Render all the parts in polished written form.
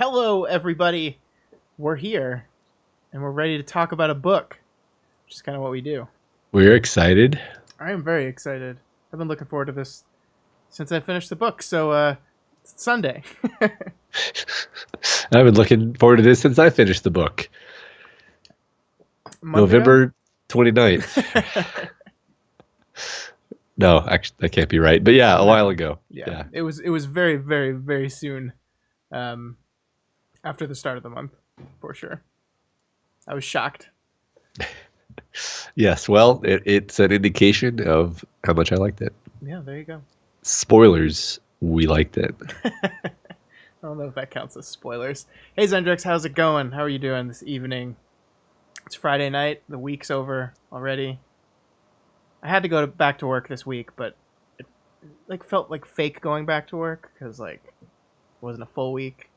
Hello, everybody. We're here, and we're ready to talk about a book, which is kind of what we do. We're excited. I am very excited. I've been looking forward to this since I finished the book, so it's Sunday. I've been looking forward to this since I finished the book. November 29th. No, actually, that can't be right. But yeah, a while ago. Yeah. It was very, very, very soon after the start of the month, for sure. I was shocked. Yes, well, it's an indication of how much I liked it. Yeah, there you go. Spoilers, we liked it. I don't know if that counts as spoilers. Hey, Zendrix, how's it going? How are you doing this evening? It's Friday night. The week's over already. I had to go back to work this week, but it felt like fake going back to work because it wasn't a full week.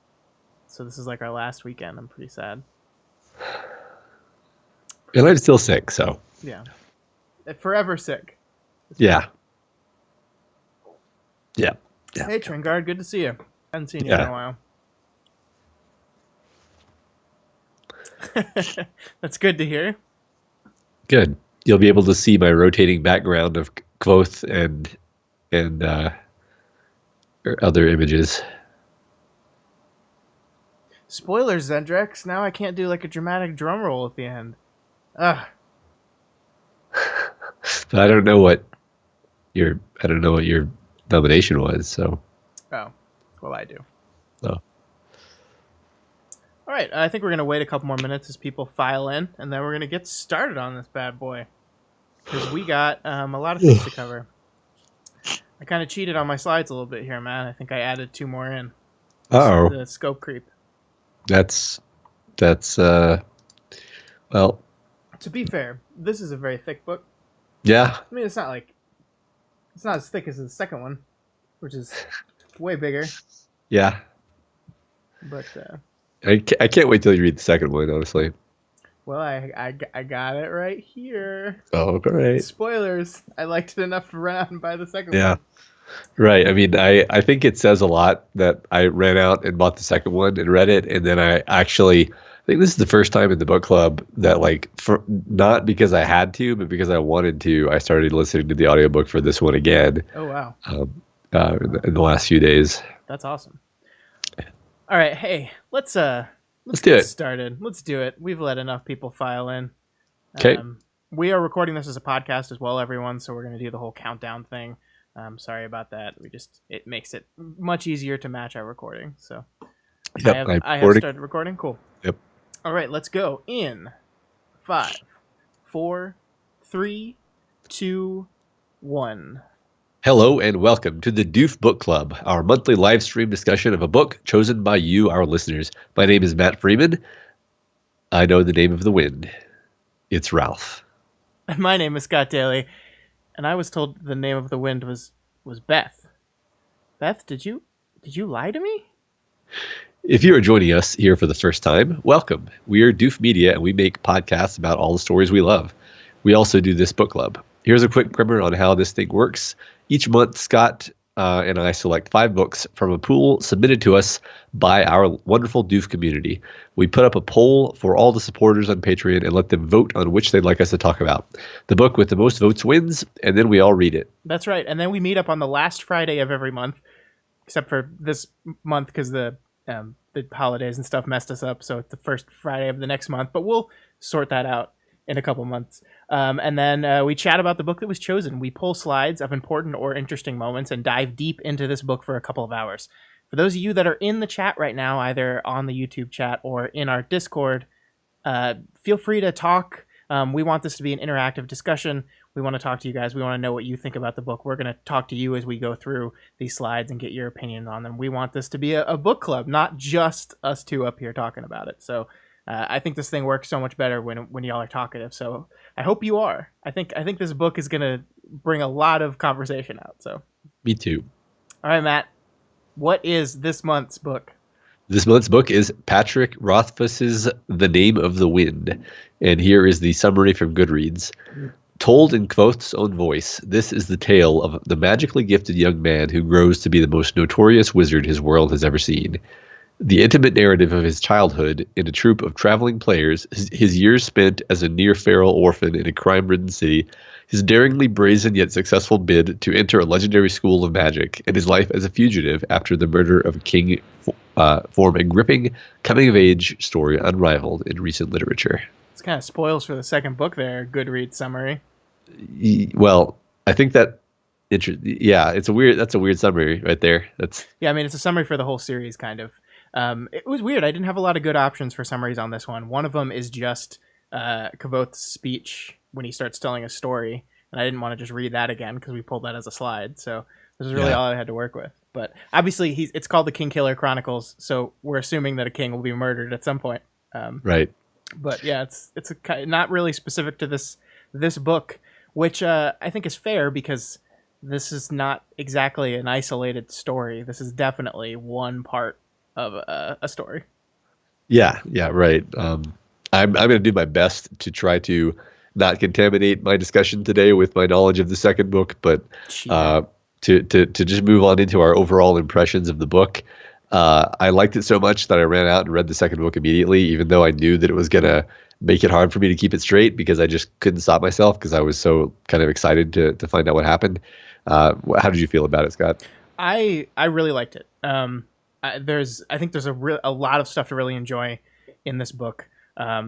So this is our last weekend. I'm pretty sad. And I'm still sick, so. Yeah. Forever sick. Yeah. Hey, Tringard, good to see you. Haven't seen you in a while. That's good to hear. Good. You'll be able to see my rotating background of Quoth and other images. Spoilers, Zendrix. Now I can't do a dramatic drum roll at the end. Ugh. But I don't know what your nomination was, so. Oh. Well, I do. Oh. All right, I think we're going to wait a couple more minutes as people file in, and then we're going to get started on this bad boy. Because we got a lot of things to cover. I kind of cheated on my slides a little bit here, man. I think I added 2 more in. Uh-oh. The scope creep. That's well. To be fair, this is a very thick book. Yeah. I mean, it's not as thick as the second one, which is way bigger. Yeah. But I can't wait till you read the second one, honestly. Well, I got it right here. Oh, great. Spoilers. I liked it enough to run out and buy the second one. Yeah. Right. I mean, I think it says a lot that I ran out and bought the second one and read it. And then I think this is the first time in the book club that not because I had to, but because I wanted to, I started listening to the audiobook for this one again. Oh, wow. In the last few days. That's awesome. All right. Hey, let's get started. Let's do it. We've let enough people file in. Okay. We are recording this as a podcast as well, everyone. So we're going to do the whole countdown thing. Sorry about that. It makes it much easier to match our recording. So yep, I have started recording. Cool. Yep. All right, let's go in 5, 4, 3, 2, 1. Hello and welcome to the Doof Book Club, our monthly live stream discussion of a book chosen by you, our listeners. My name is Matt Freeman. I know the name of the wind. It's Ralph. And my name is Scott Daly, and I was told the name of the wind was Beth. Beth, did you lie to me? If you are joining us here for the first time, welcome. We are Doof Media, and we make podcasts about all the stories we love. We also do this book club. Here's a quick primer on how this thing works. Each month, Scott and I select 5 books from a pool submitted to us by our wonderful Doof community. We put up a poll for all the supporters on Patreon and let them vote on which they'd like us to talk about. The book with the most votes wins, and then we all read it. That's right. And then we meet up on the last Friday of every month, except for this month because the holidays and stuff messed us up. So it's the first Friday of the next month, but we'll sort that out in a couple months. And then we chat about the book that was chosen. We pull slides of important or interesting moments and dive deep into this book for a couple of hours. For those of you that are in the chat right now, either on the YouTube chat or in our Discord, feel free to talk. We want this to be an interactive discussion. We want to talk to you guys. We want to know what you think about the book. We're going to talk to you as we go through these slides and get your opinion on them. We want this to be a book club, not just us two up here talking about it. So I think this thing works so much better when y'all are talkative. So I hope you are. I think this book is going to bring a lot of conversation out. So Me too. All right, Matt. What is this month's book? This month's book is Patrick Rothfuss's The Name of the Wind. And here is the summary from Goodreads. Told in Quoth's own voice, this is the tale of the magically gifted young man who grows to be the most notorious wizard his world has ever seen. The intimate narrative of his childhood in a troupe of traveling players, his years spent as a near-feral orphan in a crime-ridden city, his daringly brazen yet successful bid to enter a legendary school of magic, and his life as a fugitive after the murder of a king form a gripping coming-of-age story unrivaled in recent literature. It's kind of spoils for the second book there, Goodreads summary. Well, I think that yeah, that's a weird summary right there. Yeah, I mean, it's a summary for the whole series, kind of. It was weird. I didn't have a lot of good options for summaries on this one. One of them is just Kavoth's speech when he starts telling a story, and I didn't want to just read that again because we pulled that as a slide. So this is really all I had to work with. But obviously, it's called the Kingkiller Chronicles, so we're assuming that a king will be murdered at some point. Right. But yeah, it's not really specific to this book, which I think is fair because this is not exactly an isolated story. This is definitely one part of a story. Yeah, right. I'm going to do my best to try to not contaminate my discussion today with my knowledge of the second book, but to just move on into our overall impressions of the book. I liked it so much that I ran out and read the second book immediately, even though I knew that it was going to make it hard for me to keep it straight because I just couldn't stop myself because I was so kind of excited to find out what happened. How did you feel about it, Scott? I really liked it. I think there's a lot of stuff to really enjoy in this book.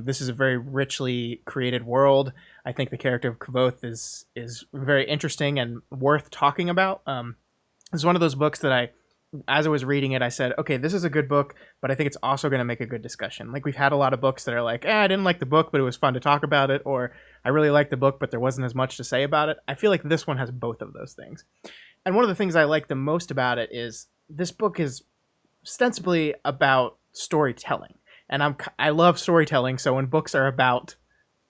This is a very richly created world. I think the character of Kavoth is very interesting and worth talking about. It's one of those books that as I was reading it, I said, okay, this is a good book, but I think it's also going to make a good discussion. Like, we've had a lot of books that are like, I didn't like the book, but it was fun to talk about it, or I really liked the book, but there wasn't as much to say about it. I feel like this one has both of those things. And one of the things I like the most about it is this book is ostensibly about storytelling. And I love storytelling, so when books are about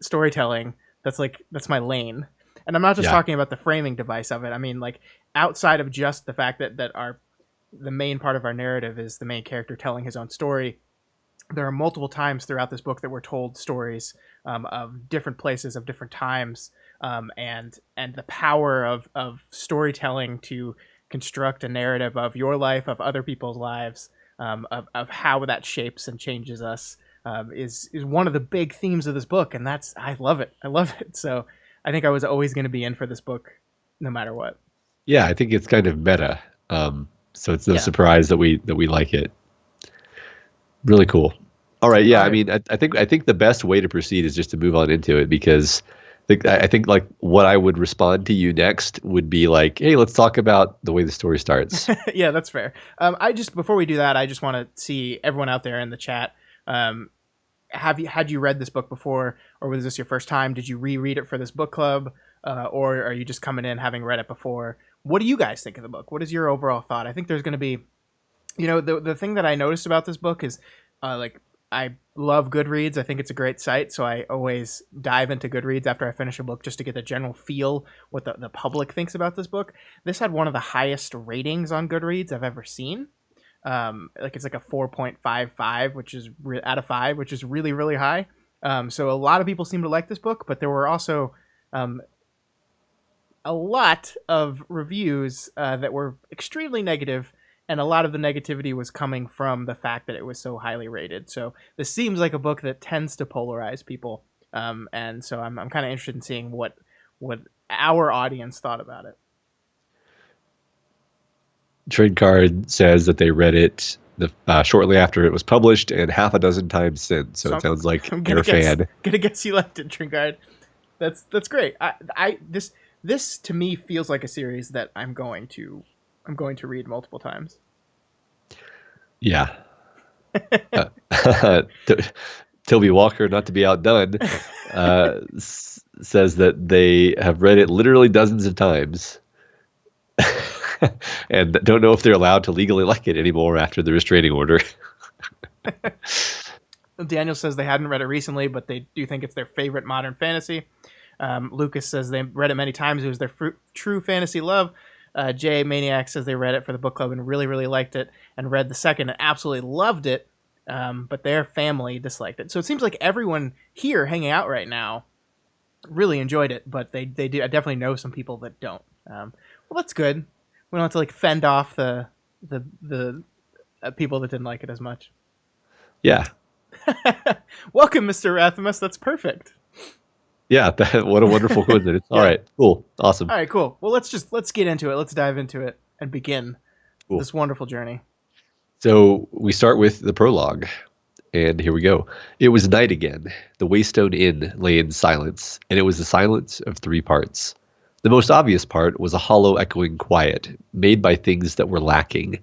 storytelling, that's my lane. And I'm not just talking about the framing device of it. I mean, like, outside of just the fact that the main part of our narrative is the main character telling his own story, there are multiple times throughout this book that we're told stories of different places, of different times, and the power of storytelling to construct a narrative of your life, of other people's lives, of how that shapes and changes us, is one of the big themes of this book, and I love it. I love it. So I think I was always going to be in for this book, no matter what. Yeah, I think it's kind of meta. So it's no surprise that we like it. Really cool. All right, yeah. I mean, I think the best way to proceed is just to move on into it because I think like what I would respond to you next would be like, hey, let's talk about the way the story starts. Yeah, that's fair. Before we do that, I just want to see everyone out there in the chat. Had you read this book before, or was this your first time? Did you reread it for this book club, or are you just coming in having read it before? What do you guys think of the book? What is your overall thought? I think there's going to be, the thing that I noticed about this book is, I love Goodreads. I think it's a great site, so I always dive into Goodreads after I finish a book just to get the general feel what the public thinks about this book. This had one of the highest ratings on Goodreads I've ever seen. It's like a 4.55, which is out of 5, which is really, really high. So a lot of people seem to like this book, but there were also a lot of reviews that were extremely negative, and a lot of the negativity was coming from the fact that it was so highly rated. So this seems like a book that tends to polarize people, and so I'm kind of interested in seeing what our audience thought about it. Trade Card says that they read it shortly after it was published and half a dozen times since. So it sounds like you're a fan. Gonna guess you liked it, Trade Card. That's great. This to me feels like a series that I'm going to read multiple times. Yeah. Toby Walker, not to be outdone, says that they have read it literally dozens of times and don't know if they're allowed to legally like it anymore after the restraining order. Daniel says they hadn't read it recently, but they do think it's their favorite modern fantasy. Lucas says they read it many times. It was their true fantasy love. Jay Maniac says they read it for the book club and really, really liked it, and read the second and absolutely loved it, but their family disliked it. So it seems like everyone here hanging out right now really enjoyed it, but they do. I definitely know some people that don't. Well, that's good. We don't have to fend off the people that didn't like it as much. Yeah. Welcome, Mr. Rathamus. That's perfect. Yeah. What a wonderful coincidence. All Yeah. right. Cool. Awesome. All right, cool. Well, let's get into it. Let's dive into it and begin Cool. this wonderful journey. So we start with the prologue. And here we go. It was night again. The Waystone Inn lay in silence, and it was the silence of three parts. The most obvious part was a hollow, echoing quiet, made by things that were lacking.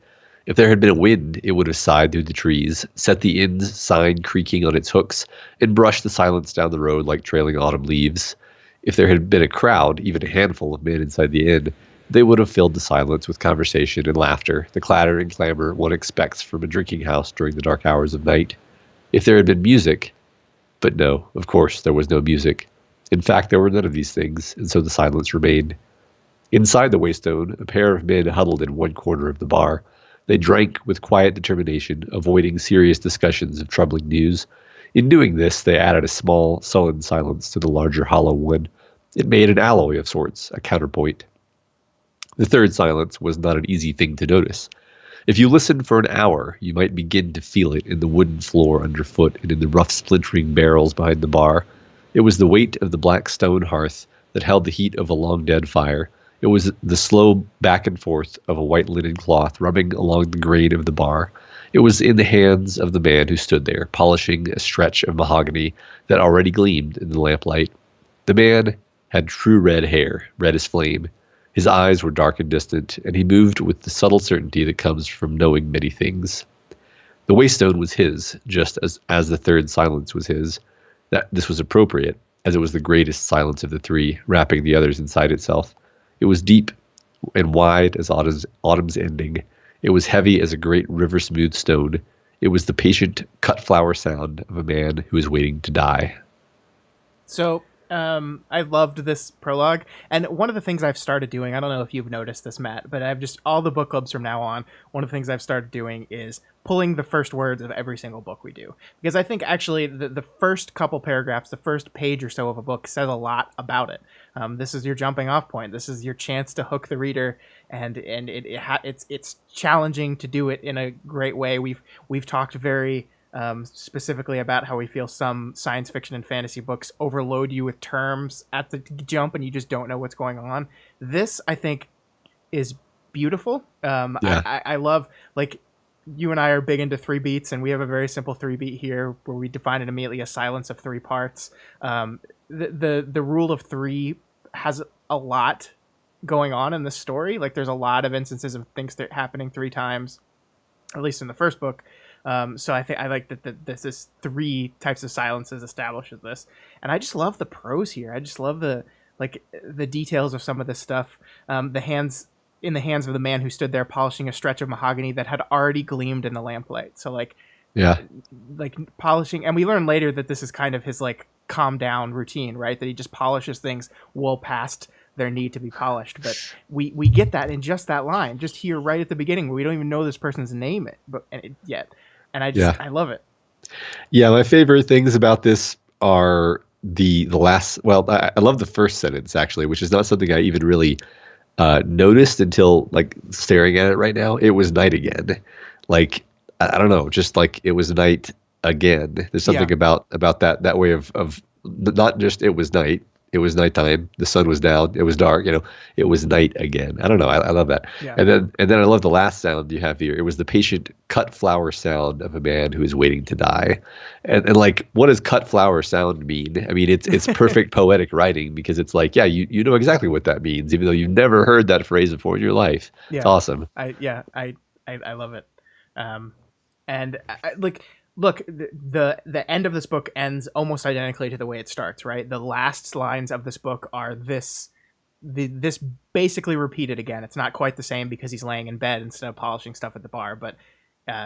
If there had been a wind, it would have sighed through the trees, set the inn's sign creaking on its hooks, and brushed the silence down the road like trailing autumn leaves. If there had been a crowd, even a handful of men inside the inn, they would have filled the silence with conversation and laughter, the clatter and clamor one expects from a drinking house during the dark hours of night. If there had been music, but no, of course, there was no music. In fact, there were none of these things, and so the silence remained. Inside the Waystone, a pair of men huddled in one corner of the bar. They drank with quiet determination, avoiding serious discussions of troubling news. In doing this, they added a small, sullen silence to the larger hollow one. It made an alloy of sorts, a counterpoint. The third silence was not an easy thing to notice. If you listened for an hour, you might begin to feel it in the wooden floor underfoot and in the rough splintering barrels behind the bar. It was the weight of the black stone hearth that held the heat of a long-dead fire. It was the slow back and forth of a white linen cloth rubbing along the grain of the bar. It was in the hands of the man who stood there, polishing a stretch of mahogany that already gleamed in the lamplight. The man had true red hair, red as flame. His eyes were dark and distant, and he moved with the subtle certainty that comes from knowing many things. The Waystone was his, just as the third silence was his. That this was appropriate, as it was the greatest silence of the three, wrapping the others inside itself. It was deep and wide as autumn's ending. It was heavy as a great river-smooth stone. It was the patient cut-flower sound of a man who is waiting to die. So, I loved this prologue, and one of the things I've started doing, I don't know if you've noticed this, Matt, but I've just, all the book clubs from now on, one of the things I've started doing is pulling the first words of every single book we do. Because I think actually the first couple paragraphs, the first page or so of a book says a lot about it. This is your jumping off point. This is your chance to hook the reader, and it's challenging to do it in a great way. We've talked very specifically about how we feel some science fiction and fantasy books overload you with terms at the jump and you just don't know what's going on. This, I think, is beautiful. Yeah. I love, like, you and I are big into 3 beats, and we have a very simple 3 beat here where we define it immediately as silence of 3 parts. The rule of 3 has a lot going on in the story. Like, there's a lot of instances of things that happening 3 times, at least in the first book. So I like that this is 3 types of silences establishes this, and I just love the prose here. I just love the details of some of this stuff. The hands in the hands of the man who stood there polishing a stretch of mahogany that had already gleamed in the lamplight. So like polishing, and we learn later that this is kind of his like calm down routine, right? That he just polishes things well past their need to be polished. But we get that in just that line, just here right at the beginning, where we don't even know this person's name yet. And I love it. Yeah, my favorite things about this are the last. Well, I love the first sentence actually, which is not something I even really noticed until like staring at it right now. It was night again. Like I don't know, just like it was night again. There's something about that way of not just it was night. It was nighttime. The sun was down. It was dark. It was night again. I don't know. I love that. Yeah. And then I love the last sound you have here. It was the patient cut flower sound of a man who is waiting to die. And like, what does cut flower sound mean? I mean, it's perfect poetic writing because it's like, yeah, you know exactly what that means, even though you've never heard that phrase before in your life. Yeah. It's awesome. I love it. And look, the end of this book ends almost identically to the way it starts, right? The last lines of this book are this basically repeated again. It's not quite the same because he's laying in bed instead of polishing stuff at the bar, but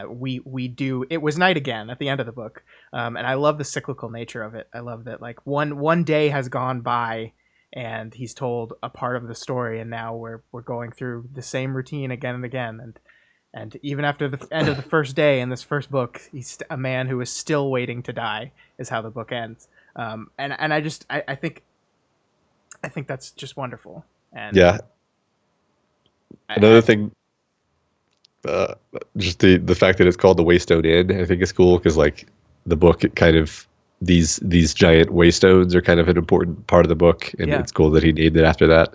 we do. It was night again at the end of the book, and I love the cyclical nature of it. I love that like one day has gone by, and he's told a part of the story, and now we're going through the same routine again and again, and even after the end of the first day in this first book, he's a man who is still waiting to die, is how the book ends. And I think that's just wonderful. And yeah. Another thing. uh, just the fact that it's called the Waystone Inn, I think is cool because like the book, it kind of these giant waystones are kind of an important part of the book, and Yeah. it's cool that he named it after that.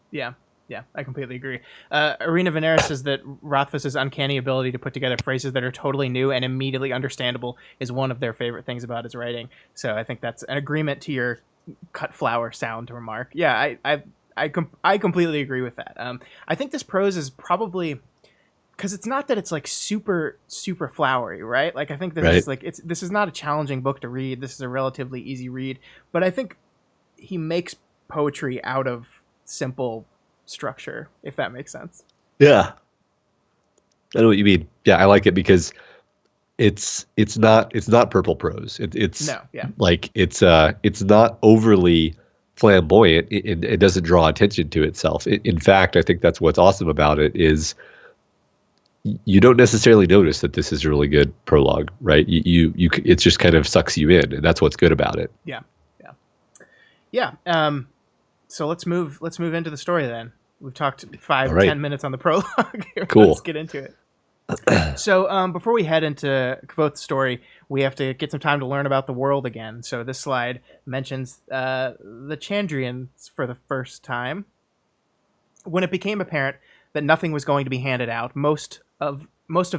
Yeah, yeah, I completely agree. Arena Venera says that Rothfuss's uncanny ability to put together phrases that are totally new and immediately understandable is one of their favorite things about his writing. So I think that's an agreement to your cut flower sound remark. Yeah, I completely agree with that. I think this prose is probably because it's not that it's like super flowery, right? Like I think this Right. is like this is not a challenging book to read. This is a relatively easy read, but I think he makes poetry out of simple structure, if that makes sense. Yeah, I know what you mean. Yeah, I like it because it's not purple prose. It's No, yeah, like it's not overly flamboyant. It doesn't draw attention to itself. In fact, I think that's what's awesome about it is you don't necessarily notice that this is a really good prologue, right? It just kind of sucks you in, and that's what's good about it. yeah, yeah, yeah. So let's move into the story then. We've talked All five right, 10 minutes on the prologue. Let's cool. get into it. So before we head into Kvothe's story, we have to get some time to learn about the world again. So this slide mentions the Chandrians for the first time. When it became apparent that nothing was going to be handed out, most of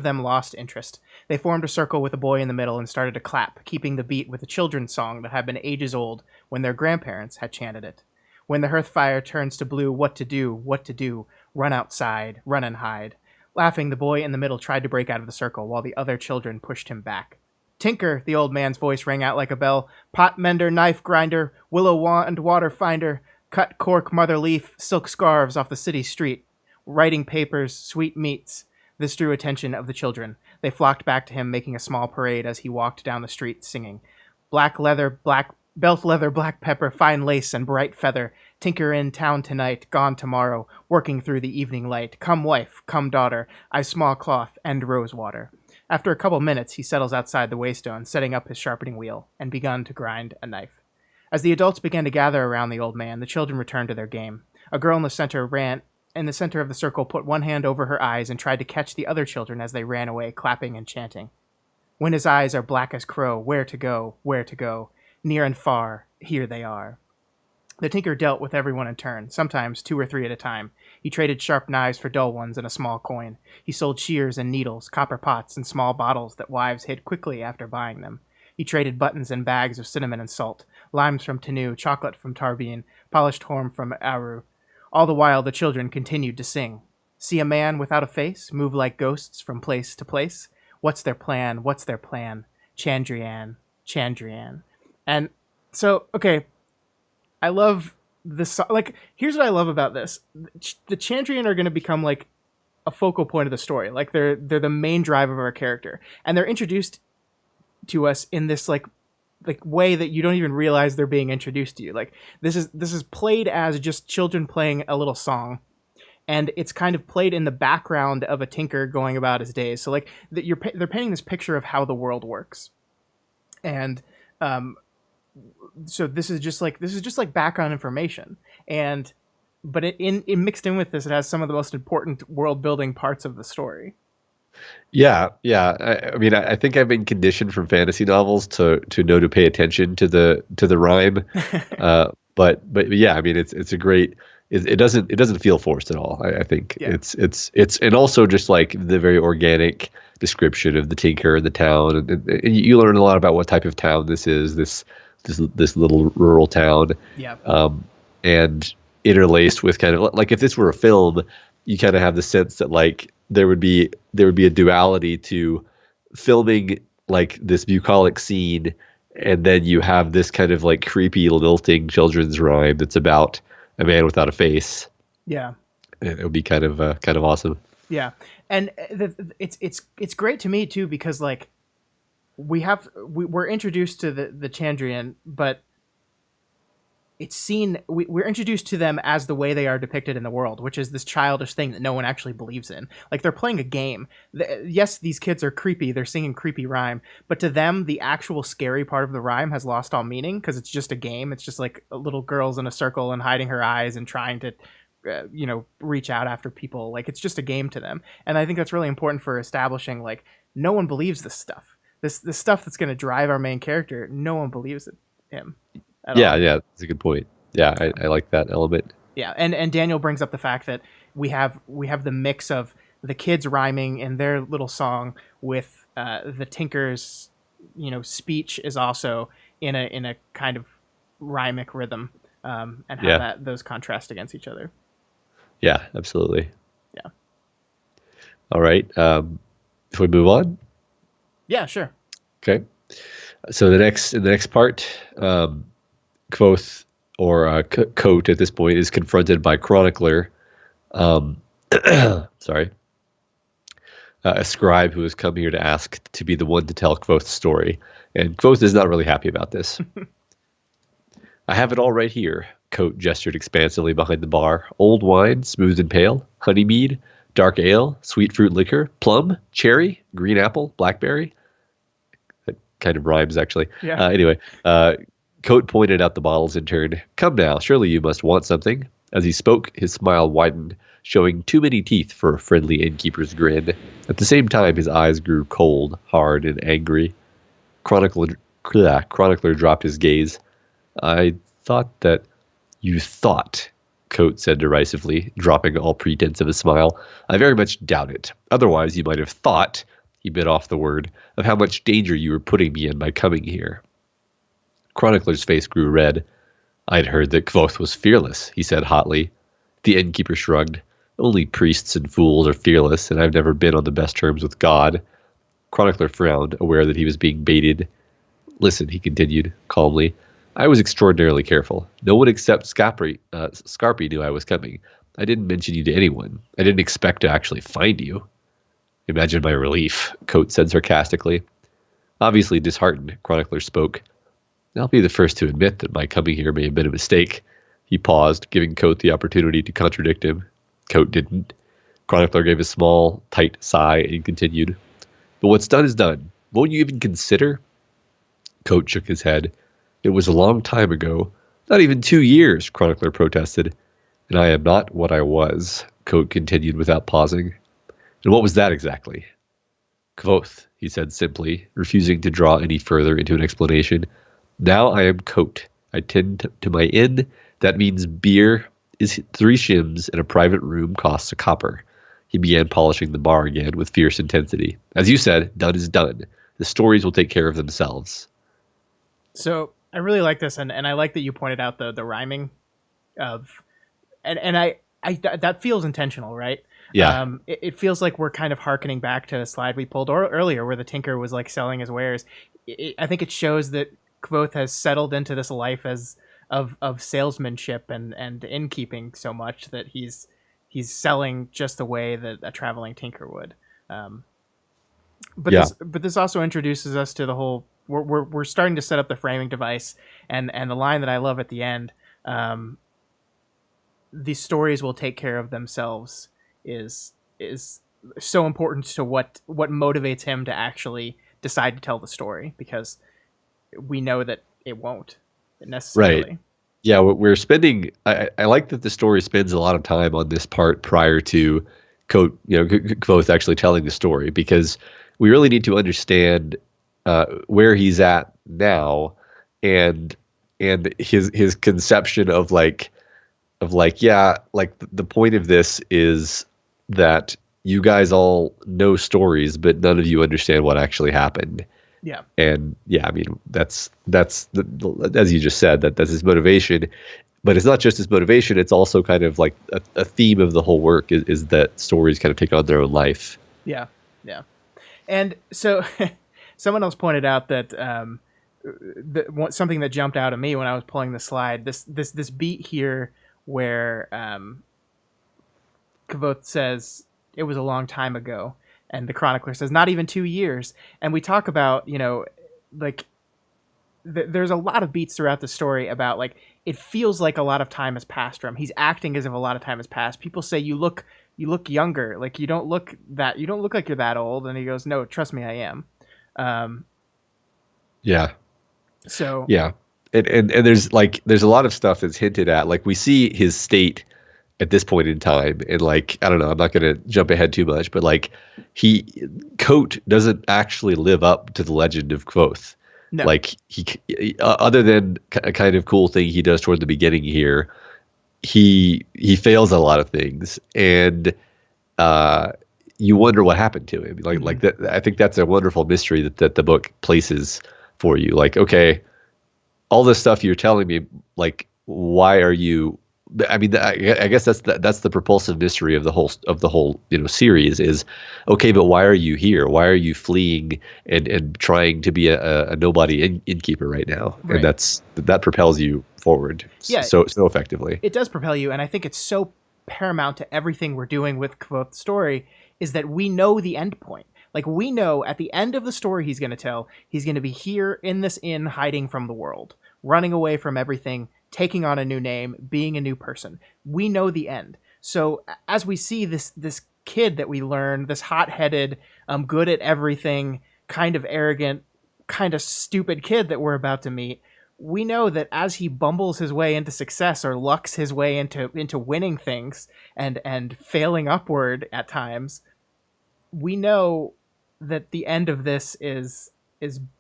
them lost interest. They formed a circle with a boy in the middle and started to clap, keeping the beat with a children's song that had been ages old when their grandparents had chanted it. When the hearth fire turns to blue, what to do, what to do, run outside, run and hide. Laughing, the boy in the middle tried to break out of the circle, while the other children pushed him back. Tinker, the old man's voice rang out like a bell. Pot mender, knife grinder, willow wand, water finder, cut cork, mother leaf, silk scarves off the city street. Writing papers, sweet meats. This drew attention of the children. They flocked back to him, making a small parade as he walked down the street, singing. Black leather, black belt leather, black pepper, fine lace, and bright feather. Tinker in town tonight, gone tomorrow, working through the evening light. Come wife, come daughter, I small cloth and rose water. After a couple minutes, he settles outside the waystone, setting up his sharpening wheel, and begun to grind a knife. As the adults began to gather around the old man, the children returned to their game. A girl in the center of the circle, put one hand over her eyes and tried to catch the other children as they ran away, clapping and chanting. When his eyes are black as crow, where to go, where to go? Near and far, here they are. The tinker dealt with everyone in turn, sometimes 2 or 3 at a time. He traded sharp knives for dull ones and a small coin. He sold shears and needles, copper pots, and small bottles that wives hid quickly after buying them. He traded buttons and bags of cinnamon and salt, limes from Tanu, chocolate from Tarbean, polished horn from Aru. All the while the children continued to sing. See a man without a face move like ghosts from place to place? What's their plan? What's their plan? Chandrian, Chandrian. And so, okay, I love this. Like, here's what I love about this: the Chandrian are going to become like a focal point of the story. Like, they're the main drive of our character, and they're introduced to us in this like way that you don't even realize they're being introduced to you. Like, this is played as just children playing a little song, and it's kind of played in the background of a tinker going about his days. So like they're painting this picture of how the world works, and so this is just like background information, and but it mixed in with this, it has some of the most important world building parts of the story. Yeah, yeah. I mean, I think I've been conditioned from fantasy novels to know to pay attention to the rhyme. But yeah, I mean, it's a great. It doesn't feel forced at all. I think Yeah, it's and also just like the very organic description of the tinker and the town, and you learn a lot about what type of town this is. This little rural town, yeah, and interlaced with kind of like if this were a film, you kind of have the sense that like there would be a duality to filming like this bucolic scene, and then you have this kind of like creepy lilting children's rhyme that's about a man without a face. yeah, It would be kind of awesome. yeah. And it's great to me too, because like we're introduced to the Chandrian, but it's seen we're introduced to them as the way they are depicted in the world, which is this childish thing that no one actually believes in. Like, they're playing a game. Yes, these kids are creepy, they're singing creepy rhyme, but to them the actual scary part of the rhyme has lost all meaning because it's just a game. It's just like little girls in a circle and hiding her eyes and trying to reach out after people. Like, it's just a game to them. And I think that's really important for establishing, like, no one believes this stuff. This stuff that's going to drive our main character, no one believes him at Yeah, all. yeah, that's a good point. Yeah, I like that element. Yeah, and Daniel brings up the fact that we have the mix of the kids rhyming in their little song with the Tinker's speech is also in a kind of rhymic rhythm, and how Yeah, that those contrast against each other. yeah, absolutely. Yeah, All right. If we move on, yeah, sure. okay. So in the next part, Kvothe or Coat at this point is confronted by Chronicler, um, sorry, a scribe who has come here to ask to be the one to tell Kvothe's story, and Kvothe is not really happy about this. I have it all right here. Coat gestured expansively behind the bar. Old wine, smooth and pale, honey mead, dark ale, sweet fruit liquor, plum, cherry, green apple, blackberry. That kind of rhymes, actually. Yeah. Anyway, Coat pointed out the bottles in turn. Come now, surely you must want something. As he spoke, his smile widened, showing too many teeth for a friendly innkeeper's grin. At the same time, his eyes grew cold, hard, and angry. Chronicler dropped his gaze. I thought that you thought, Coat said derisively, dropping all pretense of a smile. I very much doubt it. Otherwise, you might have thought, he bit off the word, of how much danger you were putting me in by coming here. Chronicler's face grew red. I'd heard that Kvothe was fearless, he said hotly. The innkeeper shrugged. Only priests and fools are fearless, and I've never been on the best terms with God. Chronicler frowned, aware that he was being baited. Listen, he continued, calmly. I was extraordinarily careful. No one except Scarpy knew I was coming. I didn't mention you to anyone. I didn't expect to actually find you. Imagine my relief, Coat said sarcastically. Obviously disheartened, Chronicler spoke. I'll be the first to admit that my coming here may have been a mistake. He paused, giving Coat the opportunity to contradict him. Coat didn't. Chronicler gave a small, tight sigh and continued. But what's done is done. Won't you even consider? Coat shook his head. It was a long time ago. Not even 2 years, Chronicler protested. And I am not what I was, Coat continued without pausing. And what was that exactly? Kvothe, he said simply, refusing to draw any further into an explanation. Now I am Coat. I tend to my inn. That means beer is 3 shims and a private room costs a copper. He began polishing the bar again with fierce intensity. As you said, done is done. The stories will take care of themselves. So I really like this, and I like that you pointed out the rhyming of, and I that feels intentional, right? Yeah. It feels like we're kind of harkening back to a slide we pulled earlier where the Tinker was like selling his wares. I think it shows that Kvothe has settled into this life of salesmanship and innkeeping so much that he's selling just the way that a traveling tinker would. But Yeah. this also introduces us to the whole. We're starting to set up the framing device, and the line that I love at the end. These stories will take care of themselves is so important to what motivates him to actually decide to tell the story, because we know that it won't necessarily. Right. Yeah, we're spending. I like that the story spends a lot of time on this part prior to Kvothe actually telling the story, because we really need to understand where he's at now, and his conception of like the point of this is that you guys all know stories, but none of you understand what actually happened. Yeah. And yeah, I mean, that's as you just said, that's his motivation. But it's not just his motivation, it's also kind of like a theme of the whole work is that stories kind of take on their own life. Yeah. Yeah. And so someone else pointed out that something that jumped out at me when I was pulling the slide, this beat here where Kvothe says it was a long time ago, and the chronicler says not even 2 years. And we talk about, like there's a lot of beats throughout the story about like it feels like a lot of time has passed for him. He's acting as if a lot of time has passed. People say you look younger, like you don't look like you're that old, and he goes, no, trust me, I am. Yeah. So yeah, and there's a lot of stuff that's hinted at. Like we see his state at this point in time. And like, I don't know, I'm not going to jump ahead too much, but like Kote doesn't actually live up to the legend of Kvothe. No. Like other than a kind of cool thing he does toward the beginning here, he fails at a lot of things, and you wonder what happened to him. Like that. I think that's a wonderful mystery that the book places for you. Like, okay, all this stuff you're telling me, like, why are you? I mean, I guess that's the propulsive mystery of the whole series is, okay, but why are you here? Why are you fleeing and trying to be a nobody innkeeper right now? Right. And that propels you forward so effectively. It does propel you, and I think it's so paramount to everything we're doing with Kvothe's story is that we know the end point. Like, we know at the end of the story he's going to tell, he's going to be here in this inn hiding from the world, running away from everything, taking on a new name, being a new person. We know the end. So as we see this kid that we learn, this hot-headed, good at everything, kind of arrogant, kind of stupid kid that we're about to meet, we know that as he bumbles his way into success or lucks his way into winning things and failing upward at times, we know that the end of this is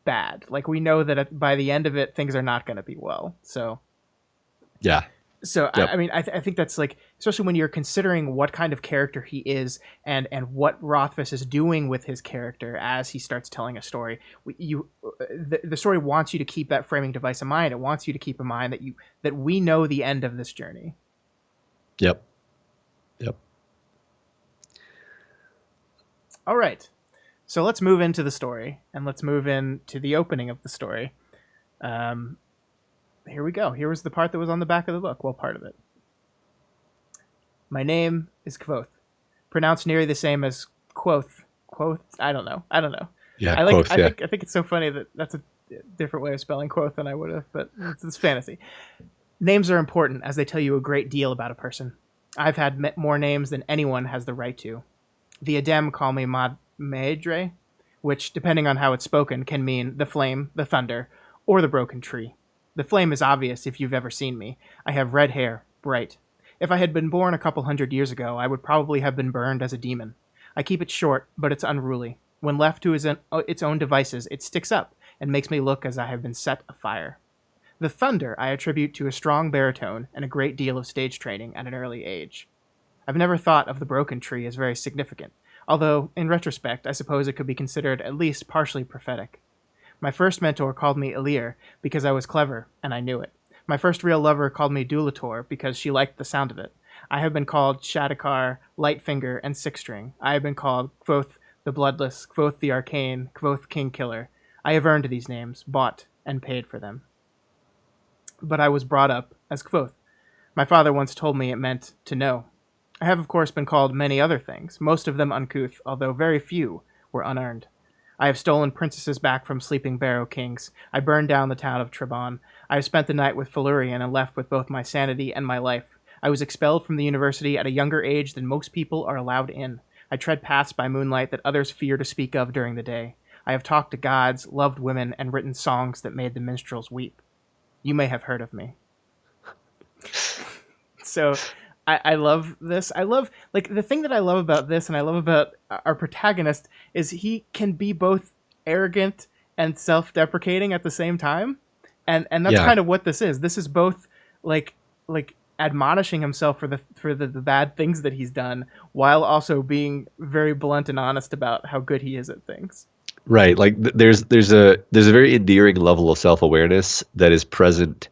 bad. Like, we know that by the end of it, things are not going to be well. So yeah. So yep. I mean, I think that's like, especially when you're considering what kind of character he is and what Rothfuss is doing with his character as he starts telling a story. The story wants you to keep that framing device in mind. It wants you to keep in mind that we know the end of this journey. Yep. All right, so let's move into the story, and let's move into the opening of the story. Here we go. Here was the part that was on the back of the book. Well, part of it. My name is Kvothe, pronounced nearly the same as Quoth. Quoth? I don't know. Yeah, I Quoth, think it's so funny that that's a different way of spelling Quoth than I would have, but it's fantasy. Names are important as they tell you a great deal about a person. I've had more names than anyone has the right to. The Adem call me Madre, which, depending on how it's spoken, can mean the flame, the thunder, or the broken tree. The flame is obvious if you've ever seen me. I have red hair, bright. If I had been born a couple hundred years ago, I would probably have been burned as a demon. I keep it short, but it's unruly. When left to its own devices, it sticks up and makes me look as I have been set afire. The thunder I attribute to a strong baritone and a great deal of stage training at an early age. I've never thought of the broken tree as very significant, although, in retrospect, I suppose it could be considered at least partially prophetic. My first mentor called me Elir because I was clever, and I knew it. My first real lover called me Dulator because she liked the sound of it. I have been called Shadakar, Lightfinger, and Sixstring. I have been called Kvothe the Bloodless, Kvothe the Arcane, Kvothe Kingkiller. I have earned these names, bought, and paid for them. But I was brought up as Kvothe. My father once told me it meant to know. I have, of course, been called many other things, most of them uncouth, although very few were unearned. I have stolen princesses back from sleeping barrow kings. I burned down the town of Tarbean. I have spent the night with Felurian and left with both my sanity and my life. I was expelled from the university at a younger age than most people are allowed in. I tread paths by moonlight that others fear to speak of during the day. I have talked to gods, loved women, and written songs that made the minstrels weep. You may have heard of me. So I love this. I love, like, the thing that I love about this and I love about our protagonist is he can be both arrogant and self-deprecating at the same time. And that's kind of what this is. This is both like admonishing himself for the bad things that he's done while also being very blunt and honest about how good he is at things. Right. Like there's a very endearing level of self-awareness that is present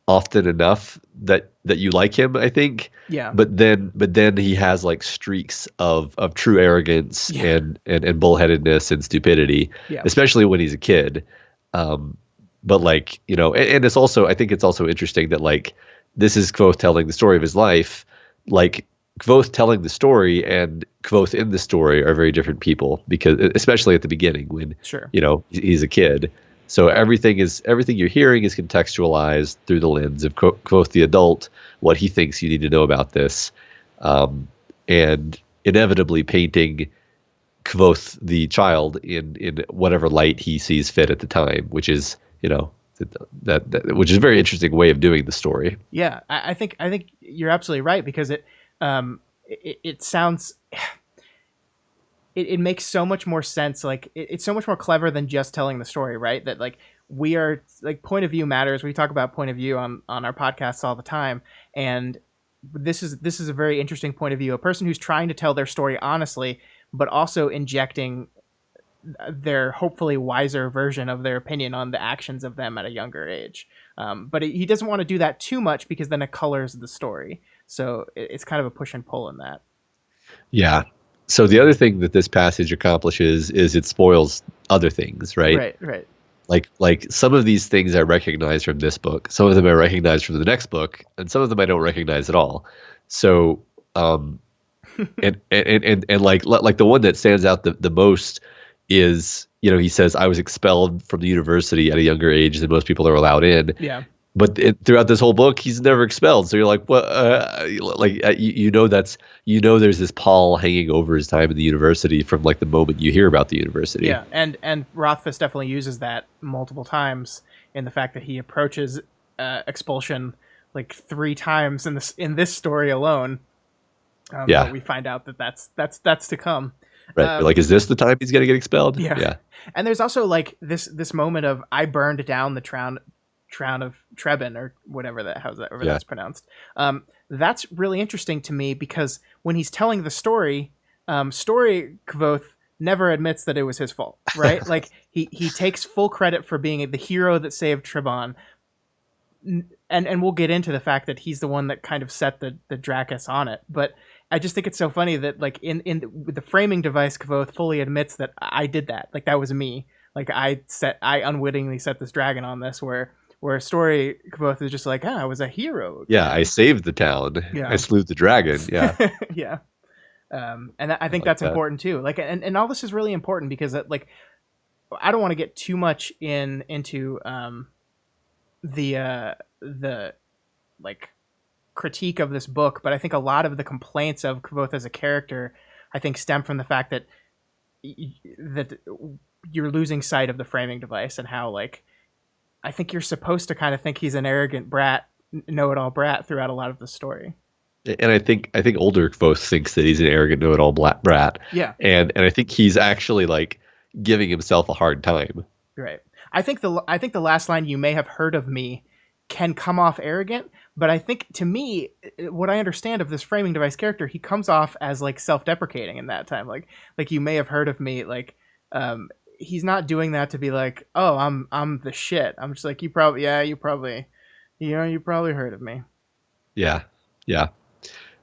often enough that you like him, I think. Yeah. But then he has like streaks of true arrogance and bullheadedness and stupidity, especially when he's a kid. But like, you know, and it's also, I think it's also interesting that like this is Kvothe telling the story of his life. Like Kvothe telling the story and Kvothe in the story are very different people, because especially at the beginning when you know he's a kid. So everything you're hearing is contextualized through the lens of Kvothe the adult, what he thinks you need to know about this, and inevitably painting Kvothe the child in whatever light he sees fit at the time, which is, you know, that which is a very interesting way of doing the story. Yeah, I think you're absolutely right, because It sounds it makes so much more sense. Like it's so much more clever than just telling the story, right? That like we are like point of view matters. We talk about point of view on our podcasts all the time, and this is a very interesting point of view. A person who's trying to tell their story honestly, but also injecting their hopefully wiser version of their opinion on the actions of them at a younger age. But he doesn't want to do that too much because then it colors the story. So it's kind of a push and pull in that. Yeah. So the other thing that this passage accomplishes is it spoils other things, right? Right. Like some of these things I recognize from this book, some of them I recognize from the next book, and some of them I don't recognize at all. So and like the one that stands out the most is, he says, I was expelled from the university at a younger age than most people are allowed in. Yeah. But throughout this whole book, he's never expelled. So you're like, what? There's this pall hanging over his time in the university from like the moment you hear about the university. Yeah, and Rothfuss definitely uses that multiple times in the fact that he approaches expulsion like 3 times in this story alone. But we find out that that's to come. Right. Like, is this the time he's gonna get expelled? Yeah. And there's also like this moment of I burned down the Trown of Trebin or whatever that's pronounced. That's really interesting to me because when he's telling the story Kvoth never admits that it was his fault, right? Like he takes full credit for being the hero that saved Trebon. And we'll get into the fact that he's the one that kind of set the Drakus on it. But I just think it's so funny that like in the framing device, Kvoth fully admits that I did that. Like that was me. Like I unwittingly set this dragon on this where story Kvoth is just like, I was a hero. Yeah, I saved the town. Yeah. I slew the dragon. Yeah. Yeah. And I think that's important too. Like, and all this is really important because like, I don't want to get too much into the like critique of this book, but I think a lot of the complaints of Kvoth as a character, I think, stem from the fact that you're losing sight of the framing device and how like I think you're supposed to kind of think he's an arrogant brat, know-it-all brat throughout a lot of the story. And I think older Kvoth thinks that he's an arrogant know-it-all brat. Yeah. And I think he's actually like giving himself a hard time. Right. I think the last line, "You may have heard of me," can come off arrogant, but I think to me, what I understand of this framing device character, he comes off as like self-deprecating in that time. Like you may have heard of me. Like he's not doing that to be like, oh, I'm the shit. I'm just like, you probably heard of me. Yeah. Yeah.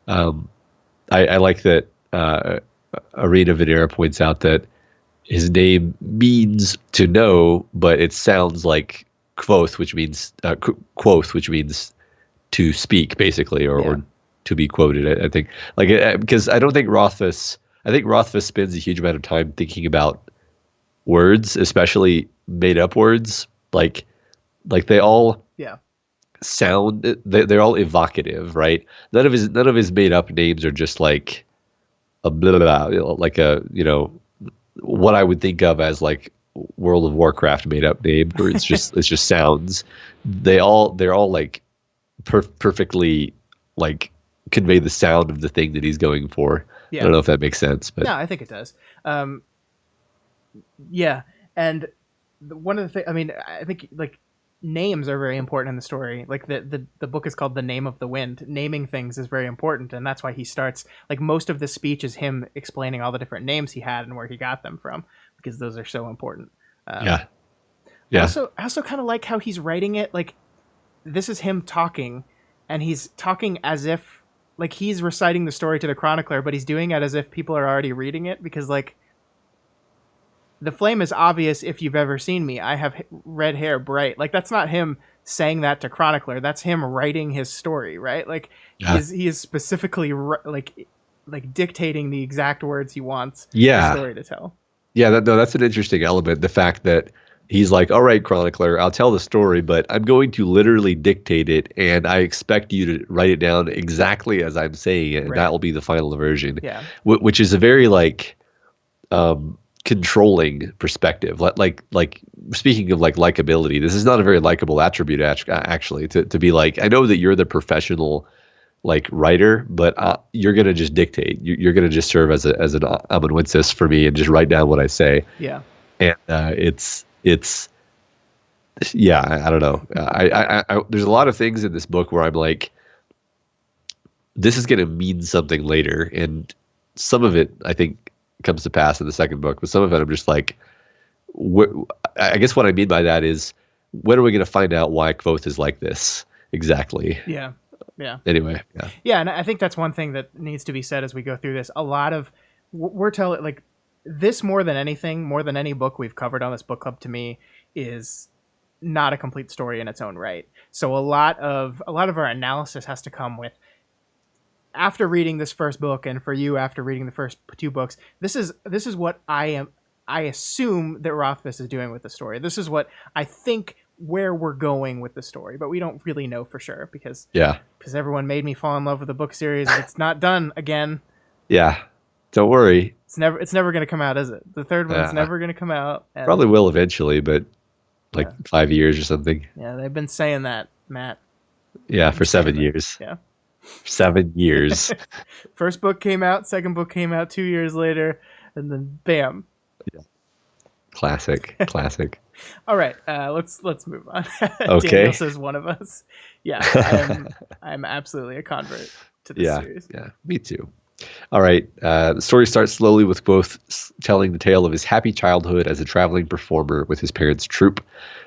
I like that Arena Venera points out that his name means to know, but it sounds like Kvoth, which means quoth, which means to speak, basically, or to be quoted. I think, like, because I don't think Rothfuss. I think Rothfuss spends a huge amount of time thinking about words, especially made up words. Like they all sound. They're all evocative, right? None of his made up names are just like a blah, blah, blah, like a what I would think of as like World of Warcraft made up name, where it's just sounds. They're all like perfectly like convey the sound of the thing that he's going for. Yeah. I don't know if that makes sense, but no, I think it does. Yeah, and one of the things, I mean, I think like names are very important in the story. Like the book is called The Name of the Wind. Naming things is very important, and that's why he starts, like, most of the speech is him explaining all the different names he had and where he got them from, because those are so important. Yeah. I also kind of like how he's writing it. Like, this is him talking, and he's talking as if like he's reciting the story to the chronicler, but he's doing it as if people are already reading it, because like the flame is obvious if you've ever seen me. I have red hair, bright. Like, that's not him saying that to chronicler. That's him writing his story, right? Like, he is specifically like dictating the exact words he wants the story to tell. Yeah, that's an interesting element. The fact that he's like, all right, chronicler, I'll tell the story, but I'm going to literally dictate it, and I expect you to write it down exactly as I'm saying it, and that will be the final version. Yeah. Which is a very like controlling perspective. Like speaking of like likability, this is not a very likable attribute actually, to be like, I know that you're the professional like writer, but you're gonna just dictate. You're gonna just serve as an amanuensis for me and just write down what I say. Yeah. And it's yeah, I don't know. There's a lot of things in this book where I'm like, this is gonna mean something later, and some of it I think comes to pass in the second book, but some of it I'm just like, I guess what I mean by that is, when are we gonna find out why Kvothe is like this exactly? Yeah. Yeah. Anyway, yeah. Yeah, and I think that's one thing that needs to be said as we go through this. A lot of we're telling, like, this more than anything, more than any book we've covered on this book club, to me, is not a complete story in its own right. So a lot of our analysis has to come with, after reading this first book, and for you after reading the first two books. This is what I assume that Rothfuss is doing with the story. This is what I think where we're going with the story, but we don't really know for sure because everyone made me fall in love with the book series. It's not done again. Yeah, don't worry. It's never going to come out, is it? The third one's never going to come out. Probably will eventually, but like 5 years or something. Yeah, they've been saying that, Matt. Yeah, for 7 years. Yeah. 7 years. First book came out, second book came out 2 years later, and then bam. Yeah. Classic. All right, let's move on. Okay. Daniel says one of us. Yeah, I'm absolutely a convert to this series. Yeah, me too. All right, the story starts slowly with Kvothe telling the tale of his happy childhood as a traveling performer with his parents' troupe.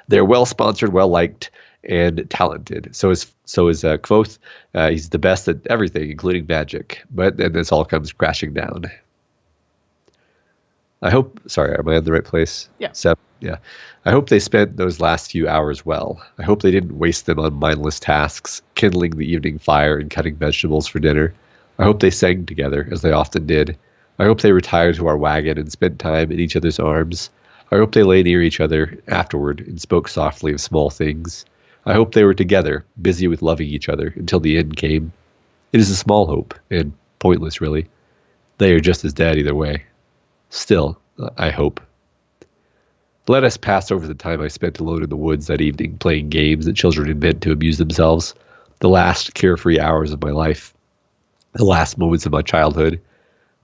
They're well sponsored, well liked, and talented. So is Kvothe. He's the best at everything, including magic. But then this all comes crashing down. I hope. Sorry, am I in the right place? Yeah. Yeah. I hope they spent those last few hours well. I hope they didn't waste them on mindless tasks, kindling the evening fire and cutting vegetables for dinner. I hope they sang together, as they often did. I hope they retired to our wagon and spent time in each other's arms. I hope they lay near each other afterward and spoke softly of small things. I hope they were together, busy with loving each other, until the end came. It is a small hope, and pointless, really. They are just as dead either way. Still, I hope. Let us pass over the time I spent alone in the woods that evening, playing games that children invent to amuse themselves. The last carefree hours of my life. The last moments of my childhood.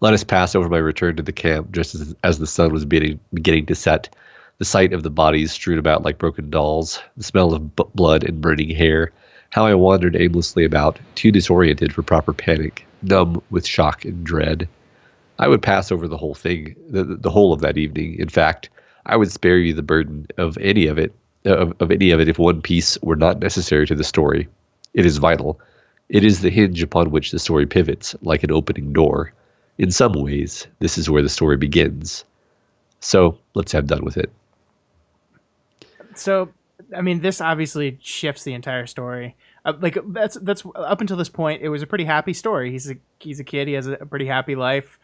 Let us pass over my return to the camp just as the sun was beginning to set. The sight of the bodies strewn about like broken dolls. The smell of blood and burning hair. How I wandered aimlessly about, too disoriented for proper panic, numb with shock and dread. I would pass over the whole thing, the whole of that evening. In fact, I would spare you the burden of any of it, if one piece were not necessary to the story. It is vital. It is the hinge upon which the story pivots, like an opening door. In some ways, this is where the story begins. So let's have done with it. So, I mean, this obviously shifts the entire story. Like that's up until this point, it was a pretty happy story. He's a kid. He has a pretty happy life.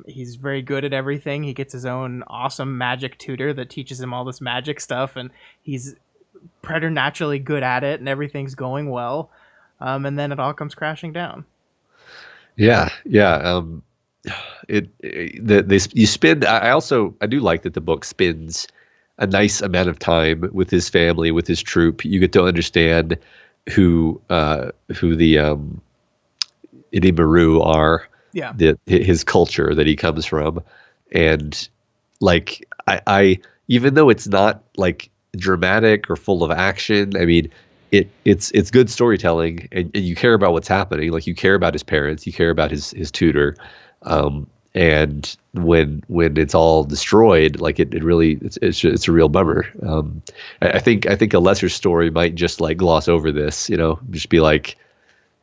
He's very good at everything. He gets his own awesome magic tutor that teaches him all this magic stuff, and he's preternaturally good at it, and everything's going well. And then it all comes crashing down. Yeah. You spend. I do like that the book spends a nice amount of time with his family, with his troupe. You get to understand who the Inimaru are. Yeah. His culture that he comes from, and like I even though it's not like dramatic or full of action, I mean it's good storytelling, and you care about what's happening. Like, you care about his parents, you care about his tutor, and when it's all destroyed, like it really it's a real bummer. I think a lesser story might just like gloss over this, just be like,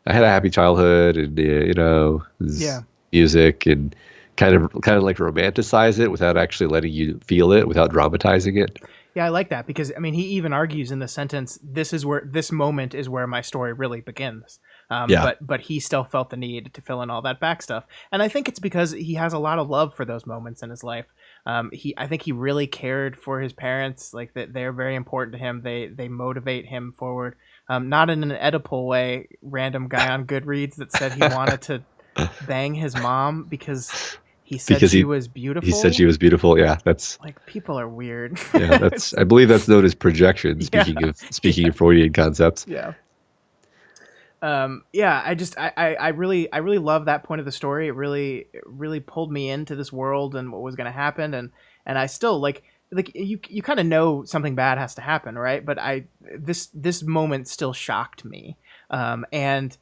I had a happy childhood, and music, and kind of like romanticize it without actually letting you feel it, without dramatizing it. Yeah, I like that, because I mean, he even argues in the sentence, this moment is where my story really begins. But he still felt the need to fill in all that back stuff, and I think it's because he has a lot of love for those moments in his life. I think he really cared for his parents, like that they're very important to him. They motivate him forward. Not in an Oedipal way, random guy on Goodreads that said he wanted to bang his mom because he said she was beautiful. He said she was beautiful. Yeah, that's like, people are weird. Yeah, I believe that's known as projection. Speaking of Freudian concepts. Yeah. Yeah, I really love that point of the story. It really pulled me into this world and what was going to happen, and I still like you kind of know something bad has to happen, right? But this moment still shocked me. And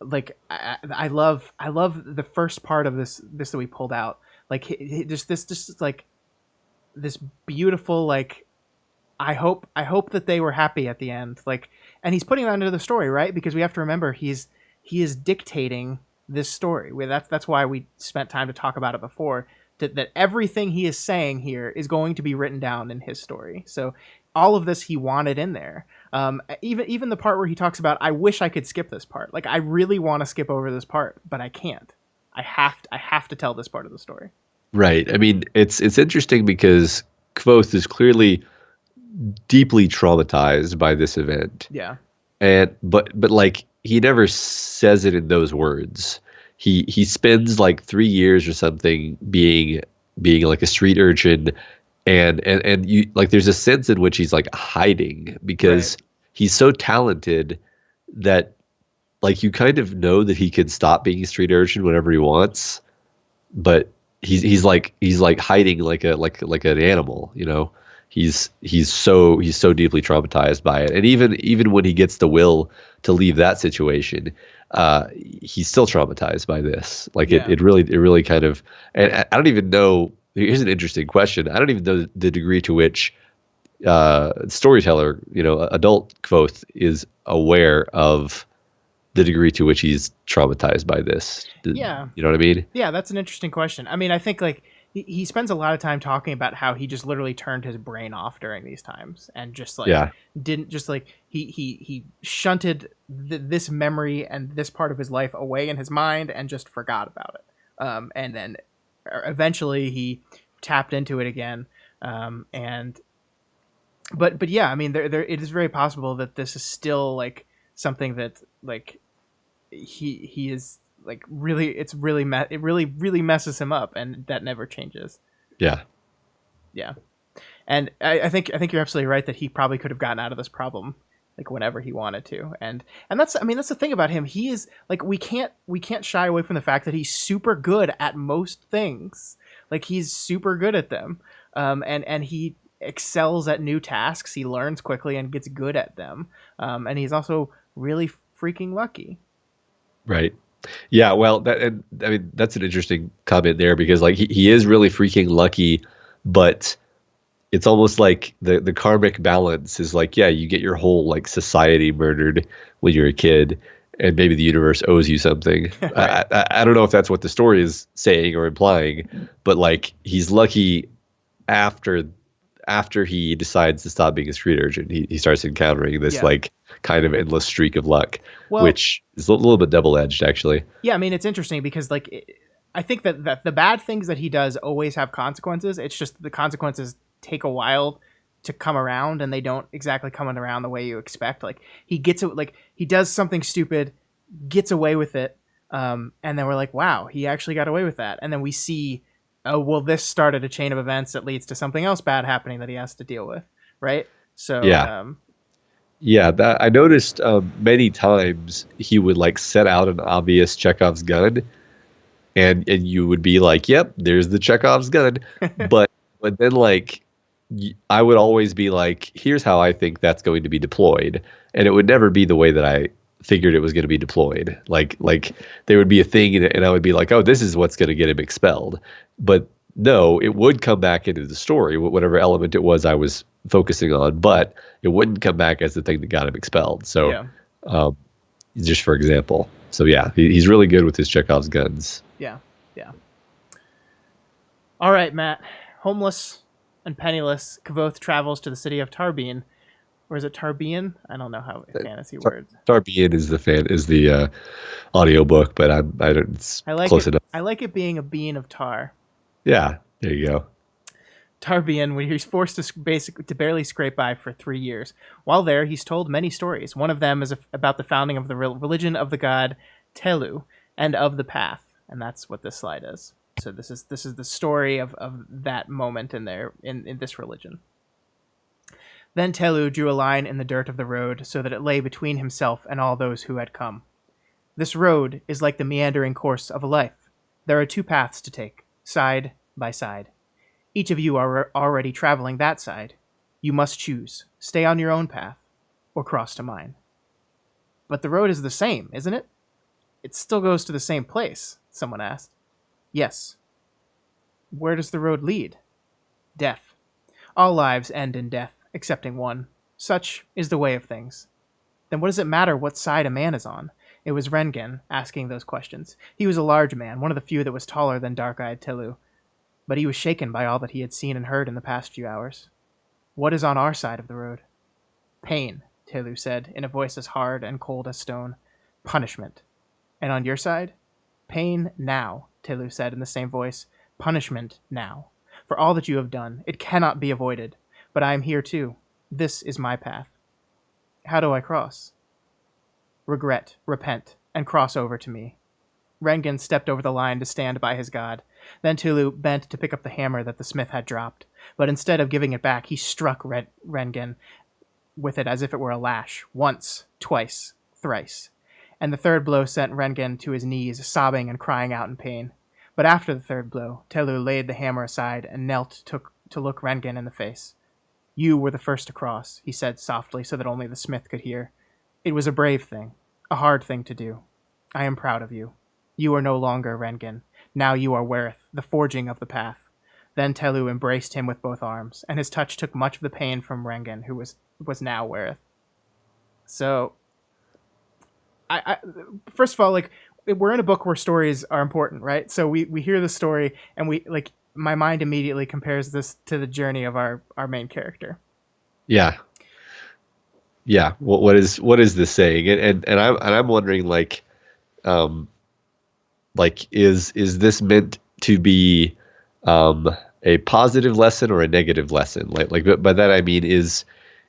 like I love the first part of this that we pulled out. Like just this like this beautiful like I hope that they were happy at the end. Like, and he's putting that into the story, right? Because we have to remember he is dictating this story. That's why we spent time to talk about it before. That everything he is saying here is going to be written down in his story. So all of this he wanted in there. Even the part where he talks about, I wish I could skip this part. Like I really want to skip over this part, but I can't. I have to tell this part of the story. Right. I mean, it's interesting because Kvothe is clearly deeply traumatized by this event. Yeah. And but like he never says it in those words. He spends like 3 years or something being like a street urchin, and you like there's a sense in which he's like hiding Right. because he's so talented that like you kind of know that he can stop being a street urchin whenever he wants, but he's like hiding like an animal, you know. He's so deeply traumatized by it, and even when he gets the will to leave that situation, he's still traumatized by this. Like Yeah. it really kind of, and I don't even know. Here's an interesting question. I don't even know the degree to which storyteller, adult Kvothe is aware of the degree to which he's traumatized by this. Yeah. You know what I mean? Yeah, that's an interesting question. I mean, I think like he spends a lot of time talking about how he just literally turned his brain off during these times and just like Yeah. didn't just like he shunted this memory and this part of his life away in his mind and just forgot about it. And then eventually he tapped into it again. And but yeah, I mean, there it is very possible that this is still like something that like he is like really it really messes him up, and that never changes. Yeah. Yeah. And I think you're absolutely right that he probably could have gotten out of this problem like whenever he wanted to. And that's, I mean, that's the thing about him. He is like, we can't shy away from the fact that he's super good at most things. Like he's super good at them. And he excels at new tasks. He learns quickly and gets good at them. And he's also really freaking lucky. Right. Yeah, well, and I mean that's an interesting comment there because like he is really freaking lucky, but it's almost like the karmic balance is like, yeah, you get your whole like society murdered when you're a kid, and maybe the universe owes you something. Right. I don't know if that's what the story is saying or implying, but like he's lucky after he decides to stop being a street urchin. He starts encountering this Yeah. like kind of endless streak of luck, Well, which is a little bit double edged actually. yeah, I mean, it's interesting because like I think that the bad things that he does always have consequences. It's just the consequences take a while to come around, and they don't exactly come around the way you expect. Like he does something stupid, gets away with it, and then we're like, wow, he actually got away with that. And then we see, oh well, this started a chain of events that leads to something else bad happening that he has to deal with, right? So Yeah. Yeah, that I noticed many times he would like set out an obvious Chekhov's gun, and you would be like, "Yep, there's the Chekhov's gun," but then like I would always be like, "Here's how I think that's going to be deployed," and it would never be the way that I figured it was going to be deployed. Like there would be a thing, and I would be like, "Oh, this is what's going to get him expelled," but no, it would come back into the story, whatever element it was I was focusing on, but it wouldn't come back as the thing that got him expelled. So, yeah, um, just for example. So yeah, he's really good with his Chekhov's guns. yeah, yeah. All right, Matt. Homeless and penniless, Kvothe travels to the city of Tarbean. Or is it Tarbean? I don't know how fantasy words. Tarbean is the audiobook, but I don't. It's I like close it. enough. I like it being a bean of tar. Yeah, there you go. Tarbean, where he's forced to barely scrape by for 3 years. While there, he's told many stories. One of them is about the founding of the religion of the god Telu and of the path, and that's what this slide is. So this is the story of that moment in this religion. Then Telu drew a line in the dirt of the road so that it lay between himself and all those who had come. This road is like the meandering course of a life. There are two paths to take, side by side. Each of you are already traveling that side. You must choose. Stay on your own path, or cross to mine. But the road is the same, isn't it? It still goes to the same place, someone asked. Yes. Where does the road lead? Death. All lives end in death, excepting one. Such is the way of things. Then what does it matter what side a man is on? It was Rengen asking those questions. He was a large man, one of the few that was taller than dark-eyed Telu, but he was shaken by all that he had seen and heard in the past few hours. What is on our side of the road? Pain, Telu said, in a voice as hard and cold as stone. Punishment. And on your side? Pain now, Telu said in the same voice. Punishment now. For all that you have done, it cannot be avoided. But I am here too. This is my path. How do I cross? Regret, repent, and cross over to me. Rengen stepped over the line to stand by his god. Then Tulu bent to pick up the hammer that the smith had dropped, but instead of giving it back, he struck Rengen with it as if it were a lash, once, twice, thrice. And the third blow sent Rengen to his knees, sobbing and crying out in pain. But after the third blow, Telu laid the hammer aside and knelt to look Rengen in the face. You were the first to cross, he said softly so that only the smith could hear. It was a brave thing, a hard thing to do. I am proud of you. You are no longer Rengen. Now you are Wereth, the forging of the path. Then Telu embraced him with both arms, and his touch took much of the pain from Rengen, who was now Wereth. So, I first of all, like, we're in a book where stories are important, right? So we hear the story, and my mind immediately compares this to the journey of our main character. Yeah. Yeah. What is this saying? And I'm wondering, like is this meant to be a positive lesson or a negative lesson? Like by that I mean, is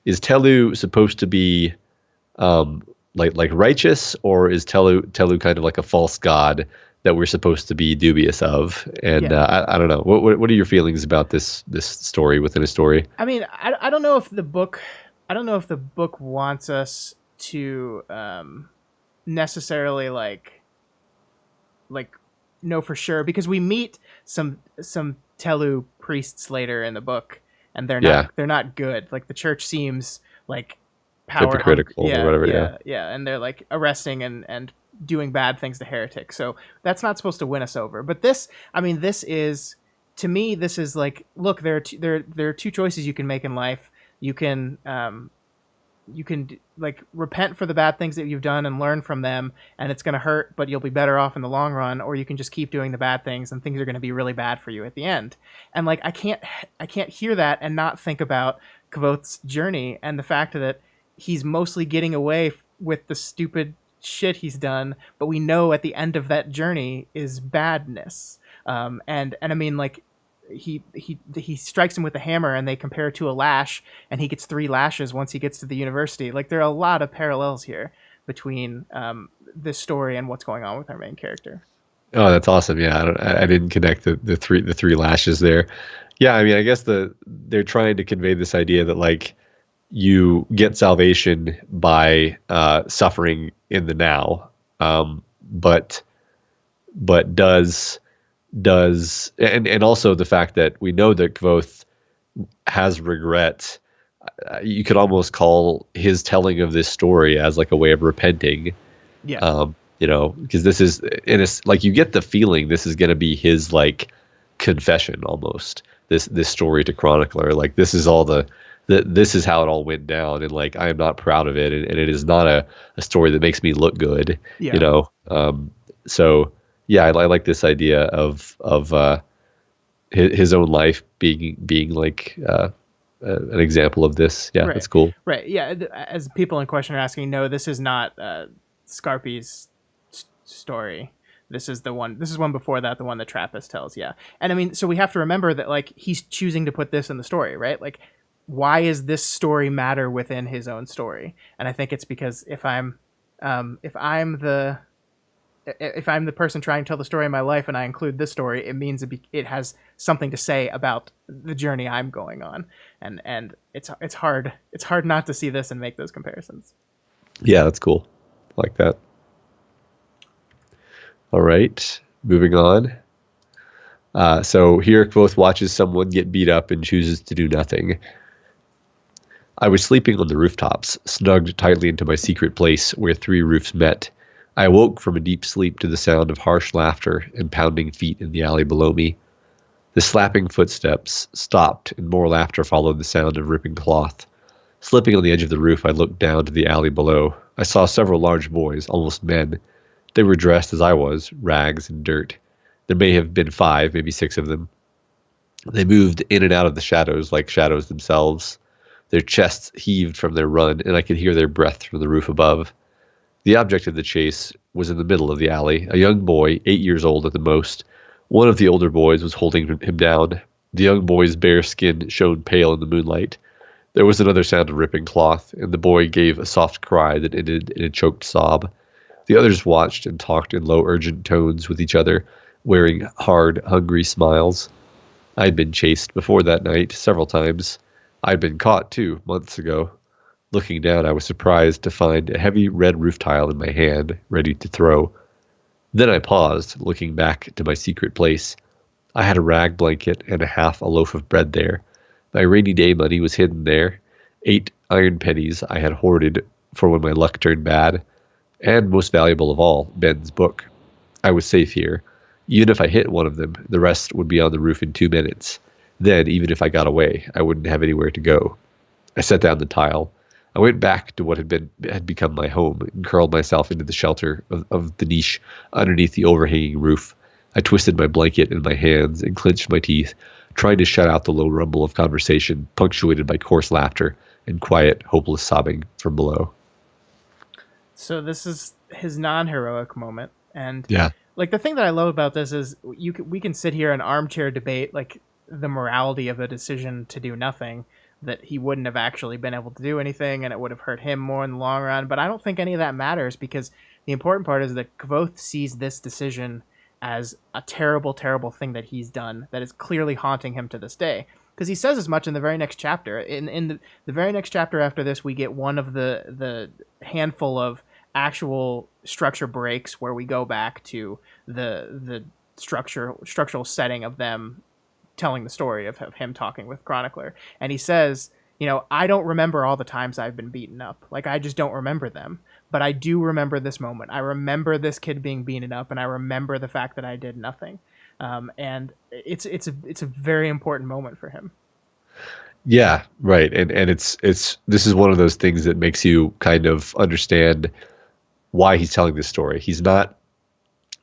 Telu supposed to be like righteous, or is Telu kind of like a false god that we're supposed to be dubious of? And I don't know. What are your feelings about this story within a story? I mean, I don't know if the book wants us to necessarily like know for sure, because we meet some Telu priests later in the book, and they're not good. Like, the church seems like hypocritical or whatever. Yeah, and they're like arresting and doing bad things to heretics. So that's not supposed to win us over. But this is, to me, this is like, look, there are two choices you can make in life. You can like repent for the bad things that you've done and learn from them, and it's going to hurt, but you'll be better off in the long run. Or you can just keep doing the bad things, and things are going to be really bad for you at the end. And like, I can't hear that and not think about Kvothe's journey and the fact that he's mostly getting away with the stupid shit he's done, but we know at the end of that journey is badness. And I mean, like, he strikes him with a hammer, and they compare it to a lash, and he gets 3 lashes once he gets to the university. Like, there are a lot of parallels here between this story and what's going on with our main character. Oh, that's awesome. Yeah, I didn't connect the three lashes there. Yeah, I mean, I guess they're trying to convey this idea that, like, you get salvation by suffering in the now, but does and also the fact that we know that Kvothe has regret. You could almost call his telling of this story as like a way of repenting. Yeah. Because this is, like, you get the feeling this is going to be his like confession almost. This story to chronicler, like, this is all this is how it all went down, and like, I am not proud of it, and it is not a story that makes me look good. Yeah. So yeah, I like this idea of his own life being like an example of this. Yeah, right. That's cool. Right. Yeah. As people in question are asking, no, this is not Scarpy's story. This is one before that, the one that Trappist tells. Yeah. And I mean, so we have to remember that, like, he's choosing to put this in the story, right? Like, why is this story matter within his own story? And I think it's because if I'm the person trying to tell the story of my life and I include this story, it means it has something to say about the journey I'm going on, and it's hard not to see this and make those comparisons. Yeah, that's cool. I like that. All right, moving on. So here, Quoth watches someone get beat up and chooses to do nothing. I was sleeping on the rooftops, snugged tightly into my secret place where three roofs met. I awoke from a deep sleep to the sound of harsh laughter and pounding feet in the alley below me. The slapping footsteps stopped, and more laughter followed the sound of ripping cloth. Slipping on the edge of the roof, I looked down to the alley below. I saw several large boys, almost men. They were dressed as I was, rags and dirt. There may have been 5, maybe 6 of them. They moved in and out of the shadows like shadows themselves. Their chests heaved from their run, and I could hear their breath from the roof above. The object of the chase was in the middle of the alley, a young boy, 8 years old at the most. One of the older boys was holding him down. The young boy's bare skin shone pale in the moonlight. There was another sound of ripping cloth, and the boy gave a soft cry that ended in a choked sob. The others watched and talked in low, urgent tones with each other, wearing hard, hungry smiles. I'd been chased before that night, several times. I'd been caught, too, months ago. Looking down, I was surprised to find a heavy red roof tile in my hand, ready to throw. Then I paused, looking back to my secret place. I had a rag blanket and half a loaf of bread there. My rainy day money was hidden there. 8 iron pennies I had hoarded for when my luck turned bad. And most valuable of all, Ben's book. I was safe here. Even if I hit one of them, the rest would be on the roof in 2 minutes. Then, even if I got away, I wouldn't have anywhere to go. I set down the tile. I went back to what had become my home and curled myself into the shelter of the niche underneath the overhanging roof. I twisted my blanket in my hands and clenched my teeth, trying to shut out the low rumble of conversation, punctuated by coarse laughter and quiet, hopeless sobbing from below. So this is his non-heroic moment, and Yeah. like the thing that I love about this is we can sit here and armchair debate like the morality of the decision to do nothing, that he wouldn't have actually been able to do anything and it would have hurt him more in the long run. But I don't think any of that matters, because the important part is that Kvoth sees this decision as a terrible, terrible thing that he's done that is clearly haunting him to this day. Because he says as much in the very next chapter. In the very next chapter after this, we get one of the handful of actual structure breaks where we go back to the structural setting of them telling the story of him talking with Chronicler. And he says, I don't remember all the times I've been beaten up. Like, I just don't remember them. But I do remember this moment. I remember this kid being beaten up, and I remember the fact that I did nothing. And it's a very important moment for him. Yeah, right. And it's this is one of those things that makes you kind of understand why he's telling this story. He's not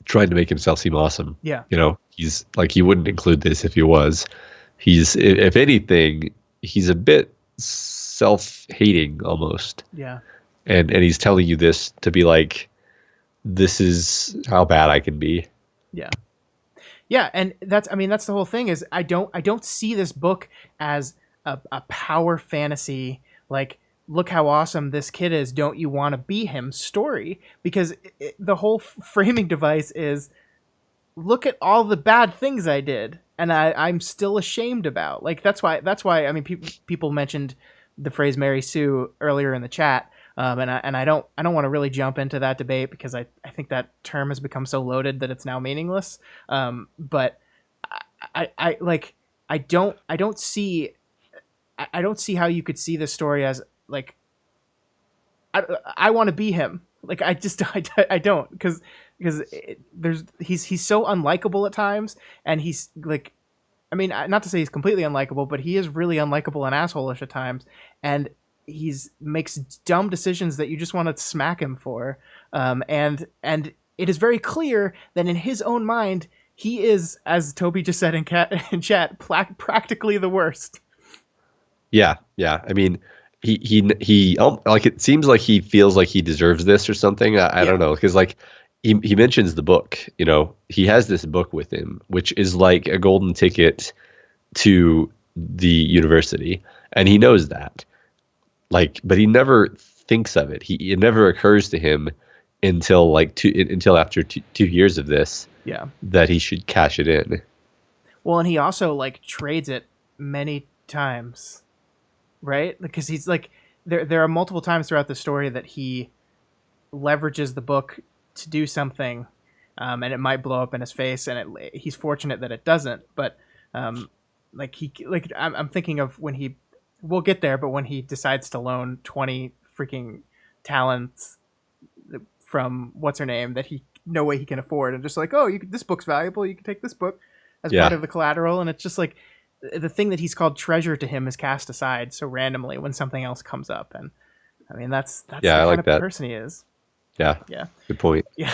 trying to make himself seem awesome. Yeah. He's like, he wouldn't include this if he was. He's, if anything, he's a bit self-hating almost. Yeah. And he's telling you this to be like, this is how bad I can be. Yeah. Yeah, and that's the whole thing is I don't see this book as a power fantasy, like, look how awesome this kid is, don't you want to be him story, because the whole framing device is, look at all the bad things I did and I'm still ashamed about. Like, that's why I mean, people mentioned the phrase Mary Sue earlier in the chat. And I don't want to really jump into that debate, because I think that term has become so loaded that it's now meaningless. But I don't see how you could see this story as like, I want to be him. Like, I don't, because he's so unlikable at times, and he's like, I mean, not to say he's completely unlikable, but he is really unlikable and assholeish at times, and he's makes dumb decisions that you just want to smack him for. And it is very clear that in his own mind, he is, as Toby just said in chat, practically the worst. Yeah. I mean, he like, it seems like he feels like he deserves this or something. I don't know, because like he mentions the book. He has this book with him, which is like a golden ticket to the university, and he knows that. Like, but he never thinks of it. It never occurs to him until after 2 years of this. Yeah. That he should cash it in. Well, and he also like trades it many times, right? Because he's like, there are multiple times throughout the story that he leverages the book to do something, and it might blow up in his face, and he's fortunate that it doesn't. But I'm thinking of when we'll get there, but when he decides to loan 20 freaking talents from what's her name that he no way he can afford, and just like, oh, this book's valuable, you can take this book as part of the collateral, and it's just like the thing that he's called treasure to him is cast aside so randomly when something else comes up. And I mean, that's the kind of person he is. Yeah. Good point. Yeah.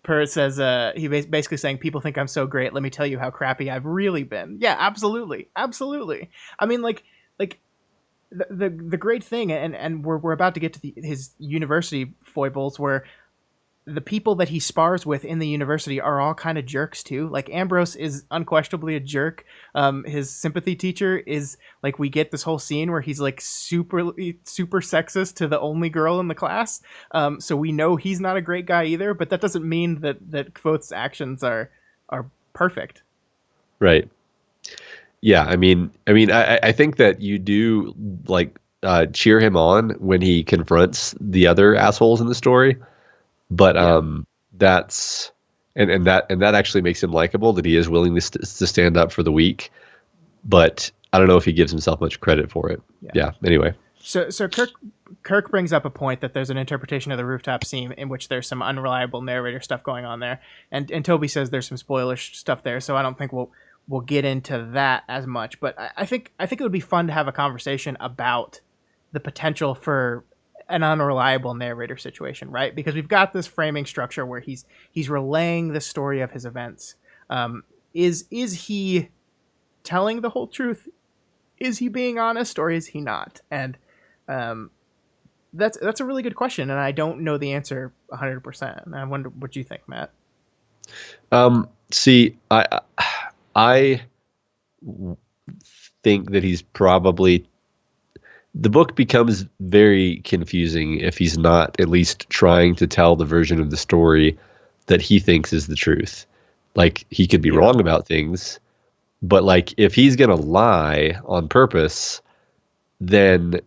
Pert says he basically saying, people think I'm so great, let me tell you how crappy I've really been. Yeah, absolutely. I mean, like the great thing, and we're about to get to his university foibles, where the people that he spars with in the university are all kind of jerks too. Like Ambrose is unquestionably a jerk. His sympathy teacher is like, we get this whole scene where he's like super sexist to the only girl in the class. So we know he's not a great guy either, but that doesn't mean that Kvothe's actions are perfect. Right. Yeah. I mean, I think that you do like cheer him on when he confronts the other assholes in the story. But that's and that actually makes him likable, that he is willing to stand up for the weak. But I don't know if he gives himself much credit for it. Yeah. Anyway. So Kirk brings up a point that there's an interpretation of the rooftop scene in which there's some unreliable narrator stuff going on there, and Toby says there's some spoilish stuff there. So I don't think we'll get into that as much. But I think it would be fun to have a conversation about the potential for an unreliable narrator situation, right? Because we've got this framing structure where he's relaying the story of his events. Is he telling the whole truth? Is he being honest, or is he not? And that's a really good question, and I don't know the answer 100%. And I wonder what you think, Matt. See, I think that he's probably. The book becomes very confusing if he's not at least trying to tell the version of the story that he thinks is the truth. Like, he could be wrong about things, but like, if he's going to lie on purpose, then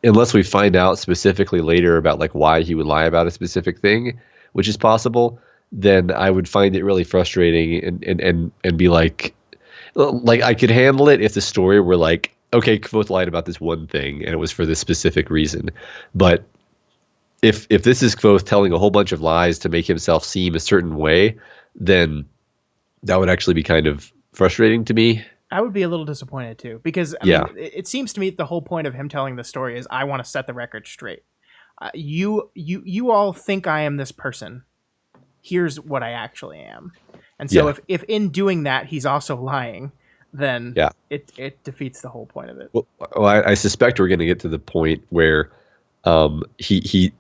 unless we find out specifically later about like why he would lie about a specific thing, which is possible, then I would find it really frustrating and be like I could handle it if the story were like, okay, Kvothe lied about this one thing and it was for this specific reason. But if this is Kvothe telling a whole bunch of lies to make himself seem a certain way, then that would actually be kind of frustrating to me. I would be a little disappointed too, because I mean, it seems to me the whole point of him telling the story is, I want to set the record straight. You all think I am this person. Here's what I actually am. And so if in doing that he's also lying, then it defeats the whole point of it. Well, I suspect we're going to get to the point where he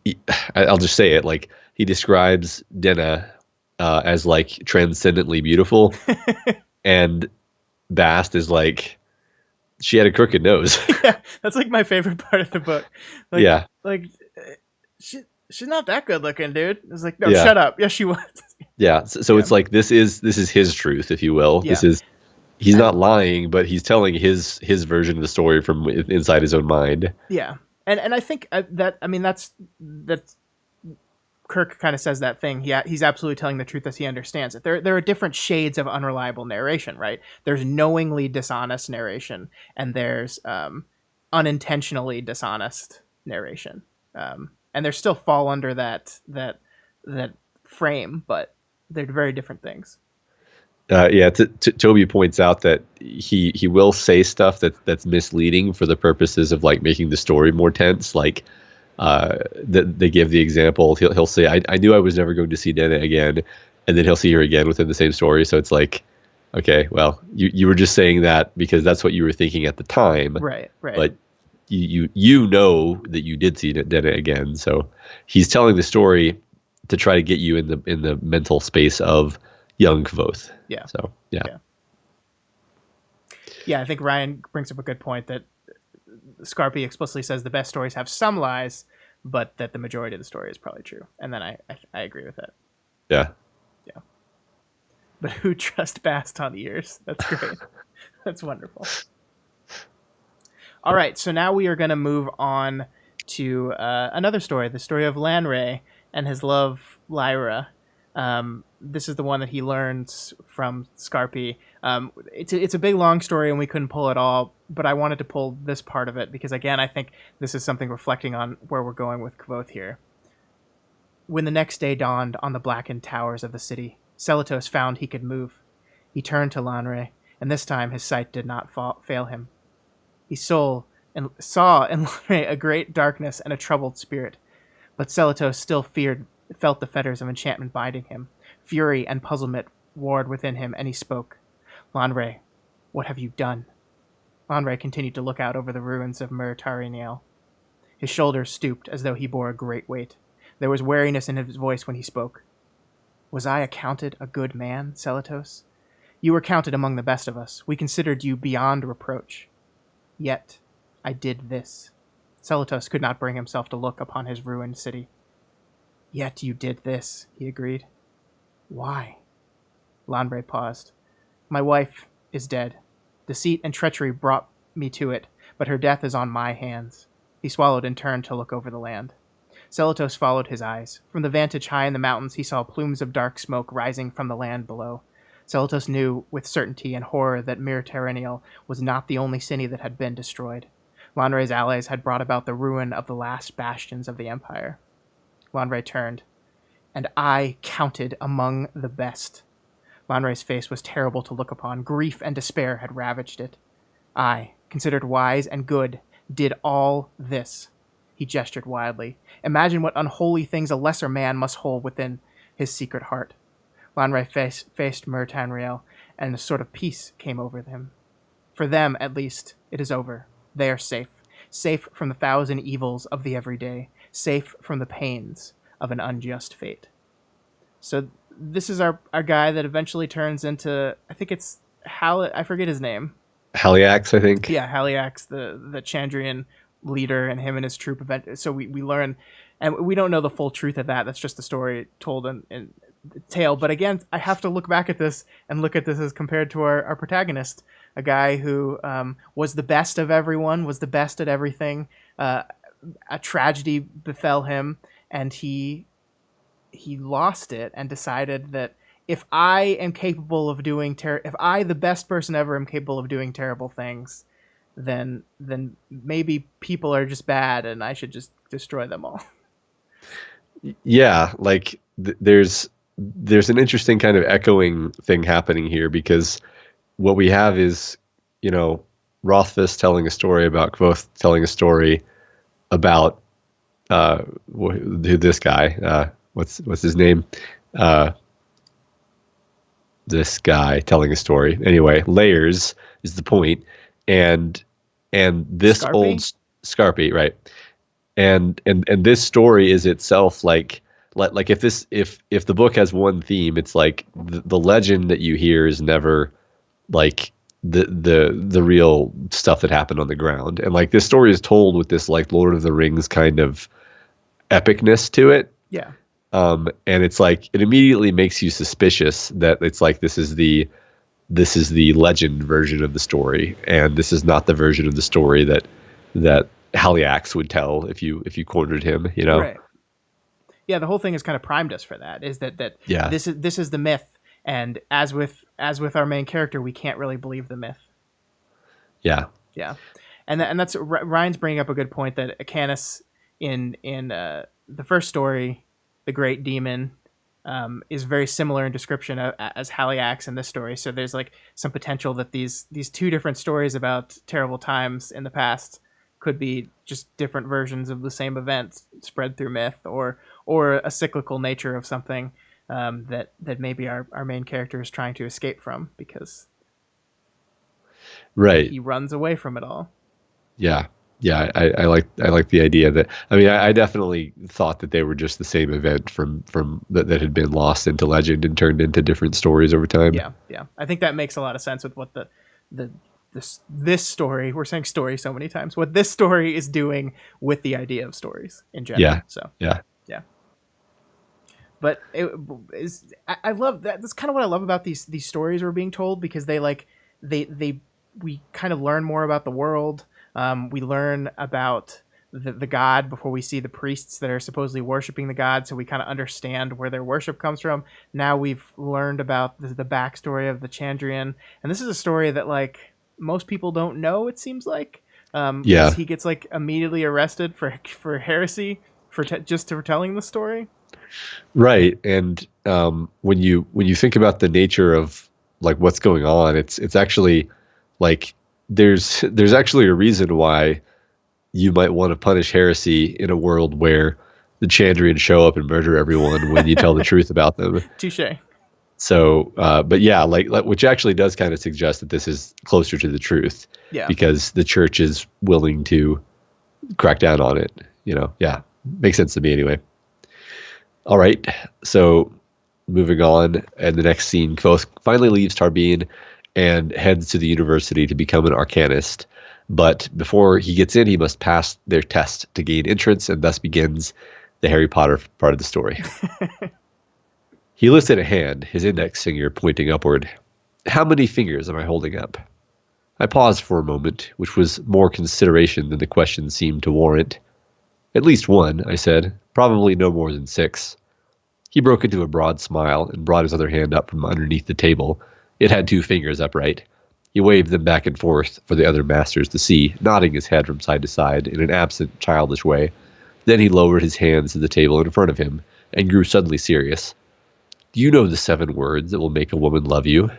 I'll just say it, like, he describes Denna as like transcendently beautiful, and Bast is like, she had a crooked nose. Yeah, that's like my favorite part of the book. Like, she's not that good looking, dude. It's like, no, shut up. Yes, she was. Yeah. So it's like, this is his truth, if you will. Yeah. He's not lying, but he's telling his version of the story from inside his own mind. Yeah. And I think that's Kirk kind of says that thing. Yeah, he's absolutely telling the truth as he understands it. There are different shades of unreliable narration, right? There's knowingly dishonest narration, and there's unintentionally dishonest narration. And they still fall under that frame, but they're very different things. Toby points out that he will say stuff that's misleading for the purposes of like making the story more tense. Like, they give the example. He'll say, I knew I was never going to see Denna again, and then he'll see her again within the same story. So it's like, okay, well, you were just saying that because that's what you were thinking at the time, right? But you know that you did see Denna again. So he's telling the story to try to get you in the mental space of young Kvothe. Yeah. So yeah, I think Ryan brings up a good point that Scarpy explicitly says the best stories have some lies, but that the majority of the story is probably true. And then I agree with that. Yeah. Yeah. But who trust Bast on ears? That's great. That's wonderful. All right, so now we are going to move on to another story, the story of Lanray. and his love, Lyra. This is the one that he learns from Scarpi. It's a big long story, and we couldn't pull it all, but I wanted to pull this part of it because, again, I think this is something reflecting on where we're going with Kvothe here. When the next day dawned on the blackened towers of the city, Celatos found he could move. He turned to Lanre, and this time his sight did not fail him. He saw in Lanre a great darkness and a troubled spirit, but Celatos still felt the fetters of enchantment binding him. Fury and puzzlement warred within him, and he spoke. Lanre, what have you done? Lanre continued to look out over the ruins of Murtariniel. His shoulders stooped as though he bore a great weight. There was wariness in his voice when he spoke. Was I accounted a good man, Celatos? You were counted among the best of us. We considered you beyond reproach. Yet, I did this. Celatos could not bring himself to look upon his ruined city. Yet you did this, he agreed. Why? Lanre paused. My wife is dead. Deceit and treachery brought me to it, but her death is on my hands. He swallowed and turned to look over the land. Celatos followed his eyes. From the vantage high in the mountains, he saw plumes of dark smoke rising from the land below. Celatos knew with certainty and horror that Mir Terenial was not the only city that had been destroyed. Lanre's allies had brought about the ruin of the last bastions of the Empire. Lanre turned. And I counted among the best. Lanre's face was terrible to look upon. Grief and despair had ravaged it. I, considered wise and good, did all this. He gestured wildly. Imagine what unholy things a lesser man must hold within his secret heart. Lanre faced Murtanriel, and a sort of peace came over him. For them, at least, it is over. They are safe. Safe from the thousand evils of the everyday. Safe from the pains of an unjust fate. So this is our guy that eventually turns into, I think it's I forget his name. Haliax, I think. Yeah, Haliax, the Chandrian leader, and him and his troop event. So we learn, and we don't know the full truth of that. That's just the story told in the tale. But again, I have to look back at this and look at this as compared to our protagonist, a guy who was the best of everyone, was the best at everything. A tragedy befell him, and he lost it and decided that if I am capable of doing if I, the best person ever, am capable of doing terrible things, then maybe people are just bad and I should just destroy them all. Yeah, like there's an interesting kind of echoing thing happening here, because what we have is, Rothfuss telling a story about Kvothe telling a story about this guy, what's his name? This guy telling a story. Anyway, layers is the point, and this Scarpi? old Scarpi, right? And this story is itself like if the book has one theme, it's like the legend that you hear is never like the real stuff that happened on the ground, and like this story is told with this like Lord of the Rings kind of epicness to it. Yeah. And it's like it immediately makes you suspicious that it's like this is the legend version of the story, and this is not the version of the story that Haliax would tell if you cornered him, Right. Yeah, the whole thing has kind of primed us for that. Is that yeah. This is the myth, and as with our main character, we can't really believe the myth. Yeah. Yeah, and that's Ryan's bringing up a good point that Canis in the first story, the Great Demon, is very similar in description as Haliax in this story. So there's like some potential that these two different stories about terrible times in the past could be just different versions of the same event spread through myth, or a cyclical nature of something that maybe our main character is trying to escape from because he runs away from it all. Yeah. Yeah, I like the idea that, I mean, I definitely thought that they were just the same event from that had been lost into legend and turned into different stories over time. Yeah. I think that makes a lot of sense with what this story, we're saying story so many times, what this story is doing with the idea of stories in general. Yeah. So yeah. But I love that. That's kind of what I love about these stories we're being told, because we kind of learn more about the world. We learn about the god before we see the priests that are supposedly worshiping the god, so we kind of understand where their worship comes from. Now we've learned about the backstory of the Chandrian, and this is a story that like most people don't know. It seems like because Yeah. he gets like immediately arrested for heresy for just for telling the story. Right. And when you think about the nature of like what's going on, it's actually like there's actually a reason why you might want to punish heresy in a world where the Chandrians show up and murder everyone when you tell the truth about them. Touche. So, but yeah, like which actually does kind of suggest that this is closer to the truth Yeah. because the church is willing to crack down on it. You know, yeah, makes sense to me anyway. All right, so moving on, and the next scene, Kvothe finally leaves Tarbean and heads to the university to become an arcanist. But before he gets in, he must pass their test to gain entrance, and thus begins the Harry Potter part of the story. He lifted a hand, his index finger pointing upward. How many fingers am I holding up? I paused for a moment, which was more consideration than the question seemed to warrant. At least one, I said. Probably no more than 6. He broke into a broad smile and brought his other hand up from underneath the table. It had 2 fingers upright. He waved them back and forth for the other masters to see, nodding his head from side to side in an absent, childish way. Then he lowered his hands to the table in front of him and grew suddenly serious. Do you know the 7 words that will make a woman love you?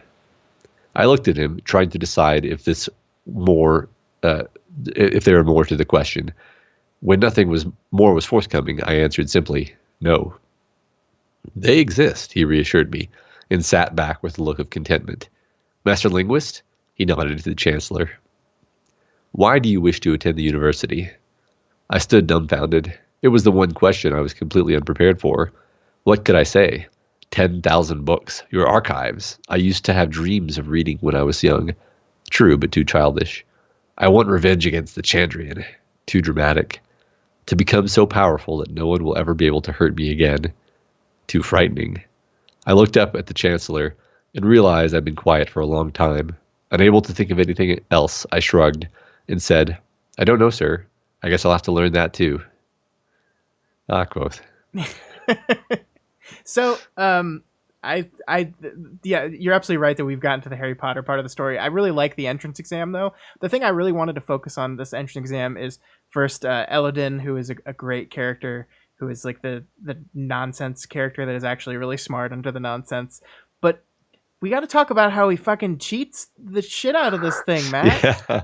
I looked at him, trying to decide if there were more to the question. When nothing was forthcoming, I answered simply, no. They exist, he reassured me, and sat back with a look of contentment. Master Linguist? He nodded to the Chancellor. Why do you wish to attend the university? I stood dumbfounded. It was the one question I was completely unprepared for. What could I say? 10,000 books, your archives. I used to have dreams of reading when I was young. True, but too childish. I want revenge against the Chandrian. Too dramatic. To become so powerful that no one will ever be able to hurt me again. Too frightening. I looked up at the Chancellor and realized I'd been quiet for a long time. Unable to think of anything else, I shrugged and said, I don't know, sir. I guess I'll have to learn that too. Quoth. So, yeah, you're absolutely right that we've gotten to the Harry Potter part of the story. I really like the entrance exam, though. The thing I really wanted to focus on this entrance exam is first Eladin, who is a great character, who is like the nonsense character that is actually really smart under the nonsense. But we got to talk about how he fucking cheats the shit out of this thing, Matt. Yeah.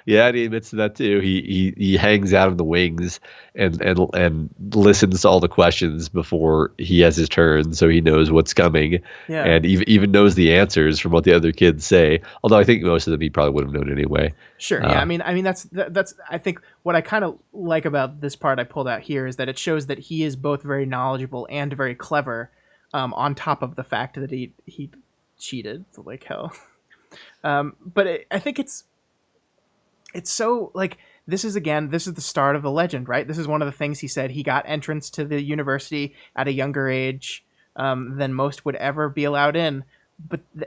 Yeah, and he admits to that too. He hangs out in the wings and listens to all the questions before he has his turn, so he knows what's coming. Yeah. And even knows the answers from what the other kids say. Although I think most of them he probably would have known anyway. Sure. Yeah. I mean that's I think what I kind of like about this part I pulled out here is that it shows that he is both very knowledgeable and very clever, on top of the fact that he cheated like hell. But I think it's so like this is the start of the legend, right? This is one of the things he said. He got entrance to the university at a younger age than most would ever be allowed in.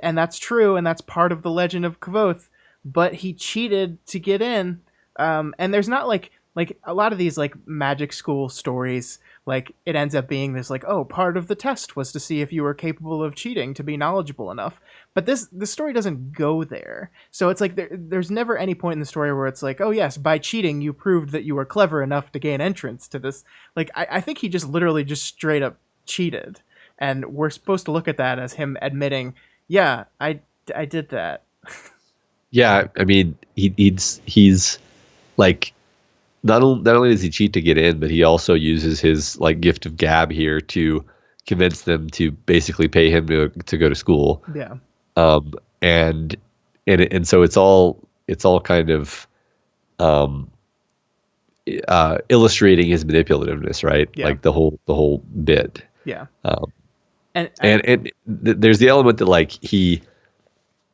And that's true, and that's part of the legend of Kvothe. But he cheated to get in, and there's not like a lot of these like magic school stories. Like it ends up being this like, oh, part of the test was to see if you were capable of cheating to be knowledgeable enough. But this story doesn't go there. So it's like there's never any point in the story where it's like, oh yes, by cheating you proved that you were clever enough to gain entrance to this. Like I think he just literally just straight up cheated, and we're supposed to look at that as him admitting, yeah, I did that. Yeah, I mean he's like not only does he cheat to get in, but he also uses his like gift of gab here to convince them to basically pay him to go to school. Yeah. And so it's all kind of illustrating his manipulativeness, right? Yeah. Like the whole bit. Yeah. And there's the element that like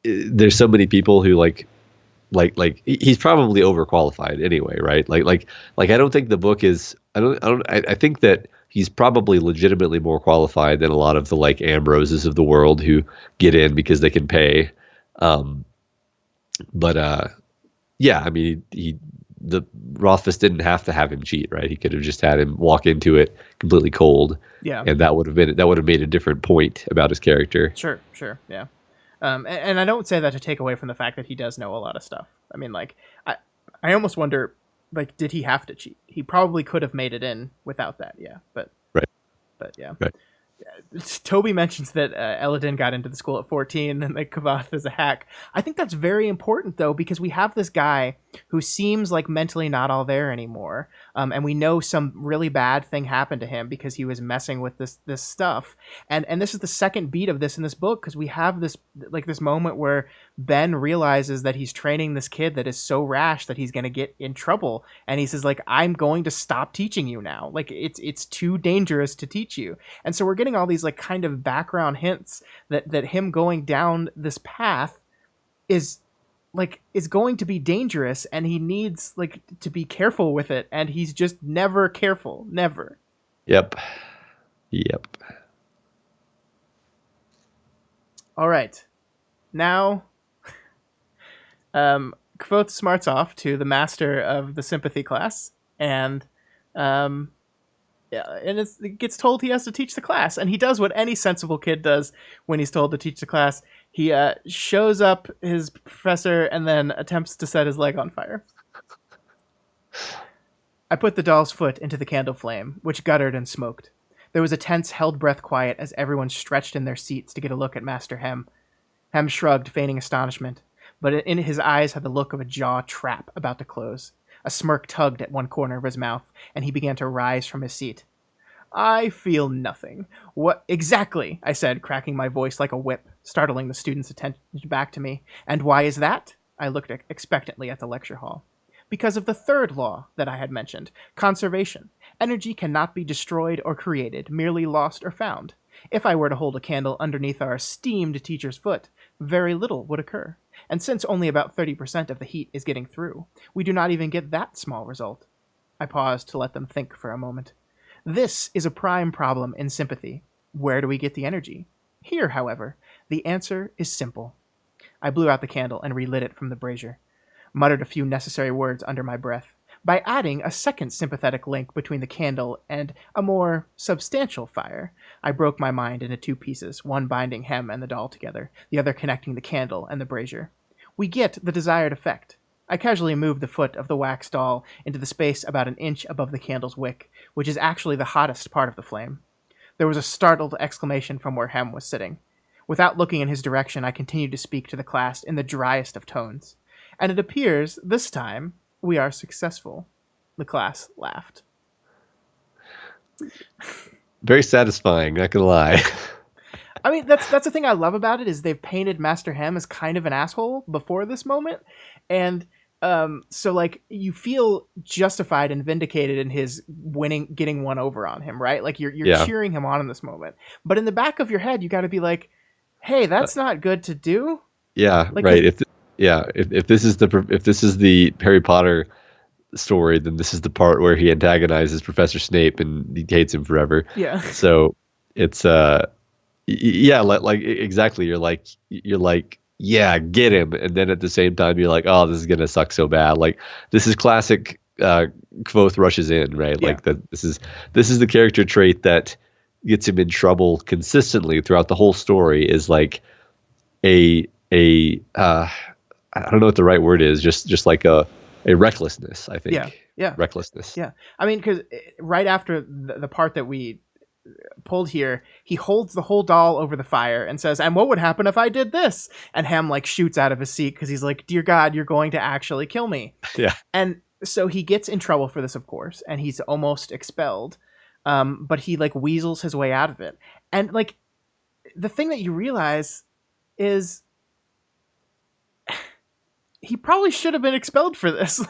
there's so many people who like he's probably overqualified anyway, right? Like I don't think the book is I think that he's probably legitimately more qualified than a lot of the like Ambroses of the world who get in because they can pay. Yeah, I mean he the Rothfuss didn't have to have him cheat, right? He could have just had him walk into it completely cold, Yeah. and that would have made a different point about his character. Sure. Yeah. And I don't say that to take away from the fact that he does know a lot of stuff. I mean, like, I almost wonder, like, did he have to cheat? He probably could have made it in without that. Yeah. But yeah. Right. Toby mentions that Eladin got into the school at 14 and that Kavath is a hack. I think that's very important, though, because we have this guy who seems like mentally not all there anymore. And we know some really bad thing happened to him because he was messing with this stuff. And this is the second beat of this in this book, because we have this moment where Ben realizes that he's training this kid that is so rash that he's going to get in trouble. And he says, like, I'm going to stop teaching you now. Like, it's too dangerous to teach you. And so we're getting all these like kind of background hints that him going down this path is going to be dangerous, and he needs like to be careful with it, and he's just never careful. Never. Yep. All right. Now Kvothe smarts off to the master of the Sympathy class, and it gets told he has to teach the class, and he does what any sensible kid does when he's told to teach the class. He shows up his professor and then attempts to set his leg on fire. I put the doll's foot into the candle flame, which guttered and smoked. There was a tense, held breath quiet as everyone stretched in their seats to get a look at Master Hem. Hem shrugged, feigning astonishment, but in his eyes had the look of a jaw trap about to close. A smirk tugged at one corner of his mouth, and he began to rise from his seat. I feel nothing. What exactly? I said, cracking my voice like a whip, startling the students' attention back to me. And why is that? I looked expectantly at the lecture hall. Because of the third law that I had mentioned, conservation. Energy cannot be destroyed or created, merely lost or found. If I were to hold a candle underneath our esteemed teacher's foot, very little would occur. And since only about 30% of the heat is getting through, we do not even get that small result. I paused to let them think for a moment. This is a prime problem in Sympathy. Where do we get the energy? Here, however, the answer is simple. I blew out the candle and relit it from the brazier, muttered a few necessary words under my breath. By adding a second sympathetic link between the candle and a more substantial fire, I broke my mind into two pieces, one binding Hem and the doll together, the other connecting the candle and the brazier. We get the desired effect. I casually moved the foot of the wax doll into the space about an inch above the candle's wick, which is actually the hottest part of the flame. There was a startled exclamation from where Hem was sitting. Without looking in his direction, I continued to speak to the class in the driest of tones. And it appears, this time, we are successful. The class laughed. Very satisfying, not gonna lie. I mean, that's the thing I love about it, is they've painted Master Hem as kind of an asshole before this moment. And so like you feel justified and vindicated in his getting one over on him, right? Like you're cheering him on in this moment. But in the back of your head, you got to be like, hey, that's not good to do. Yeah, like, right. If this is the Harry Potter story, then this is the part where he antagonizes Professor Snape and he hates him forever. Yeah. So it's like exactly. You're like, yeah, get him, and then at the same time you're like, oh, this is gonna suck so bad. Like this is classic Kvothe rushes in, right? Yeah. Like this is the character trait that gets him in trouble consistently throughout the whole story. Is like I don't know what the right word is, just like a recklessness, I think. Yeah. Recklessness. Yeah. I mean, because right after the part that we pulled here, he holds the whole doll over the fire and says, and what would happen if I did this? And Hem like shoots out of his seat because he's like, dear God, you're going to actually kill me. Yeah. And so he gets in trouble for this, of course, and he's almost expelled. But he like weasels his way out of it. And like the thing that you realize is he probably should have been expelled for this.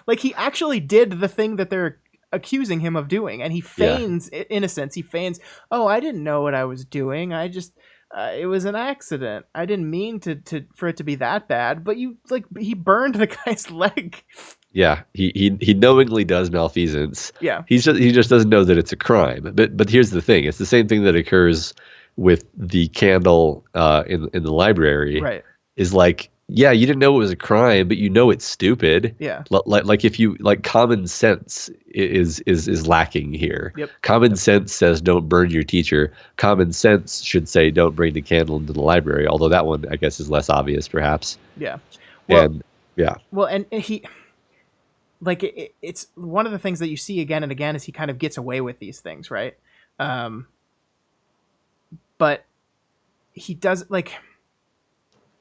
Like he actually did the thing that they're accusing him of doing, and he feigns innocence. He feigns, oh, I didn't know what I was doing. I just it was an accident. I didn't mean for it to be that bad. But he burned the guy's leg. Yeah, he knowingly does malfeasance. Yeah, he just doesn't know that it's a crime. But here's the thing: it's the same thing that occurs with the candle in the library. Right. Is like yeah, you didn't know it was a crime, but you know it's stupid. Yeah. Like if you like common sense is lacking here. Yep. Common sense says don't burn your teacher. Common sense should say don't bring the candle into the library. Although that one I guess is less obvious, perhaps. Yeah. Well, And yeah, and he like it's one of the things that you see again and again is he kind of gets away with these things, right? Um, but he does like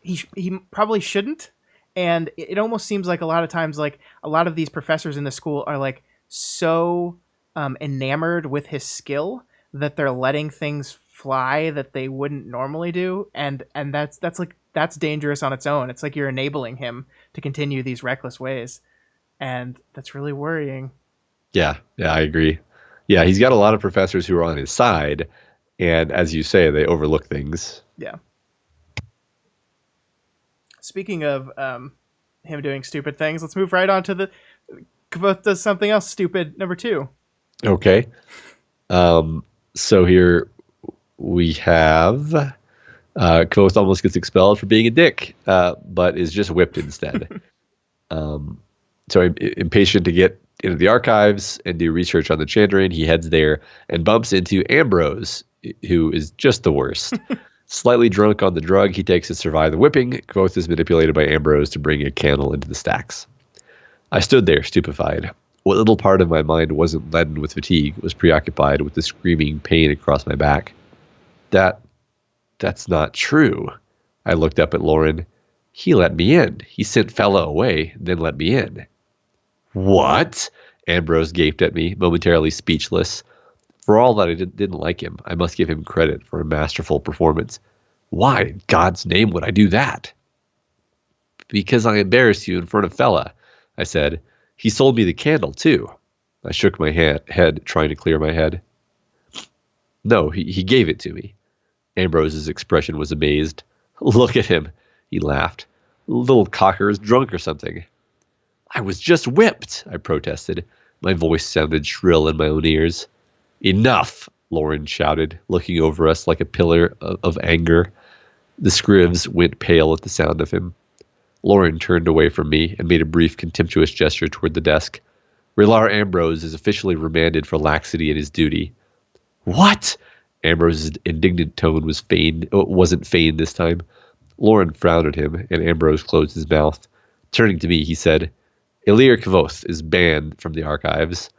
he probably shouldn't, and it almost seems like a lot of times like a lot of these professors in the school are like so enamored with his skill that they're letting things fly that they wouldn't normally do, and that's like that's dangerous on its own. It's like you're enabling him to continue these reckless ways, and that's really worrying. yeah, I agree. Yeah, he's got a lot of professors who are on his side, and as you say, they overlook things. Yeah. Speaking of him doing stupid things, let's move right on to the Kvoth does something else stupid. Number 2. Okay. So here we have Koth almost gets expelled for being a dick, but is just whipped instead. So impatient to get into the archives and do research on the Chandran, he heads there and bumps into Ambrose, who is just the worst. Slightly drunk on the drug he takes to survive the whipping, Kvoth is manipulated by Ambrose to bring a candle into the stacks. I stood there, stupefied. What little part of my mind wasn't leaden with fatigue was preoccupied with the screaming pain across my back. That's not true. I looked up at Lauren. He let me in. He sent fella away, then let me in. What? Ambrose gaped at me, momentarily speechless. For all that I didn't like him, I must give him credit for a masterful performance. Why in God's name would I do that? Because I embarrassed you in front of fella, I said. He sold me the candle, too. I shook my head, trying to clear my head. No, he gave it to me. Ambrose's expression was amazed. Look at him, he laughed. Little cocker is drunk or something. I was just whipped, I protested. My voice sounded shrill in my own ears. Enough, Lauren shouted, looking over us like a pillar of anger. The scrivs went pale at the sound of him. Lauren turned away from me and made a brief contemptuous gesture toward the desk. Relar Ambrose is officially remanded for laxity in his duty. What? Ambrose's indignant tone wasn't feigned this time. Lauren frowned at him, and Ambrose closed his mouth. Turning to me, he said, Ilir Kvoth is banned from the archives.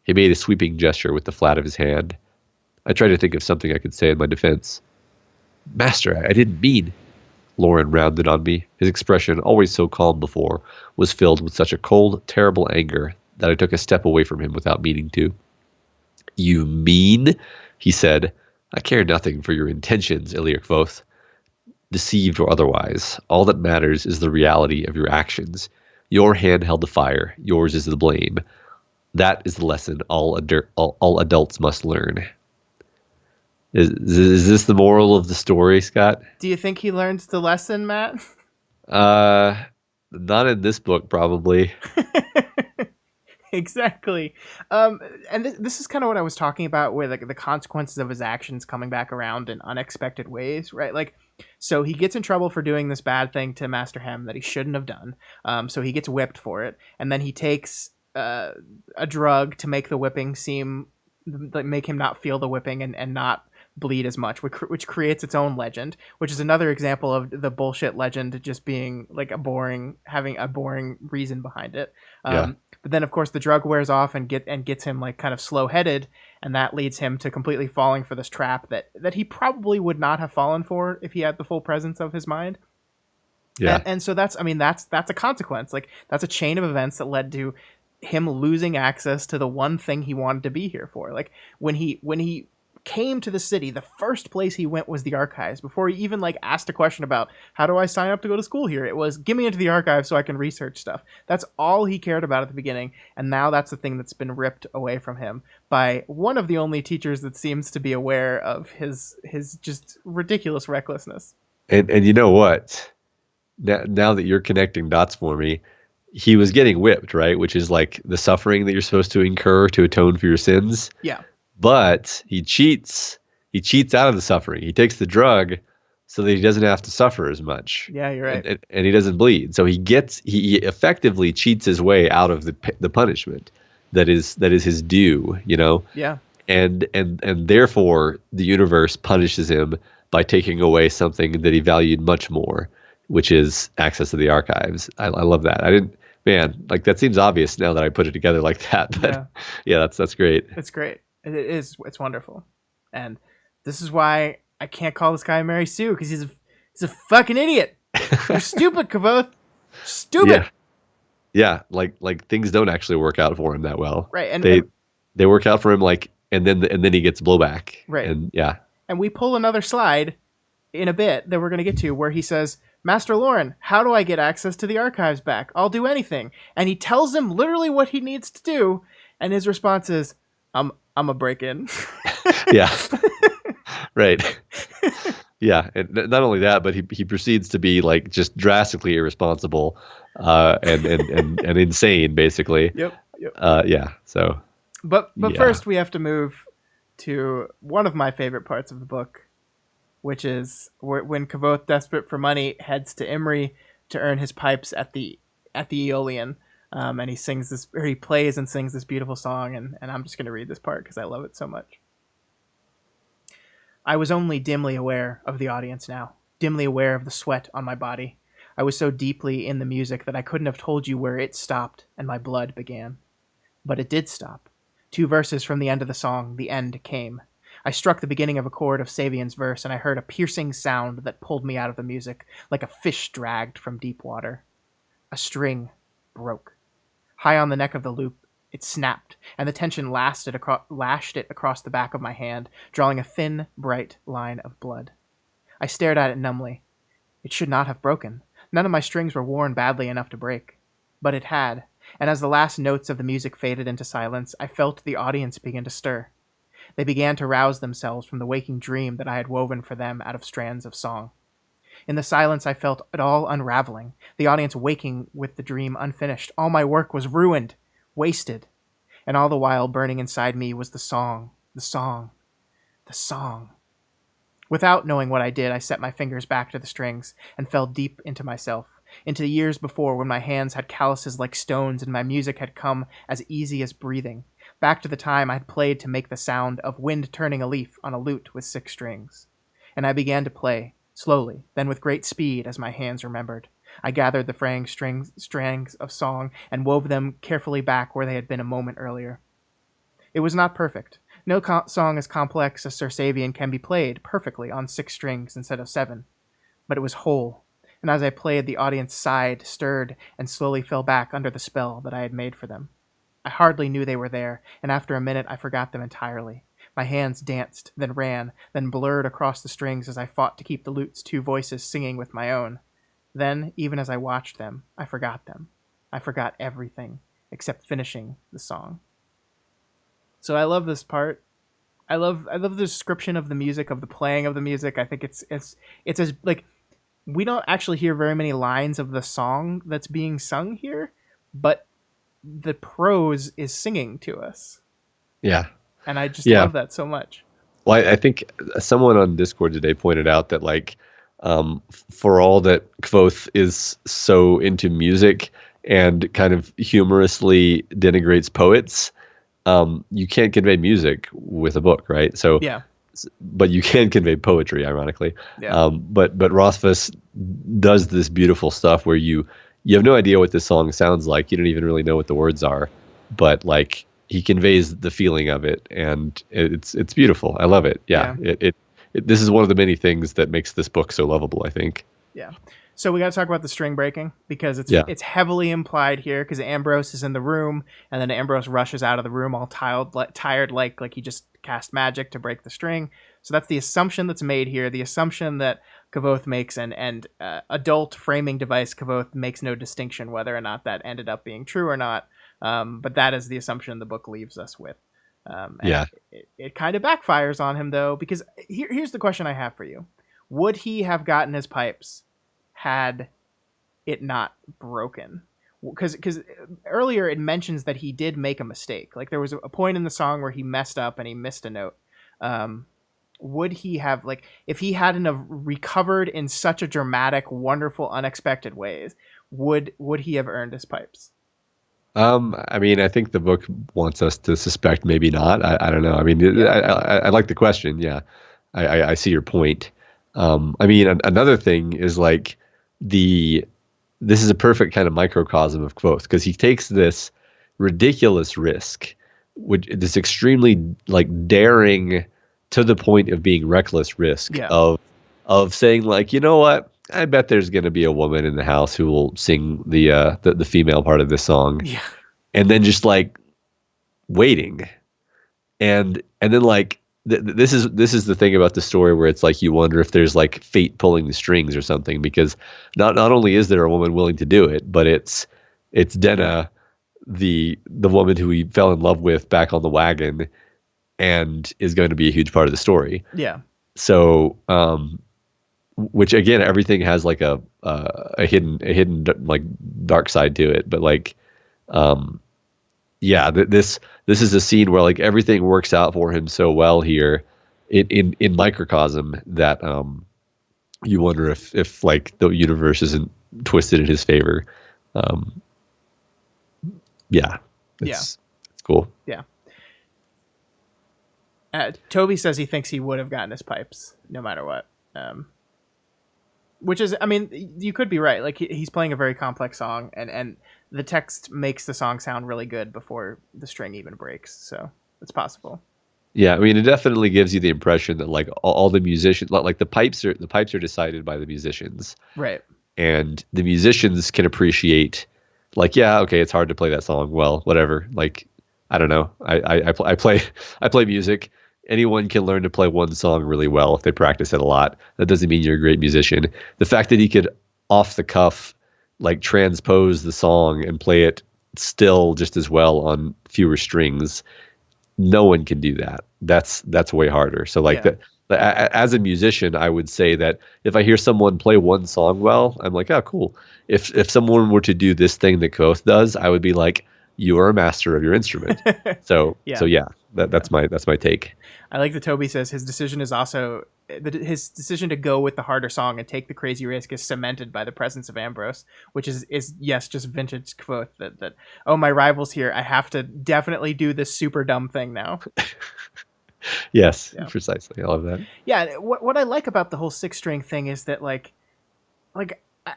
He made a sweeping gesture with the flat of his hand. I tried to think of something I could say in my defense. Master, I didn't mean... Lauren rounded on me. His expression, always so calm before, was filled with such a cold, terrible anger that I took a step away from him without meaning to. You mean? He said. I care nothing for your intentions, Ilir Kvoth. Deceived or otherwise, all that matters is the reality of your actions. Your hand held the fire. Yours is the blame. That is the lesson all adults must learn. Is this the moral of the story, Scott? Do you think he learns the lesson, Matt? Not in this book, probably. Exactly. And this is kind of what I was talking about with like the consequences of his actions coming back around in unexpected ways, right? Like, so he gets in trouble for doing this bad thing to Master Hem that he shouldn't have done. So he gets whipped for it, and then he takes a drug to make the whipping seem like make him not feel the whipping and not bleed as much, which creates its own legend, which is another example of the bullshit legend just being like having a boring reason behind it. Yeah. But then of course the drug wears off and gets him like kind of slow headed, and that leads him to completely falling for this trap that he probably would not have fallen for if he had the full presence of his mind. Yeah. And so that's a consequence. Like that's a chain of events that led to him losing access to the one thing he wanted to be here for. Like when he came to the city, the first place he went was the archives. Before he even like asked a question about how do I sign up to go to school here, it was give me into the archives so I can research stuff. That's all he cared about at the beginning, and now that's the thing that's been ripped away from him by one of the only teachers that seems to be aware of his just ridiculous recklessness. And you know what? Now that you're connecting dots for me, he was getting whipped, right? Which is like the suffering that you're supposed to incur to atone for your sins. Yeah. But he cheats. He cheats out of the suffering. He takes the drug so that he doesn't have to suffer as much. Yeah, you're right. And he doesn't bleed. So he effectively cheats his way out of the punishment that is his due, Yeah. and therefore the universe punishes him by taking away something that he valued much more, which is access to the archives. I love that. I didn't, man, like that seems obvious now that I put it together like that, but Yeah. yeah, that's great. It's great. It is. It's wonderful. And this is why I can't call this guy Mary Sue, because he's a fucking idiot. You're stupid, Kavoth. Stupid. Yeah, yeah, like things don't actually work out for him that well. Right. They work out for him, like, and then he gets blowback. Right. And yeah. And we pull another slide in a bit that we're going to get to where he says, Master Lauren, how do I get access to the archives back? I'll do anything. And he tells him literally what he needs to do. And his response is, I'm a break in. Yeah. Right. Yeah. And not only that, but he proceeds to be like just drastically irresponsible, and insane, basically. Yep. Yeah. So. But yeah. first we have to move to one of my favorite parts of the book, which is when Kavoth, desperate for money, heads to Imri to earn his pipes at the Aeolian, and he plays and sings this beautiful song, and I'm just going to read this part because I love it so much. I was only dimly aware of the audience now, dimly aware of the sweat on my body. I was so deeply in the music that I couldn't have told you where it stopped and my blood began. But it did stop. 2 verses from the end of the song, the end came. I struck the beginning of a chord of Savian's verse, and I heard a piercing sound that pulled me out of the music, like a fish dragged from deep water. A string broke. High on the neck of the loop, it snapped, and the tension lashed it across the back of my hand, drawing a thin, bright line of blood. I stared at it numbly. It should not have broken. None of my strings were worn badly enough to break. But it had, and as the last notes of the music faded into silence, I felt the audience begin to stir. They began to rouse themselves from the waking dream that I had woven for them out of strands of song. In the silence, I felt it all unraveling, the audience waking with the dream unfinished. All my work was ruined, wasted, and all the while burning inside me was the song, the song, the song. Without knowing what I did, I set my fingers back to the strings and fell deep into myself, into the years before when my hands had calluses like stones and my music had come as easy as breathing, back to the time I had played to make the sound of wind turning a leaf on a lute with 6 strings. And I began to play, slowly, then with great speed as my hands remembered. I gathered the fraying strands of song and wove them carefully back where they had been a moment earlier. It was not perfect. No song as complex as Sir Savian can be played perfectly on 6 strings instead of 7. But it was whole, and as I played, the audience sighed, stirred, and slowly fell back under the spell that I had made for them. I hardly knew they were there, and after a minute I forgot them entirely. My hands danced, then ran, then blurred across the strings as I fought to keep the lute's 2 voices singing with my own. Then, even as I watched them. I forgot everything, except finishing the song. So I love this part. I love the description of the music, of the playing of the music. I think it's as, like, we don't actually hear very many lines of the song that's being sung here, but the prose is singing to us. Yeah. And I just love that so much. Well, I think someone on Discord today pointed out that, like, for all that Kvothe is so into music and kind of humorously denigrates poets, you can't convey music with a book, right? So, yeah. But you can convey poetry, ironically. Yeah. But Rothfuss does this beautiful stuff where you have no idea what this song sounds like. You don't even really know what the words are, but like he conveys the feeling of it, and it's beautiful. I love it. Yeah. This is one of the many things that makes this book so lovable, I think. Yeah. So we got to talk about the string breaking because it's heavily implied here because Ambrose is in the room and then Ambrose rushes out of the room all tired like he just cast magic to break the string. So that's the assumption that's made here. The assumption that Kvothe makes and adult framing device Kvothe makes no distinction whether or not that ended up being true or not. But that is the assumption the book leaves us with. It kind of backfires on him though, because here's the question I have for you. Would he have gotten his pipes had it not broken? Because earlier it mentions that he did make a mistake. Like there was a point in the song where he messed up and he missed a note. would he have, like, if he hadn't have recovered in such a dramatic, wonderful, unexpected ways, would he have earned his pipes? I mean, I think the book wants us to suspect maybe not. I don't know. I mean, Yeah. I like the question. Yeah, I see your point. I mean, another thing is like the this is a perfect kind of microcosm of Quoth because he takes this ridiculous risk, which this extremely like daring to the point of being reckless risk Yeah. of saying like, you know what? I bet there's going to be a woman in the house who will sing the female part of this song, Yeah. and then just like waiting, and then like this is the thing about the story where it's like you wonder if there's like fate pulling the strings or something because not only is there a woman willing to do it, but it's Denna, the woman who he fell in love with back on the wagon, and is going to be a huge part of the story. Yeah. So, which again, everything has like a hidden like dark side to it, but like, yeah, this is a scene where like everything works out for him so well here, in microcosm that you wonder if like the universe isn't twisted in his favor. Um, yeah, it's cool. Yeah. Toby says he thinks he would have gotten his pipes no matter what. Which is, I mean, you could be right. Like he's playing a very complex song, and the text makes the song sound really good before the string even breaks. So it's possible. Yeah, I mean, it definitely gives you the impression that like all the musicians, like the pipes are decided by the musicians, Right. and the musicians can appreciate, like, yeah, okay, it's hard to play that song. Well, whatever. Like, I don't know. I play I play music. Anyone can learn to play one song really well if they practice it a lot. That doesn't mean you're a great musician. The fact that he could off the cuff like transpose the song and play it still just as well on fewer strings, no one can do that. That's way harder. So like Yeah. as a musician, I would say that if I hear someone play one song well, I'm like, oh, cool. If someone were to do this thing that Koth does, I would be like, you are a master of your instrument. So Yeah. so yeah, that's my take. I like that Toby says his decision is also his decision to go with the harder song and take the crazy risk is cemented by the presence of Ambrose, which is yes, just vintage quote that oh, my rival's here. I have to definitely do this super dumb thing now. Yes, Yeah. precisely. I love that. Yeah, what I like about the whole six string thing is that like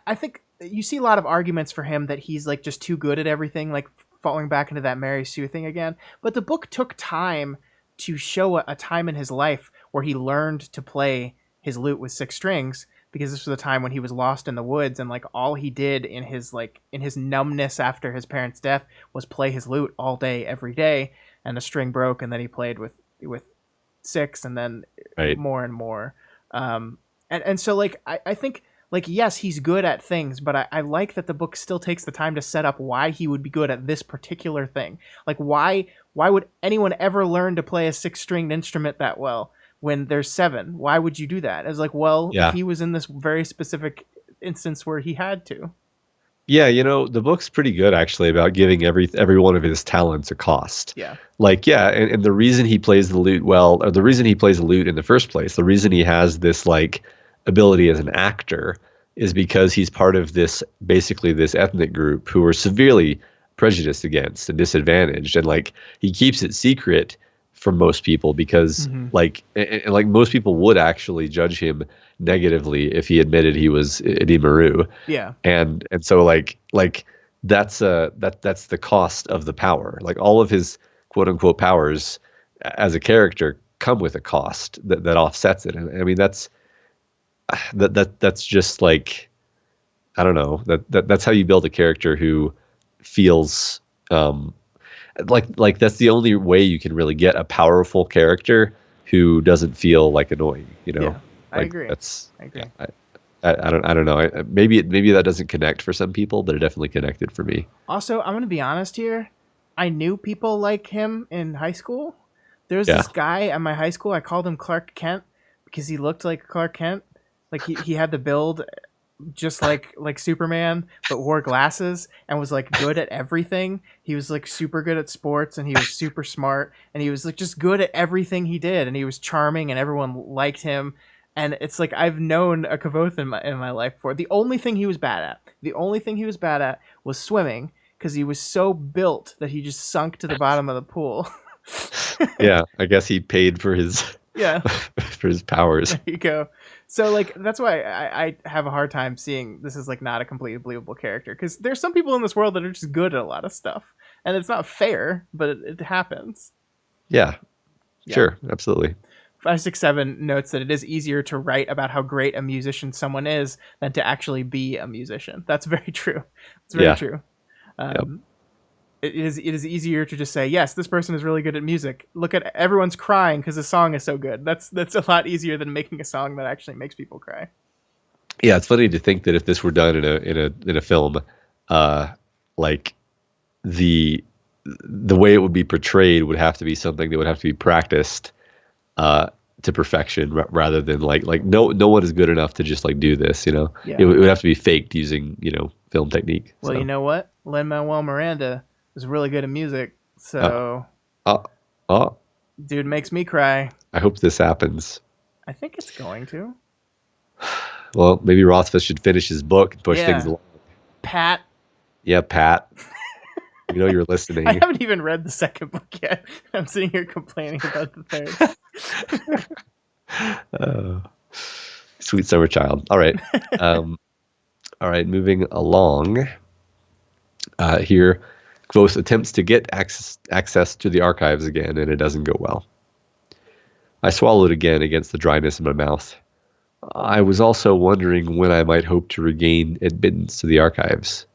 I think you see a lot of arguments for him that he's like just too good at everything, like falling back into that Mary Sue thing again. But the book took time to show a time in his life where he learned to play his lute with six strings, because this was the time when he was lost in the woods, and like all he did in his numbness after his parents' death was play his lute all day every day, and the string broke, and then he played with six, and then Right. more and more. And so like I think, like, yes, he's good at things, but I like that the book still takes the time to set up why he would be good at this particular thing. Like, why would anyone ever learn to play a six-stringed instrument that well when there's seven? Why would you do that? It's like, well, Yeah. he was in this very specific instance where he had to. Yeah, the book's pretty good actually about giving every one of his talents a cost. Yeah. Like, yeah, and the reason he plays the lute well, or the reason he plays the lute in the first place, the reason he has this like ability as an actor is because he's part of this basically this ethnic group who are severely prejudiced against and disadvantaged, and like he keeps it secret from most people because like and like most people would actually judge him negatively if he admitted he was Idi Maru. Yeah. And so like that's that's the cost of the power. Like all of his quote unquote powers as a character come with a cost that offsets it. And I mean that's just like, I don't know, that's how you build a character who feels like that's the only way you can really get a powerful character who doesn't feel like annoying, Yeah, I like agree. that's I agree. yeah, I don't know. Maybe that doesn't connect for some people, but it definitely connected for me. Also, I'm gonna be honest here. I knew people like him in high school. There was Yeah. this guy at my high school. I called him Clark Kent because he looked like Clark Kent. Like he had the build, just like Superman, but wore glasses and was like good at everything. He was like super good at sports, and he was super smart, and he was like just good at everything he did, and he was charming, and everyone liked him. And it's like I've known a Kavoth in my life before. The only thing he was bad at was swimming, because he was so built that he just sunk to the bottom of the pool. Yeah, I guess he paid for his Yeah. for his powers. There you go. So like that's why I have a hard time seeing this as like not a completely believable character, because there's some people in this world that are just good at a lot of stuff, and it's not fair, but it happens. Yeah, Yeah. sure, absolutely. 567 notes that it is easier to write about how great a musician someone is than to actually be a musician. That's very true. It's very true. Yep. It is easier to just say, yes, this person is really good at music. Look at everyone's crying because the song is so good. That's a lot easier than making a song that actually makes people cry. Yeah, it's funny to think that if this were done in a film, like the way it would be portrayed would have to be something that would have to be practiced to perfection, rather than like no one is good enough to just like do this. Yeah. It would have to be faked using film technique. Well, so. you know what? Lin-Manuel Miranda is really good at music, so Oh, dude makes me cry. I hope this happens. I think it's going to. Well, maybe Rothfuss should finish his book and push Yeah. things along. Pat. Yeah, Pat. You're listening. I haven't even read the second book yet. I'm sitting here complaining about the third. Sweet summer child. All right. All right, moving along. Here, Kvothe attempts to get access to the archives again, and it doesn't go well. I swallowed again against the dryness in my mouth. I was also wondering when I might hope to regain admittance to the archives.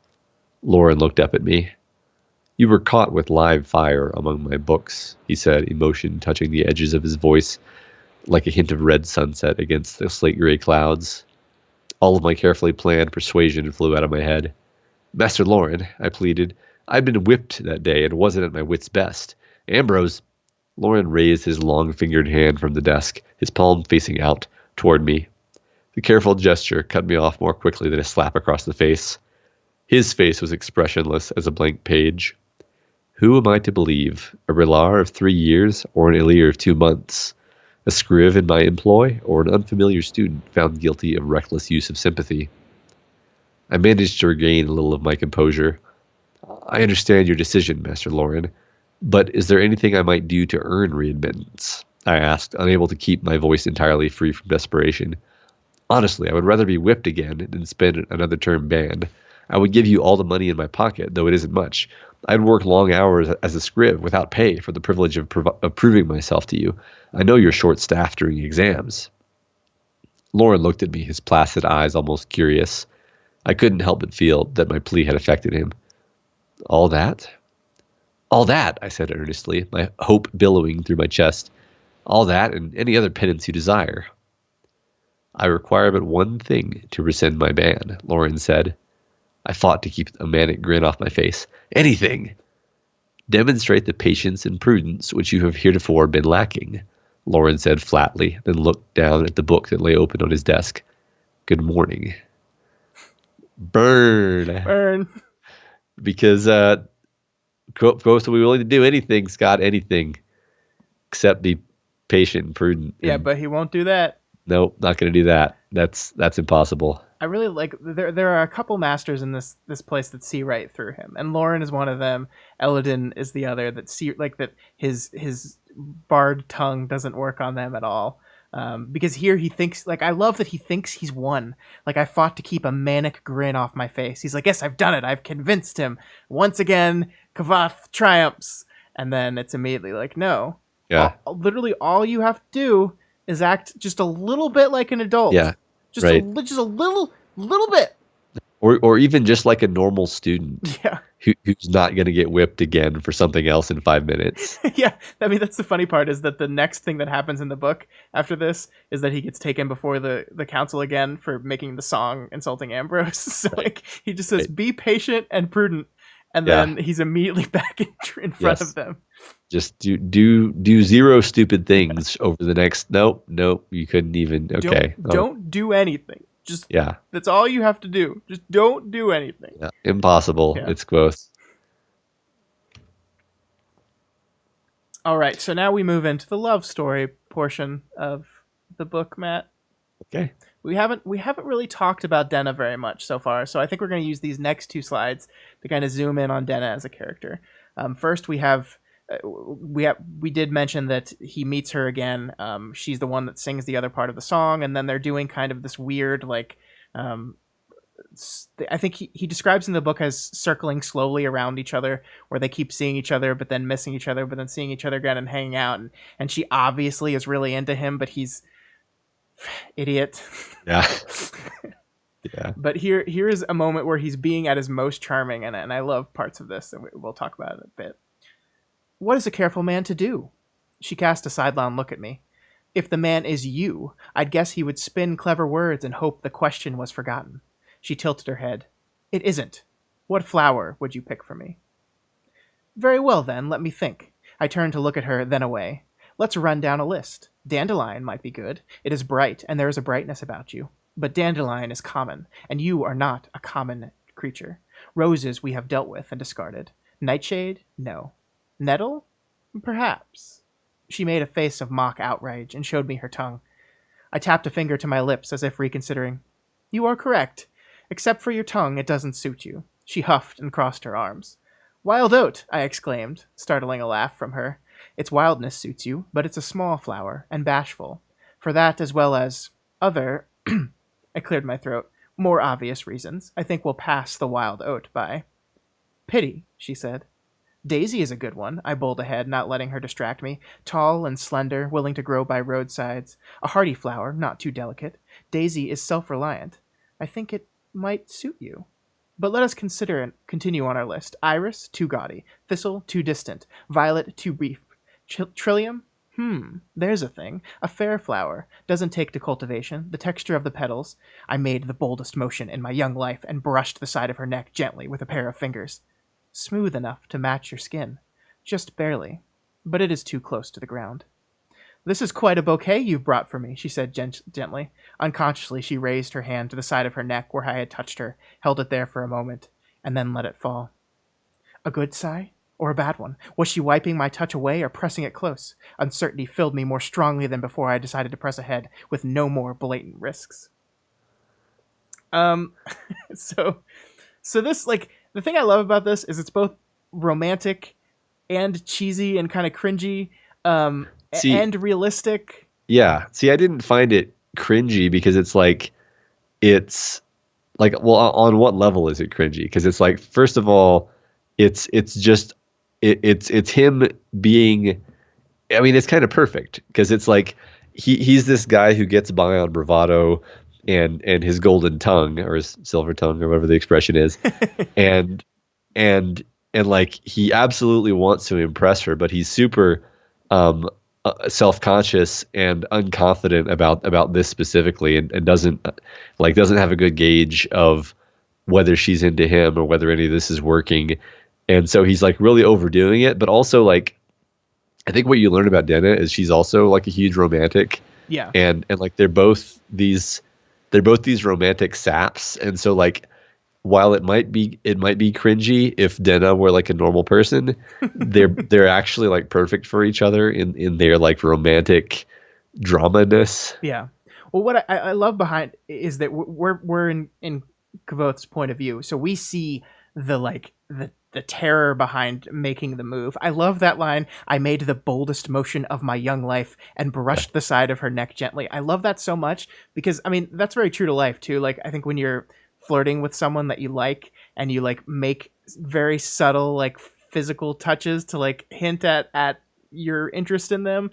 Lauren looked up at me. You were caught with live fire among my books, he said, emotion touching the edges of his voice like a hint of red sunset against the slate-gray clouds. All of my carefully planned persuasion flew out of my head. Master Lauren, I pleaded. I'd been whipped that day and wasn't at my wit's best. Ambrose. Lauren raised his long-fingered hand from the desk, his palm facing out toward me. The careful gesture cut me off more quickly than a slap across the face. His face was expressionless as a blank page. Who am I to believe? A Relar of 3 years or an Elir of 2 months? A scriv in my employ or an unfamiliar student found guilty of reckless use of sympathy? I managed to regain a little of my composure. I understand your decision, Master Lauren, but is there anything I might do to earn readmittance? I asked, unable to keep my voice entirely free from desperation. Honestly, I would rather be whipped again than spend another term banned. I would give you all the money in my pocket, though it isn't much. I'd work long hours as a scriv without pay for the privilege of proving myself to you. I know you're short-staffed during exams. Lauren looked at me, his placid eyes almost curious. I couldn't help but feel that my plea had affected him. All that? All that, I said earnestly, my hope billowing through my chest. All that and any other penance you desire. I require but one thing to rescind my ban, Lauren said. I fought to keep a manic grin off my face. Anything! Demonstrate the patience and prudence which you have heretofore been lacking, Lauren said flatly, then looked down at the book that lay open on his desk. Good morning. Burn. Because Ghost will be willing to do anything, Scott, anything, except be patient and prudent. Yeah, but he won't do that. Nope, not going to do that. That's impossible. I really like there are a couple masters in this place that see right through him, and Lauren is one of them. Eladin is the other that see like that his barred tongue doesn't work on them at all. Because here he thinks, like, I love that he thinks he's won. Like, I fought to keep a manic grin off my face. He's like, yes, I've done it. I've convinced him. Once again, Kavoth triumphs. And then it's immediately like, no. Yeah. Literally all you have to do is act just a little bit like an adult. Yeah. Just just a little bit. Or even just like a normal student. Yeah. Who's not going to get whipped again for something else in 5 minutes. Yeah. I mean, that's the funny part, is that the next thing that happens in the book after this is that he gets taken before the council again for making the song insulting Ambrose. So like he just says, be patient and prudent. And then he's immediately back in front of them. Just do zero stupid things over the next. Nope. You couldn't even. Okay. Don't do anything. Just Yeah. that's all you have to do. Just don't do anything. Yeah. Impossible. Yeah. It's gross. All right, so now we move into the love story portion of the book, Matt. Okay. We haven't really talked about Denna very much so far, so I think we're going to use these next two slides to kind of zoom in on Denna as a character. First, we did mention that he meets her again. She's the one that sings the other part of the song, and then they're doing kind of this weird like. I think he describes in the book as circling slowly around each other, where they keep seeing each other, but then missing each other, but then seeing each other again and hanging out. And she obviously is really into him, but he's idiot. Yeah. Yeah. But here is a moment where he's being at his most charming, and I love parts of this, and we'll talk about it a bit. What is a careful man to do? She cast a sidelong look at me. If the man is you, I'd guess he would spin clever words and hope the question was forgotten. She tilted her head. It isn't. What flower would you pick for me? Very well, then, let me think. I turned to look at her, then away. Let's run down a list. Dandelion might be good. It is bright, and there is a brightness about you. But dandelion is common, and you are not a common creature. Roses we have dealt with and discarded. Nightshade? No. Nettle? Perhaps. She made a face of mock outrage and showed me her tongue. I tapped a finger to my lips as if reconsidering. You are correct. Except for your tongue, it doesn't suit you. She huffed and crossed her arms. Wild oat, I exclaimed, startling a laugh from her. Its wildness suits you, but it's a small flower, and bashful. For that, as well as other, I cleared my throat, more obvious reasons, I think we'll pass the wild oat by. Pity, she said. Daisy is a good one, I bowled ahead, not letting her distract me. Tall and slender, willing to grow by roadsides. A hardy flower, not too delicate. Daisy is self-reliant. I think it might suit you. But let us consider and continue on our list. Iris, too gaudy. Thistle, too distant. Violet, too brief. Trillium? There's a thing. A fair flower. Doesn't take to cultivation. The texture of the petals. I made the boldest motion in my young life and brushed the side of her neck gently with a pair of fingers. Smooth enough to match your skin. Just barely. But it is too close to the ground. This is quite a bouquet you've brought for me, she said gently. Unconsciously, she raised her hand to the side of her neck where I had touched her, held it there for a moment, and then let it fall. A good sigh? Or a bad one? Was she wiping my touch away or pressing it close? Uncertainty filled me more strongly than before I decided to press ahead with no more blatant risks. So this, like, the thing I love about this is it's both romantic and cheesy and kind of cringy, and realistic. Yeah. See, I didn't find it cringy because it's like, well, on what level is it cringy? Because it's like, first of all, it's him being, I mean, it's kind of perfect because it's like he's this guy who gets by on bravado and his golden tongue or his silver tongue or whatever the expression is, and like he absolutely wants to impress her, but he's super self-conscious and unconfident about this specifically, and doesn't have a good gauge of whether she's into him or whether any of this is working. And so he's like really overdoing it, but also like I think what you learn about Denna is she's also like a huge romantic. Yeah. And like they're both these romantic saps. And so like while it might be cringy if Denna were like a normal person, they're actually like perfect for each other in their like romantic drama-ness. Yeah. Well, what I love behind is that we're in Kvothe's point of view, so we see the terror behind making the move. I love that line. I made the boldest motion of my young life and brushed the side of her neck gently. I love that so much because, I mean, that's very true to life too. Like, I think when you're flirting with someone that you like and you like make very subtle like physical touches to like hint at your interest in them,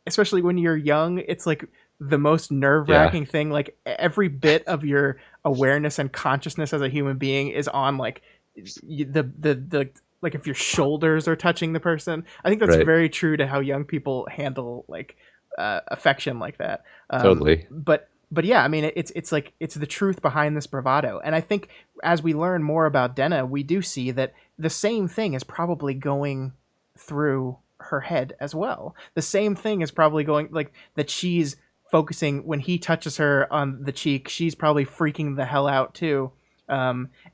especially when you're young, it's like the most nerve-wracking thing. Like every bit of your awareness and consciousness as a human being is on like the like if your shoulders are touching the person. I think that's very true to how young people handle like affection like that. Totally. But yeah, I mean, it's like it's the truth behind this bravado. And I think as we learn more about Denna, we do see that the same thing is probably going through her head as well. The same thing is probably going, like, that she's focusing when he touches her on the cheek, she's probably freaking the hell out too.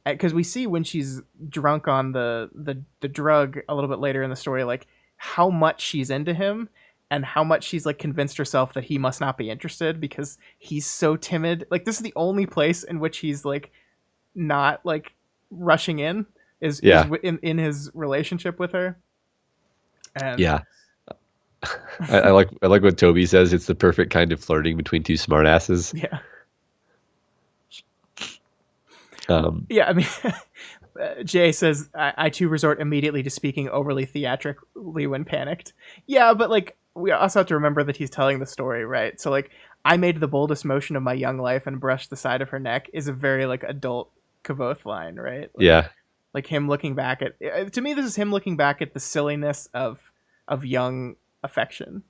Because we see when she's drunk on the drug a little bit later in the story, like how much she's into him and how much she's like convinced herself that he must not be interested because he's so timid. Like this is the only place in which he's like not like rushing in is in his relationship with her. And yeah. I like what Toby says. It's the perfect kind of flirting between two smartasses. Yeah. Yeah, I mean, Jay says, I too resort immediately to speaking overly theatrically when panicked. Yeah, but like, we also have to remember that he's telling the story, right? So like, I made the boldest motion of my young life and brushed the side of her neck is a very like adult Kavoth line, right? Like, yeah. Like him looking back at, to me, this is him looking back at the silliness of young affection.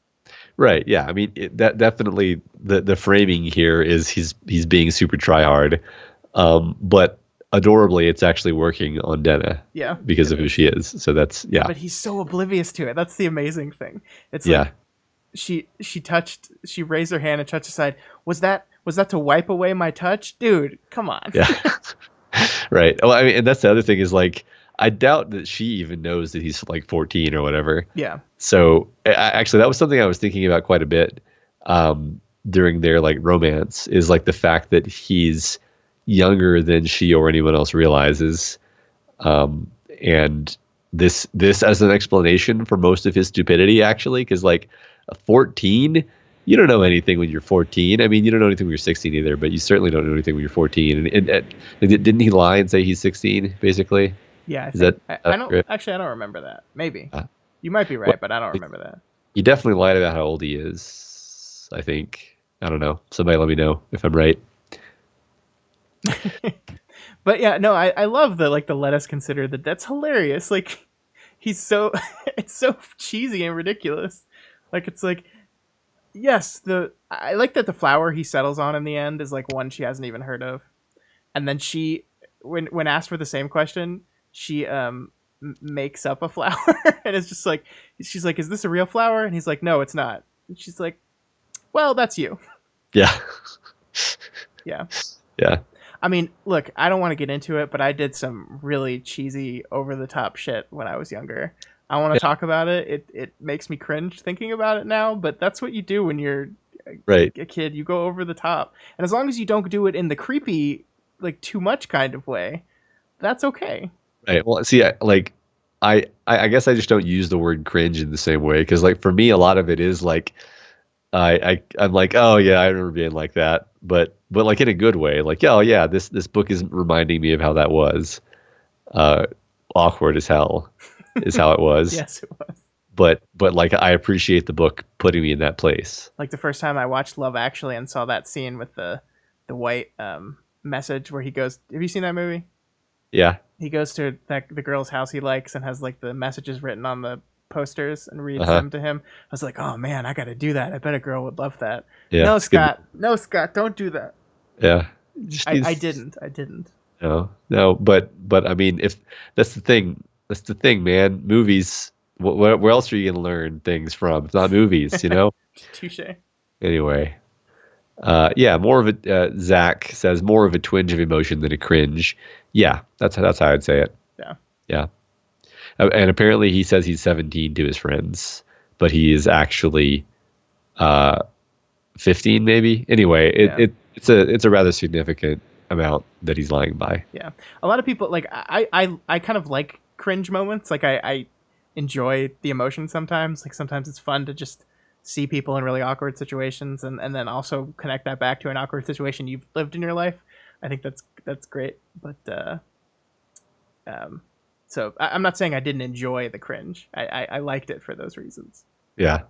Right. Yeah. I mean, that definitely the framing here is he's being super try hard, but adorably, it's actually working on Denna. Yeah, because of who she is. So that's yeah. But he's so oblivious to it. That's the amazing thing. It's like she raised her hand and touched his side. Was that to wipe away my touch, dude? Come on. Yeah. Right. Well, I mean, and that's the other thing is like I doubt that she even knows that he's like 14 or whatever. Yeah. So actually, that was something I was thinking about quite a bit during their like romance is like the fact that he's younger than she or anyone else realizes, and this as an explanation for most of his stupidity actually, because like a 14. You don't know anything when you're 14. I mean, you don't know anything when you're 16 either, but you certainly don't know anything when you're 14. And didn't he lie and say he's 16, basically? Yeah, I don't remember that. Maybe you might be right, but I don't remember that. He definitely lied about how old he is. I think. I don't know. Somebody let me know if I'm right. But yeah, no, I love the let us consider that. That's hilarious. Like he's so it's so cheesy and ridiculous. Like it's like. Yes, I like that the flower he settles on in the end is like one she hasn't even heard of, and then she, when asked for the same question, she makes up a flower, and it's just like she's like, "Is this a real flower?" And he's like, "No, it's not." And she's like, "Well, that's you." Yeah. Yeah. Yeah. I mean, look, I don't want to get into it, but I did some really cheesy, over the top shit when I was younger. I want to talk about it. It makes me cringe thinking about it now, but that's what you do when you're a kid. You go over the top. And as long as you don't do it in the creepy, like too much kind of way, that's okay. Right. Well, see, I guess I just don't use the word cringe in the same way. Cause like for me, a lot of it is like, I'm like, oh yeah, I remember being like that, but like in a good way. Like, oh yeah, this book is reminding me of how that was, awkward as hell. Is how it was. Yes, it was. But like I appreciate the book putting me in that place. Like the first time I watched Love Actually and saw that scene with the white message where he goes. Have you seen that movie? Yeah. He goes to the girl's house he likes and has like the messages written on the posters and reads them to him. I was like, oh man, I got to do that. I bet a girl would love that. Yeah. No, Scott. No, Scott. Don't do that. Yeah. I didn't. No. But I mean, if that's the thing. That's the thing, man. Movies. Where else are you gonna learn things from? It's not movies, you know. Touche. Anyway, yeah, more of a. Zach says more of a twinge of emotion than a cringe. Yeah, that's how I'd say it. Yeah. And apparently, he says he's 17 to his friends, but he is actually 15, maybe. Anyway, it's a rather significant amount that he's lying by. Yeah, a lot of people like I kind of like cringe moments. Like I enjoy the emotion sometimes. Like sometimes it's fun to just see people in really awkward situations and then also connect that back to an awkward situation you've lived in your life. I think that's great. But so I'm not saying I didn't enjoy the cringe. I liked it for those reasons. Yeah.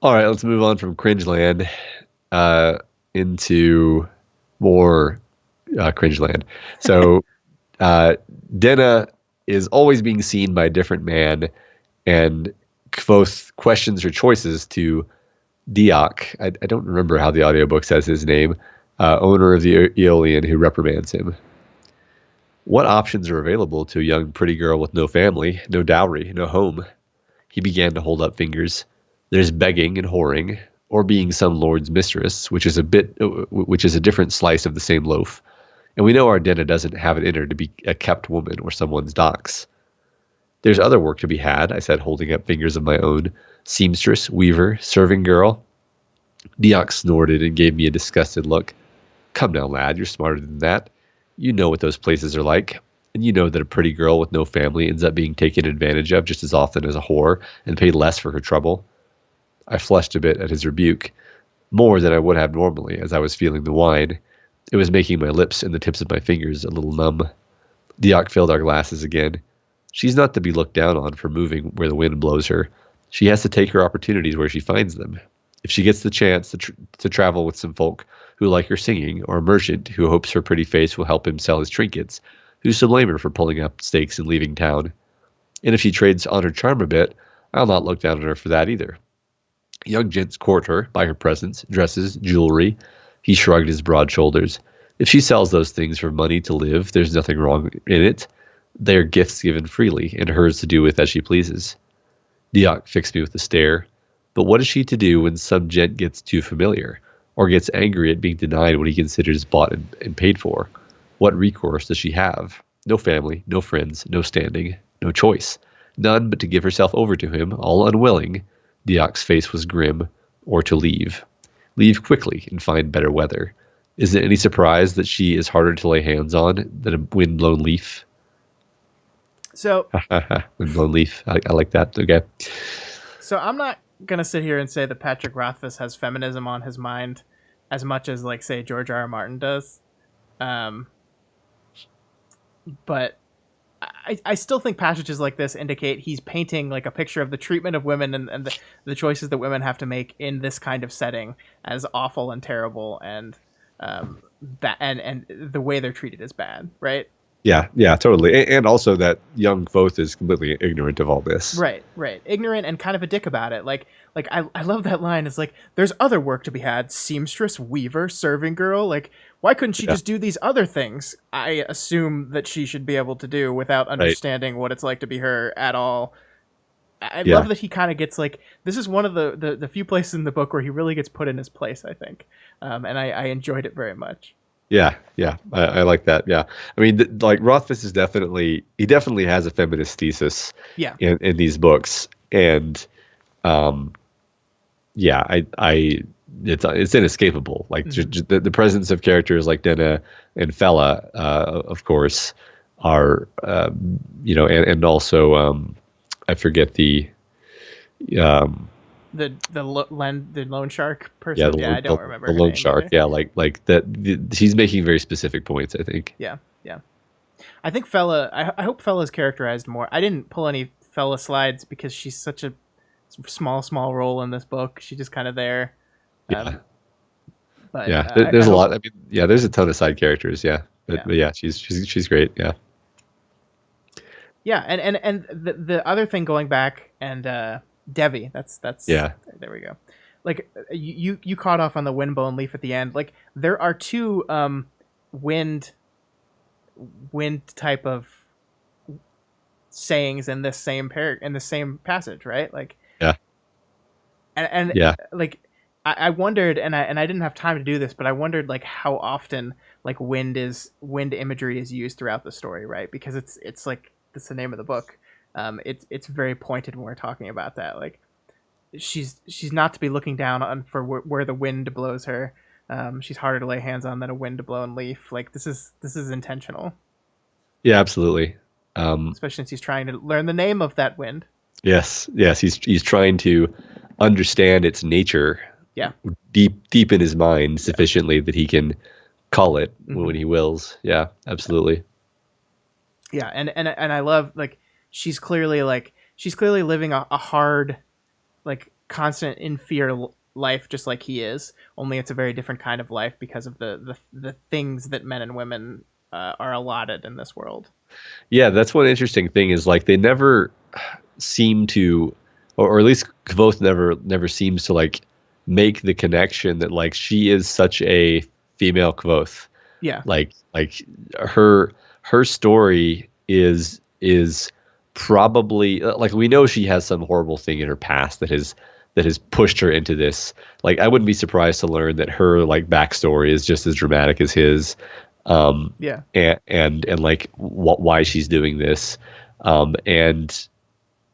All right, let's move on from cringe land into more cringe land. So Denna is always being seen by a different man, and Kvothe questions her choices to Diok. I don't remember how the audiobook says his name, owner of the Aeolian, who reprimands him. What options are available to a young pretty girl with no family, no dowry, no home? He began to hold up fingers. There's begging and whoring, or being some lord's mistress, which is a different slice of the same loaf. And we know our Denna doesn't have it in her to be a kept woman or someone's dox. There's other work to be had, I said, holding up fingers of my own. Seamstress, weaver, serving girl. Diox snorted and gave me a disgusted look. Come now, lad, you're smarter than that. You know what those places are like. And you know that a pretty girl with no family ends up being taken advantage of just as often as a whore and paid less for her trouble. I flushed a bit at his rebuke, more than I would have normally as I was feeling the wine. It was making my lips and the tips of my fingers a little numb. Dioc filled our glasses again. She's not to be looked down on for moving where the wind blows her. She has to take her opportunities where she finds them. If she gets the chance to travel with some folk who like her singing, or a merchant who hopes her pretty face will help him sell his trinkets, who's to blame her for pulling up stakes and leaving town? And if she trades on her charm a bit, I'll not look down on her for that either. Young gents court her by her presence, dresses, jewelry. He shrugged his broad shoulders. If she sells those things for money to live, there's nothing wrong in it. They are gifts given freely, and hers to do with as she pleases. Dioc fixed me with a stare. But what is she to do when some gent gets too familiar, or gets angry at being denied what he considers bought and paid for? What recourse does she have? No family, no friends, no standing, no choice. None but to give herself over to him, all unwilling. Dioc's face was grim, or to leave. Leave quickly and find better weather. Is it any surprise that she is harder to lay hands on than a wind-blown leaf? So, wind-blown leaf. I like that. Okay. So I'm not going to sit here and say that Patrick Rothfuss has feminism on his mind as much as, like, say, George R. R. Martin does. But I still think passages like this indicate he's painting like a picture of the treatment of women and the choices that women have to make in this kind of setting as awful and terrible, and and the way they're treated is bad, right? Yeah, totally. And also that young Kvothe is completely ignorant of all this. Right. Ignorant and kind of a dick about it. Like I love that line. It's like, there's other work to be had. Seamstress, weaver, serving girl. Like, why couldn't she just do these other things? I assume that she should be able to do without understanding what it's like to be her at all. I love that he kind of gets like, this is one of the few places in the book where he really gets put in his place, I think. And I enjoyed it very much. Yeah, I like that. Yeah, I mean, like Rothfuss is definitely has a feminist thesis. Yeah. In these books, and it's inescapable. Like the presence of characters like Denna and Fela, of course, are and also I forget the loan shark person. I don't remember the loan shark. Either. Yeah, like that. He's making very specific points, I think. Yeah. I think Fela. I hope Fela's characterized more. I didn't pull any Fela slides because she's such a small role in this book. She's just kind of there. But there's a lot. I mean, there's a ton of side characters. Yeah, but she's great. Yeah. Yeah, and the other thing going back and. Devi, that's there we go. Like you caught off on the windblown leaf at the end. Like there are two wind type of sayings in this same passage, right? Like and like I wondered, and I didn't have time to do this, but I wondered like how often like wind imagery is used throughout the story, right? Because it's like that's the name of the book. It's very pointed when we're talking about that. Like she's not to be looking down on for where the wind blows her. She's harder to lay hands on than a wind-blown leaf. Like this is intentional. Yeah, absolutely. Especially since he's trying to learn the name of that wind. Yes. He's trying to understand its nature. Yeah. Deep in his mind sufficiently that he can call it when he wills. Yeah, absolutely. Yeah, and I love like. She's clearly living a hard, like constant in fear life, just like he is. Only it's a very different kind of life because of the things that men and women are allotted in this world. Yeah, that's one interesting thing is like they never seem to, or at least Kvothe never seems to like make the connection that like she is such a female Kvothe. Yeah, like her story is probably like we know she has some horrible thing in her past that has that has pushed her into this. Like, I wouldn't be surprised to learn that her like backstory is just as dramatic as his, Yeah. and like why she's doing this, and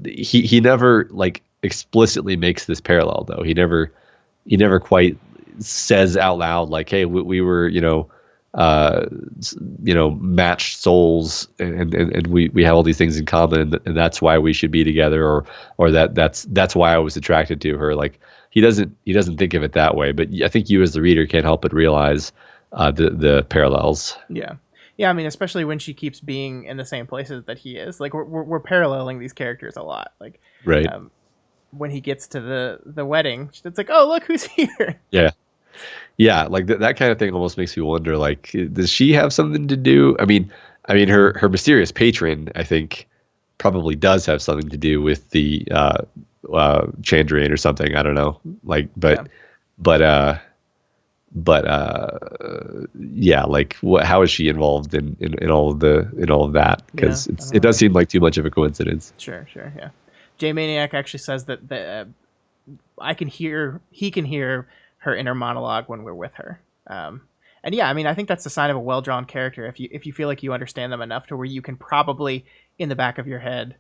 he never like explicitly makes this parallel though. He never quite says out loud like, hey, we were, uh matched souls, and we have all these things in common, and that's why we should be together, or that's why I was attracted to her. Like, he doesn't think of it that way, but I think you as the reader can't help but realize the parallels. Yeah. Yeah, I mean, especially when she keeps being in the same places that he is. Like, we're paralleling these characters a lot. Like, Right. when he gets to the wedding, it's like, oh, look who's here. Yeah, like that kind of thing almost makes me wonder, like, does she have something to do? I mean, her mysterious patron, I think, probably does have something to do with the Chandrian or something. I don't know. Like, Yeah. but but yeah, like, how is she involved in all of that? Because Yeah, I don't it know. does seem like too much of a coincidence. Sure, yeah. J Maniac actually says that he can hear her inner monologue when we're with her. And yeah, I mean, I think that's the sign of a well-drawn character. If you feel like you understand them enough to where you can probably, in the back of your head,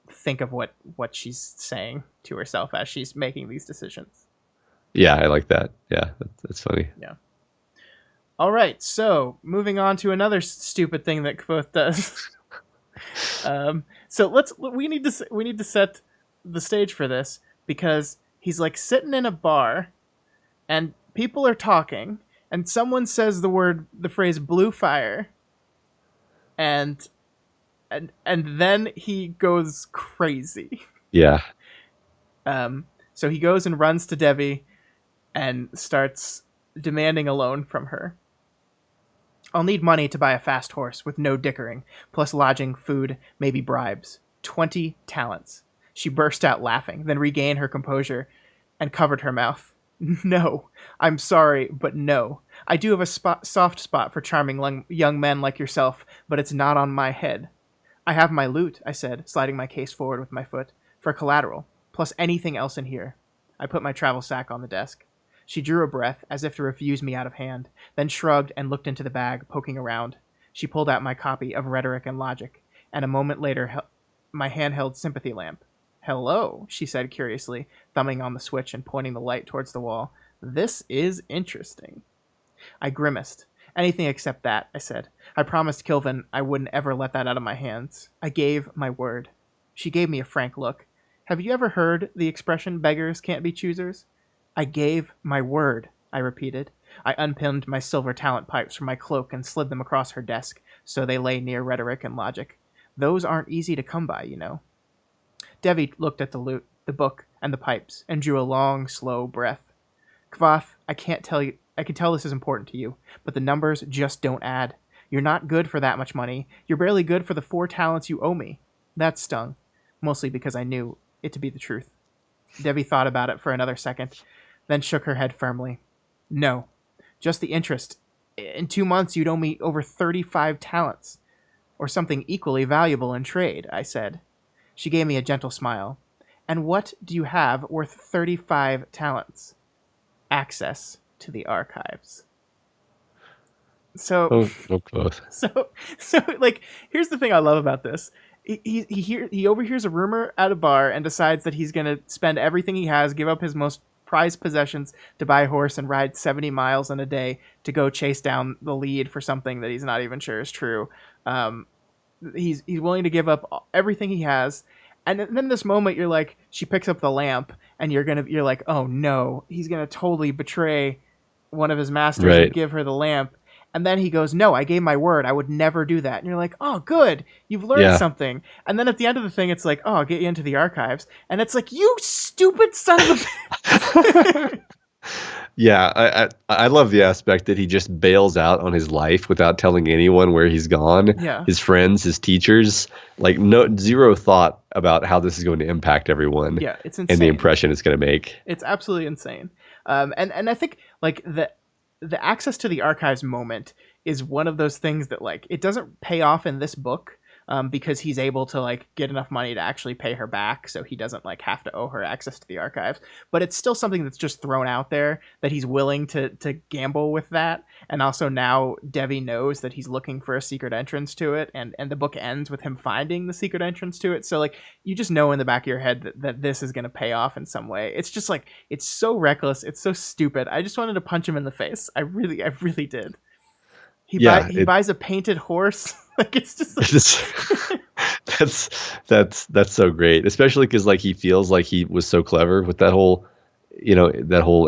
think of what she's saying to herself as she's making these decisions. Yeah, I like that. Yeah, that's funny. Yeah. All right, so moving on to another stupid thing that Kvothe does. So we need to set the stage for this, because he's like sitting in a bar, and people are talking, and someone says the phrase "blue fire," and then he goes crazy. Yeah. So he goes and runs to Devi, and starts demanding a loan from her. I'll need money to buy a fast horse with no dickering, plus lodging, food, maybe bribes. 20 talents. She burst out laughing, then regained her composure and covered her mouth. No, I'm sorry, but no. I do have a soft spot for charming young men like yourself, but it's not on my head. I have my loot, I said, sliding my case forward with my foot, for collateral, plus anything else in here. I put my travel sack on the desk. She drew a breath, as if to refuse me out of hand, then shrugged and looked into the bag, poking around. She pulled out my copy of Rhetoric and Logic, and a moment later my handheld sympathy lamp. Hello, she said curiously, thumbing on the switch and pointing the light towards the wall. This is interesting. I grimaced. Anything except that, I said. I promised Kilvin I wouldn't ever let that out of my hands. I gave my word. She gave me a frank look. Have you ever heard the expression beggars can't be choosers? I gave my word, I repeated. I unpinned my silver talent pipes from my cloak and slid them across her desk, so they lay near Rhetoric and Logic. Those aren't easy to come by, you know. Devi looked at the loot, the book, and the pipes, and drew a long, slow breath. Kvothe, I can tell this is important to you, but the numbers just don't add. You're not good for that much money. You're barely good for the 4 talents you owe me. That stung, mostly because I knew it to be the truth. Devi thought about it for another second, then shook her head firmly. No, just the interest. In 2 months, you'd owe me over 35 talents, or something equally valuable in trade, I said. She gave me a gentle smile. And what do you have worth 35 talents? Access to the archives. So, Both. so like, here's the thing I love about this. He overhears a rumor at a bar and decides that he's gonna spend everything he has, give up his most prized possessions to buy a horse and ride 70 miles in a day to go chase down the lead for something that he's not even sure is true. He's willing to give up everything he has, and then this moment you're like, she picks up the lamp, and you're like, oh no, he's gonna totally betray one of his masters, right, and give her the lamp. And then he goes, no, I gave my word. I would never do that. And you're like, oh, good. You've learned something. And then at the end of the thing, it's like, oh, I'll get you into the archives. And it's like, you stupid son of a... Yeah, I love the aspect that he just bails out on his life without telling anyone where he's gone. Yeah. His friends, his teachers, like zero thought about how this is going to impact everyone. Yeah, it's insane. And the impression it's going to make. It's absolutely insane. And I think like the access to the archives moment is one of those things that like it doesn't pay off in this book, because he's able to like get enough money to actually pay her back, so he doesn't like have to owe her access to the archives. But it's still something that's just thrown out there that he's willing to gamble with that. And also now Devi knows that he's looking for a secret entrance to it, and the book ends with him finding the secret entrance to it. So like you just know in the back of your head that this is going to pay off in some way. It's just like, it's so reckless, it's so stupid. I just wanted to punch him in the face. I really did. He buys a painted horse. Like it's just like... that's so great, especially because like he feels like he was so clever with that whole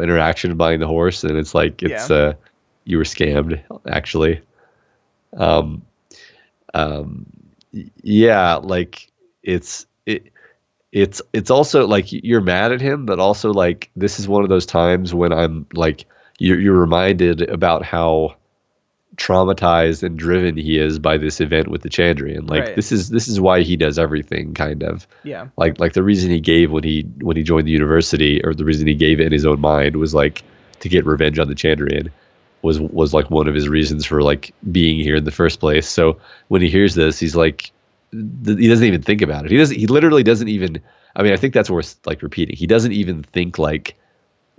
interaction buying the horse, and it's like you were scammed actually. Like it's also like you're mad at him, but also like this is one of those times when I'm like you're reminded about how traumatized and driven he is by this event with the Chandrian. Like right. this is why he does everything, kind of. Yeah. Like the reason he gave when he joined the university, or the reason he gave it in his own mind, was like to get revenge on the Chandrian. Was like one of his reasons for like being here in the first place. So when he hears this, he's like, he doesn't even think about it. He literally doesn't even. I mean, I think that's worth like repeating. He doesn't even think like,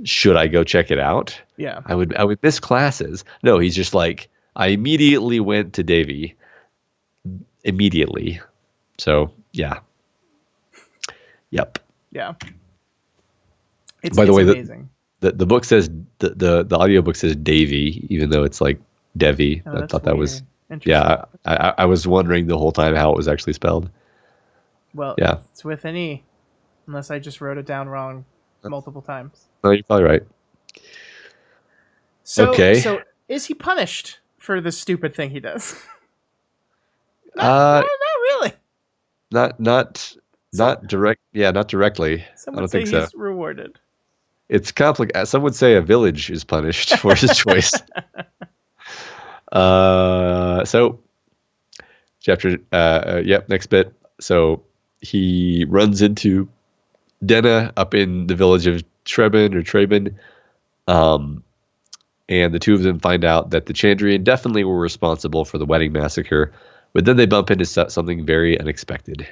should I go check it out? Yeah. I would miss classes. No, he's just like, I immediately went to Davy. Immediately. So yeah. Yep. Yeah. By the way, amazing. The book says the audiobook says Davy, even though it's like Devi. Oh, I thought that was interesting. I was wondering the whole time how it was actually spelled. Well, yeah, it's with an E, unless I just wrote it down wrong multiple times. No, you're probably right. So okay. Is he punished for the stupid thing he does? Not really. Not direct. Yeah, not directly. I don't think so. He's rewarded. It's complicated. Some would say a village is punished for his choice. So, chapter. Next bit. So he runs into Denna up in the village of Traben. And the two of them find out that the Chandrian definitely were responsible for the wedding massacre, but then they bump into something very unexpected.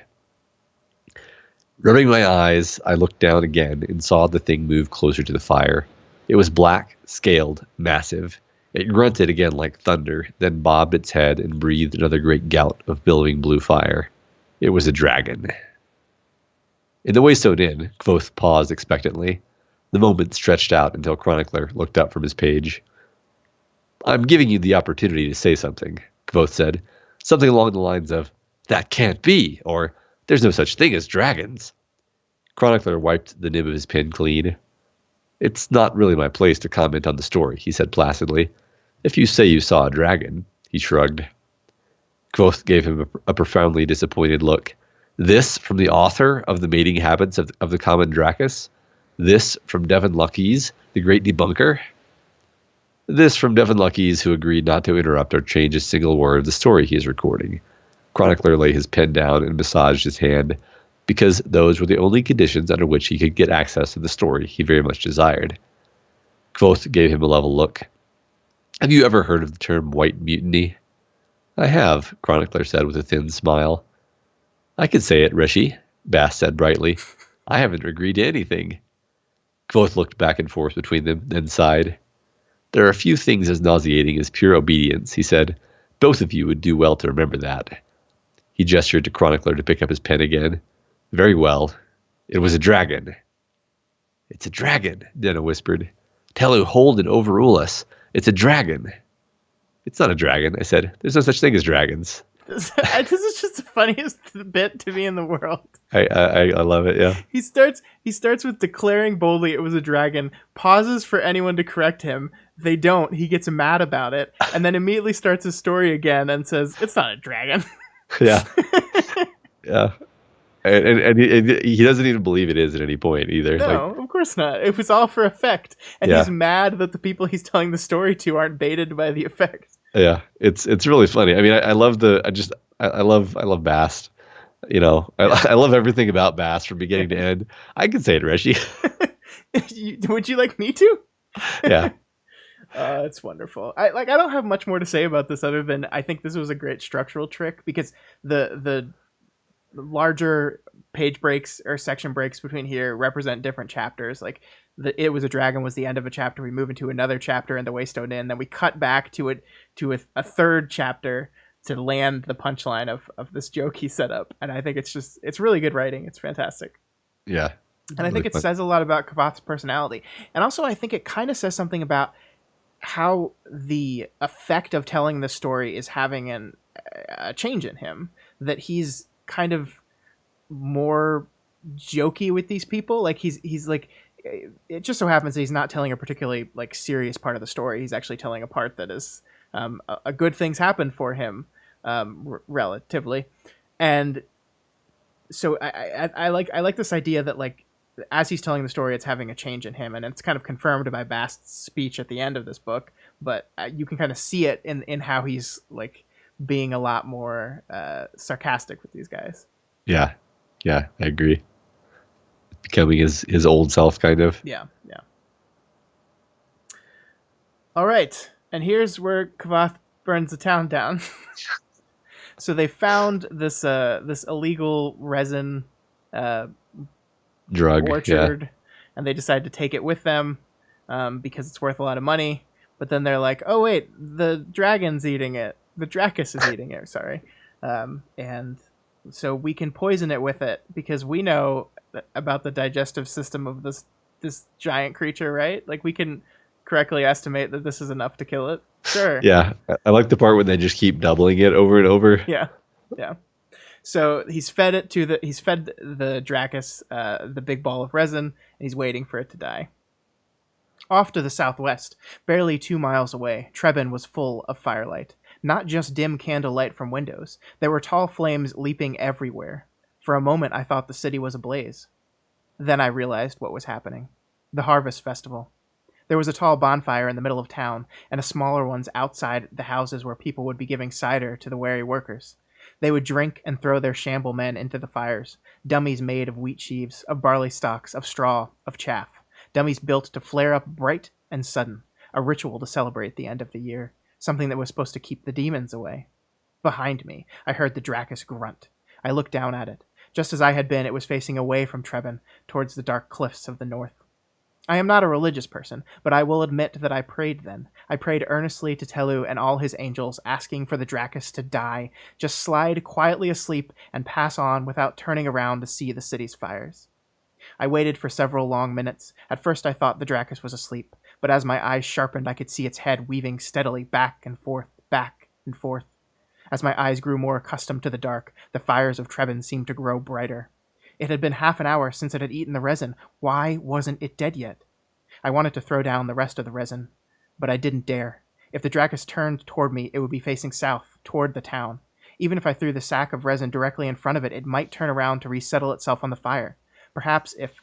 Rubbing my eyes, I looked down again and saw the thing move closer to the fire. It was black, scaled, massive. It grunted again like thunder, then bobbed its head and breathed another great gout of billowing blue fire. It was a dragon. In the Waystone Inn, Kvothe paused expectantly. The moment stretched out until Chronicler looked up from his page. I'm giving you the opportunity to say something, Kvothe said. Something along the lines of, that can't be, or there's no such thing as dragons. Chronicler wiped the nib of his pen clean. It's not really my place to comment on the story, he said placidly. If you say you saw a dragon, he shrugged. Kvothe gave him a profoundly disappointed look. This from the author of The Mating Habits of the Common Dracus? This from Devon Luckies, the great debunker? This from Devon Luckies, who agreed not to interrupt or change a single word of the story he is recording. Chronicler laid his pen down and massaged his hand, because those were the only conditions under which he could get access to the story he very much desired. Kvothe gave him a level look. Have you ever heard of the term white mutiny? I have, Chronicler said with a thin smile. I can say it, Rishi, Bass said brightly. I haven't agreed to anything. Kvothe looked back and forth between them, then sighed. There are few things as nauseating as pure obedience, he said. Both of you would do well to remember that. He gestured to Chronicler to pick up his pen again. Very well. It was a dragon. It's a dragon, Denna whispered. Telu, hold and overrule us. It's a dragon. It's not a dragon, I said. There's no such thing as dragons. This is just the funniest bit to me in the world. I love it, yeah. He starts with declaring boldly it was a dragon, pauses for anyone to correct him. They don't. He gets mad about it, and then immediately starts his story again and says, it's not a dragon. Yeah. Yeah. And he doesn't even believe it is at any point either. No, of course not. It was all for effect. And he's mad that the people he's telling the story to aren't baited by the effect. Yeah, it's really funny. I mean, I love I love Bast. You know, I love everything about Bast from beginning to end. I can say it, Reggie. Would you like me to? Yeah. It's wonderful. I don't have much more to say about this other than I think this was a great structural trick because the larger page breaks or section breaks between here represent different chapters. Like It Was a Dragon was the end of a chapter. We move into another chapter in the Waystone Inn. Then we cut back to a third chapter to land the punchline of this joke he set up. And I think it's really good writing. It's fantastic. Yeah. And I think it says a lot about Kavath's personality. And also I think it kind of says something about how the effect of telling this story is having a change in him, that he's kind of more jokey with these people. Like he's like, it just so happens that he's not telling a particularly like serious part of the story. He's actually telling a part that is a good things happen for him, relatively. And so I like this idea that like as he's telling the story, it's having a change in him, and it's kind of confirmed by Bast's speech at the end of this book. But you can kind of see it in how he's like being a lot more sarcastic with these guys. Yeah, I agree. Becoming his old self, kind of. Yeah. All right, and here's where Kavath burns the town down. So they found this illegal resin drug orchard, and they decide to take it with them because it's worth a lot of money. But then they're like, oh wait, the dragon's eating it. The Dracus is eating it. Sorry, and so we can poison it with it because we know about the digestive system of this giant creature, right? Like we can correctly estimate that this is enough to kill it. Sure. Yeah, I like the part when they just keep doubling it over and over. Yeah. So he's fed the Dracus the big ball of resin, and he's waiting for it to die. Off to the southwest, barely 2 miles away, Tarbean was full of firelight. Not just dim candlelight from windows. There were tall flames leaping everywhere. For a moment, I thought the city was ablaze. Then I realized what was happening. The Harvest Festival. There was a tall bonfire in the middle of town, and a smaller ones outside the houses where people would be giving cider to the weary workers. They would drink and throw their shamble men into the fires, dummies made of wheat sheaves, of barley stalks, of straw, of chaff, dummies built to flare up bright and sudden, a ritual to celebrate the end of the year, something that was supposed to keep the demons away. Behind me, I heard the Dracus grunt. I looked down at it. Just as I had been, it was facing away from Tarbean, towards the dark cliffs of the north. I am not a religious person, but I will admit that I prayed then. I prayed earnestly to Telu and all his angels, asking for the Dracus to die, just slide quietly asleep and pass on without turning around to see the city's fires. I waited for several long minutes. At first I thought the Dracus was asleep, but as my eyes sharpened I could see its head weaving steadily back and forth, back and forth. As my eyes grew more accustomed to the dark, the fires of Tarbean seemed to grow brighter. It had been half an hour since it had eaten the resin. Why wasn't it dead yet? I wanted to throw down the rest of the resin, but I didn't dare. If the Dracus turned toward me, it would be facing south, toward the town. Even if I threw the sack of resin directly in front of it, it might turn around to resettle itself on the fire. Perhaps if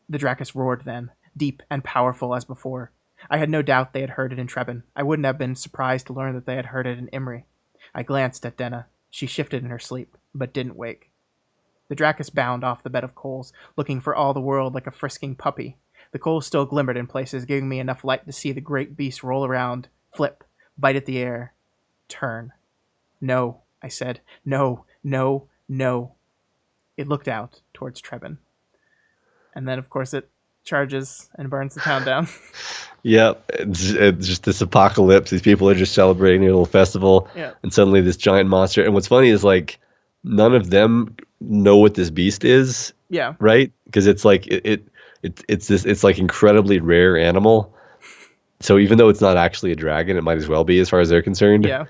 the Dracus roared then, deep and powerful as before. I had no doubt they had heard it in Tarbean. I wouldn't have been surprised to learn that they had heard it in Imri. I glanced at Denna. She shifted in her sleep, but didn't wake. The Dracus bound off the bed of coals, looking for all the world like a frisking puppy. The coals still glimmered in places, giving me enough light to see the great beast roll around, flip, bite at the air, turn. No, I said. No, no, no. It looked out towards Tarbean. And then, of course, it charges and burns the town down. Yep, it's just this apocalypse. These people are just celebrating their little festival, and suddenly this giant monster. And what's funny is like none of them know what this beast is. Yeah. Right? Because it's like it's like incredibly rare animal. So even though it's not actually a dragon, it might as well be as far as they're concerned. Yeah.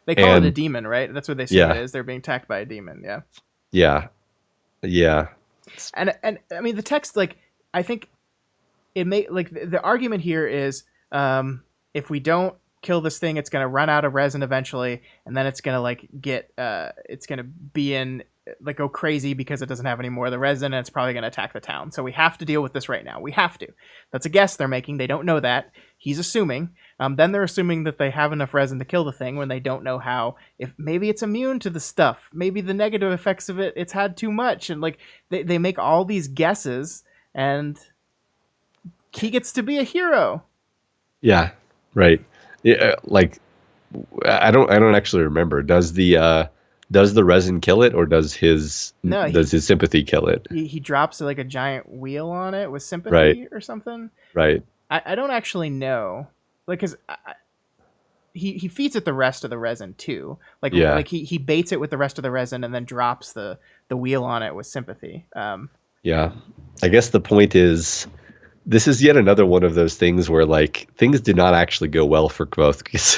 They call it a demon, right? That's what they say it is. They're being attacked by a demon. Yeah. Yeah. Yeah. And I mean the text, like, I think it may, like, the argument here is if we don't kill this thing, it's going to run out of resin eventually, and then it's going to like get it's going to be in like go crazy because it doesn't have any more of the resin, and it's probably going to attack the town. So we have to deal with this right now. We have to. That's a guess they're making. They don't know that. He's assuming. Then they're assuming that they have enough resin to kill the thing when they don't know how. If maybe it's immune to the stuff, maybe the negative effects of it's had too much, and like they make all these guesses, and he gets to be a hero. Yeah. Right. Yeah, like I don't actually remember. Does the resin kill it, or No, does his sympathy kill it? he drops like a giant wheel on it with Right. sympathy or something. Right. I don't actually know, like, because he feeds it the rest of the resin too. Yeah. Like he baits it with the rest of the resin and then drops the wheel on it with sympathy. Yeah. I guess the point is, this is yet another one of those things where like things do not actually go well for Kvothe, because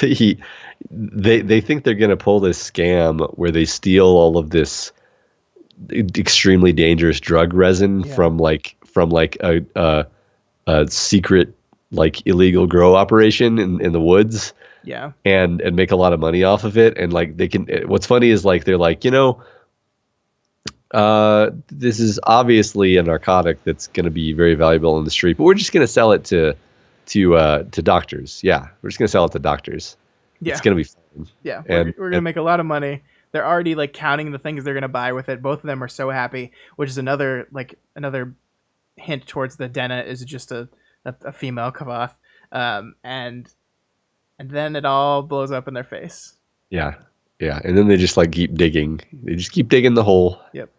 they think they're going to pull this scam where they steal all of this extremely dangerous drug resin Yeah, from a secret like illegal grow operation in the woods, yeah, and make a lot of money off of it. And like they can, what's funny is like they're like, this is obviously a narcotic that's going to be very valuable in the street, but we're just going to sell it to doctors. Yeah, we're just going to sell it to doctors. It's yeah, going to be fun. yeah. We're gonna And make a lot of money. They're already like counting the things they're gonna buy with it. Both of them are so happy, which is another hint towards the Denna is just a female Kavath. And then it all blows up in their face. yeah, yeah, and then they just like keep digging. They just keep digging the hole. Yep.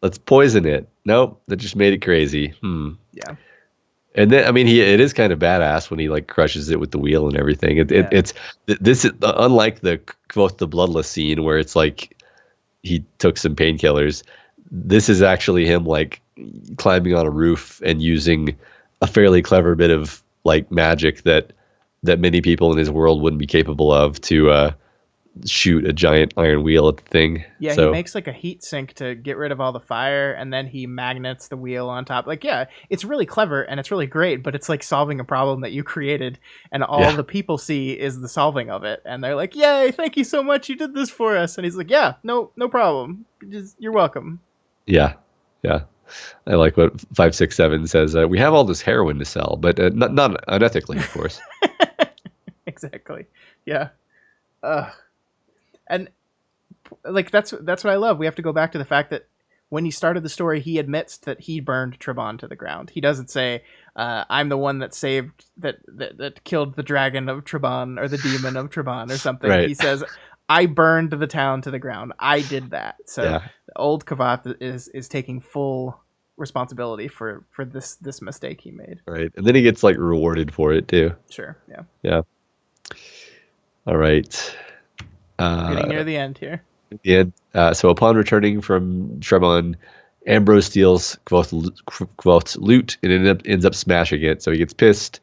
Let's poison it. Nope, that just made it crazy. Yeah. And then, I mean, it is kind of badass when he like crushes it with the wheel and everything. Yeah. It's this is unlike the quote the bloodless scene where it's like he took some painkillers. This is actually him like climbing on a roof and using a fairly clever bit of like magic that many people in his world wouldn't be capable of to shoot a giant iron wheel at the thing. Yeah, he So makes like a heat sink to get rid of all the fire, and then he magnets the wheel on top. Like, yeah, it's really clever and it's really great, but it's like solving a problem that you created, and all yeah, the people see is the solving of it, and they're like, "Yay! Thank you so much. You did this for us." And he's like, "Yeah, no problem. You're welcome." yeah, yeah. I like what 567 says. We have all this heroin to sell, but not unethically, of course. Exactly. Yeah. And like that's what I love. We have to go back to the fact that when he started the story, he admits that he burned Trabon to the ground. He doesn't say, "I'm the one that saved that killed the dragon of Trabon or the demon of Trabon or something." Right. He says, "I burned the town to the ground. I did that." So Yeah. the old Kavath is taking full responsibility for this mistake he made. Right. And then he gets like rewarded for it too. Sure. Yeah. Yeah. All right. Getting near the end here. And so upon returning from Trebon, Ambrose steals Kvoth's loot and ends up smashing it. So he gets pissed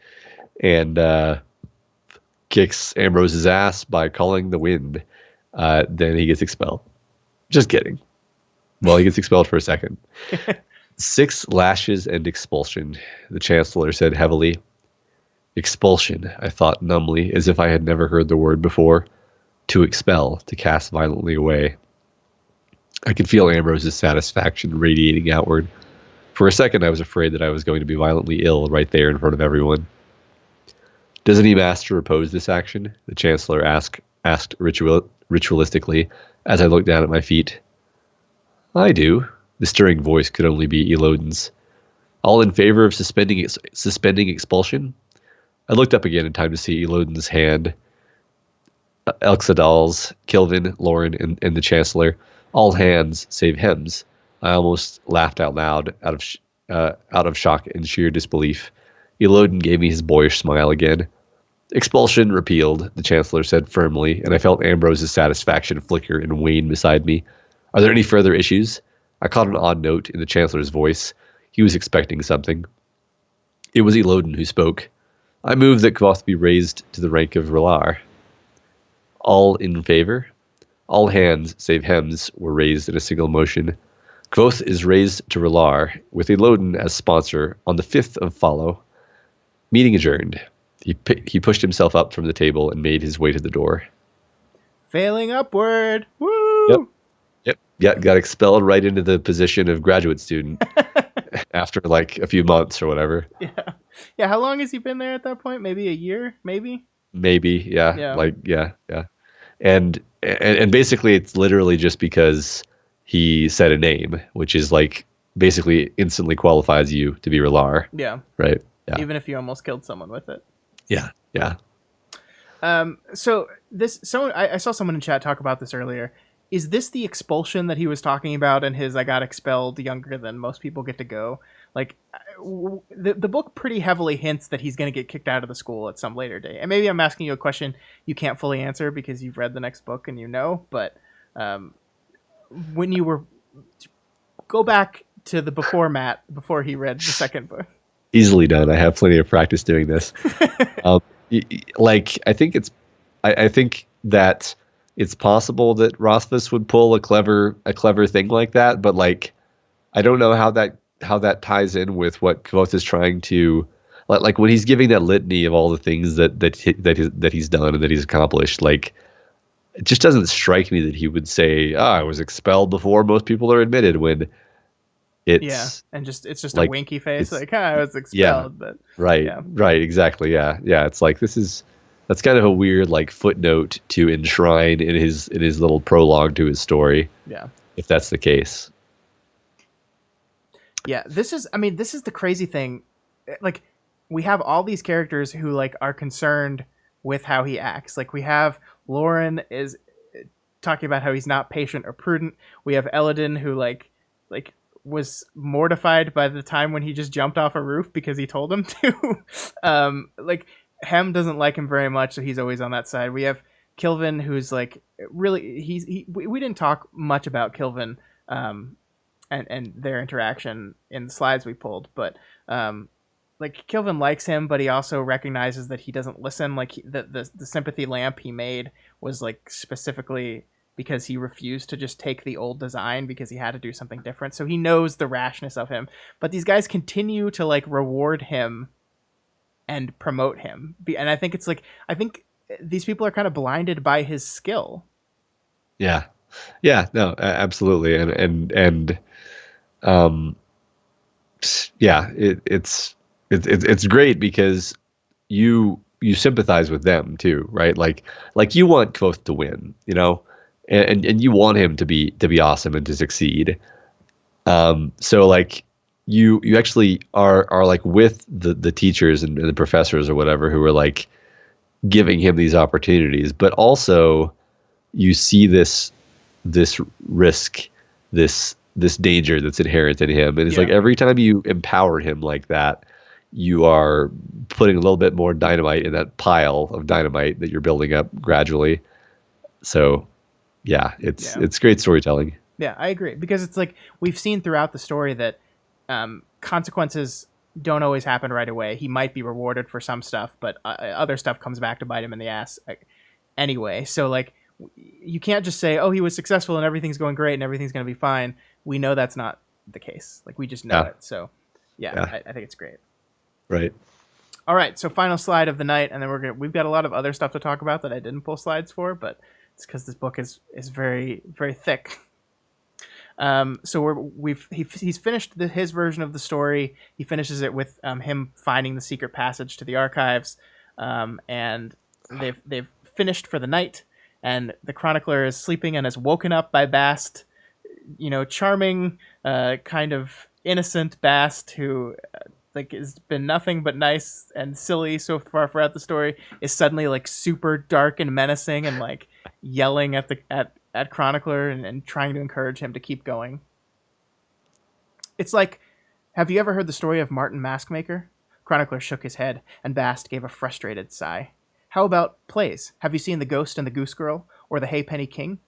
and kicks Ambrose's ass by calling the wind. Then he gets expelled. Just kidding. Well, he gets expelled for a second. 6 lashes and expulsion, the Chancellor said heavily. Expulsion, I thought numbly, as if I had never heard the word before. To expel, to cast violently away. I could feel Ambrose's satisfaction radiating outward. For a second, I was afraid that I was going to be violently ill right there in front of everyone. Does any master oppose this action? The Chancellor asked ritualistically as I looked down at my feet. I do. The stirring voice could only be Elodin's. All in favor of suspending expulsion? I looked up again in time to see Elodin's hand. Elxadal's, Kilvin, Lauren, and the Chancellor, all hands save Hems. I almost laughed out loud, out of shock and sheer disbelief. Elodin gave me his boyish smile again. Expulsion repealed, the Chancellor said firmly, and I felt Ambrose's satisfaction flicker and wane beside me. Are there any further issues? I caught an odd note in the Chancellor's voice. He was expecting something. It was Elodin who spoke. I move that Kvothe be raised to the rank of Relar. All in favor? All hands, save Hems, were raised in a single motion. Kvothe is raised to Relar, with Elodin as sponsor, on the 5th of Follow. Meeting adjourned. He pushed himself up from the table and made his way to the door. Failing upward. Woo! Yep. Yeah, got expelled right into the position of graduate student after like a few months or whatever. Yeah. Yeah, how long has he been there at that point? Maybe a year? Maybe? Maybe, yeah. Yeah. Like, yeah. And basically it's literally just because he said a name, which is like basically instantly qualifies you to be Relar. Yeah. Right. Yeah. Even if you almost killed someone with it. Yeah. So this someone I saw someone in chat talk about this earlier. Is this the expulsion that he was talking about in his "I got expelled younger than most people get to go"? Like, the book pretty heavily hints that he's going to get kicked out of the school at some later day. And maybe I'm asking you a question you can't fully answer because you've read the next book and you know. But when you were go back to the before Matt before he read the second book. Easily done. I have plenty of practice doing this. Like, I think I think that it's possible that Rothfuss would pull a clever thing like that, but like, I don't know how that ties in with what Kvothe is trying to, like when he's giving that litany of all the things that he's done and that he's accomplished. Like, it just doesn't strike me that he would say, I was expelled before most people are admitted, when it's and it's just like, a winky face, like, I was yeah, expelled, but right, right, exactly, yeah. It's like, that's kind of a weird like footnote to enshrine in his little prologue to his story. Yeah, if that's the case. Yeah, this is the crazy thing. Like, we have all these characters who like are concerned with how he acts. Like, we have Lauren is talking about how he's not patient or prudent. We have Eladin who like was mortified by the time when he just jumped off a roof because he told him to. Like, Hem doesn't like him very much, so he's always on that side. We have Kilvin, who's like really we didn't talk much about Kilvin and their interaction in the slides we pulled, but like, Kilvin likes him, but he also recognizes that he doesn't listen. Like, the sympathy lamp he made was like specifically because he refused to just take the old design because he had to do something different. So he knows the rashness of him, but these guys continue to like reward him and promote him. And I think it's like, I think these people are kind of blinded by his skill. Yeah, no, absolutely. And yeah, it's great because you sympathize with them too, right? Like you want Kvothe to win, you know, and you want him to be awesome and to succeed. So like, you actually are like with the teachers and the professors or whatever who are like giving him these opportunities, but also you see this risk, this danger that's inherent in him, and it's like every time you empower him like that, you are putting a little bit more dynamite in that pile of dynamite that you're building up gradually. So yeah, it's great storytelling. Yeah, I agree, because it's like, we've seen throughout the story that consequences don't always happen right away. He might be rewarded for some stuff, but other stuff comes back to bite him in the ass anyway. So like, you can't just say, oh, he was successful and everything's going great and everything's going to be fine. We know that's not the case. Like, we just know it. So I think it's great. Right. All right. So final slide of the night, and then we've got a lot of other stuff to talk about that I didn't pull slides for, but it's because this book is very, very thick. So he's finished his version of the story. He finishes it with him finding the secret passage to the archives, and they've finished for the night. And the chronicler is sleeping and is woken up by Bast, charming, kind of innocent Bast, who like has been nothing but nice and silly so far throughout the story, is suddenly like super dark and menacing and like yelling at Chronicler and trying to encourage him to keep going. It's like, have you ever heard the story of Martin Maskmaker? Chronicler shook his head, and Bast gave a frustrated sigh. How about plays? Have you seen The Ghost and the Goose Girl, or The Haypenny King?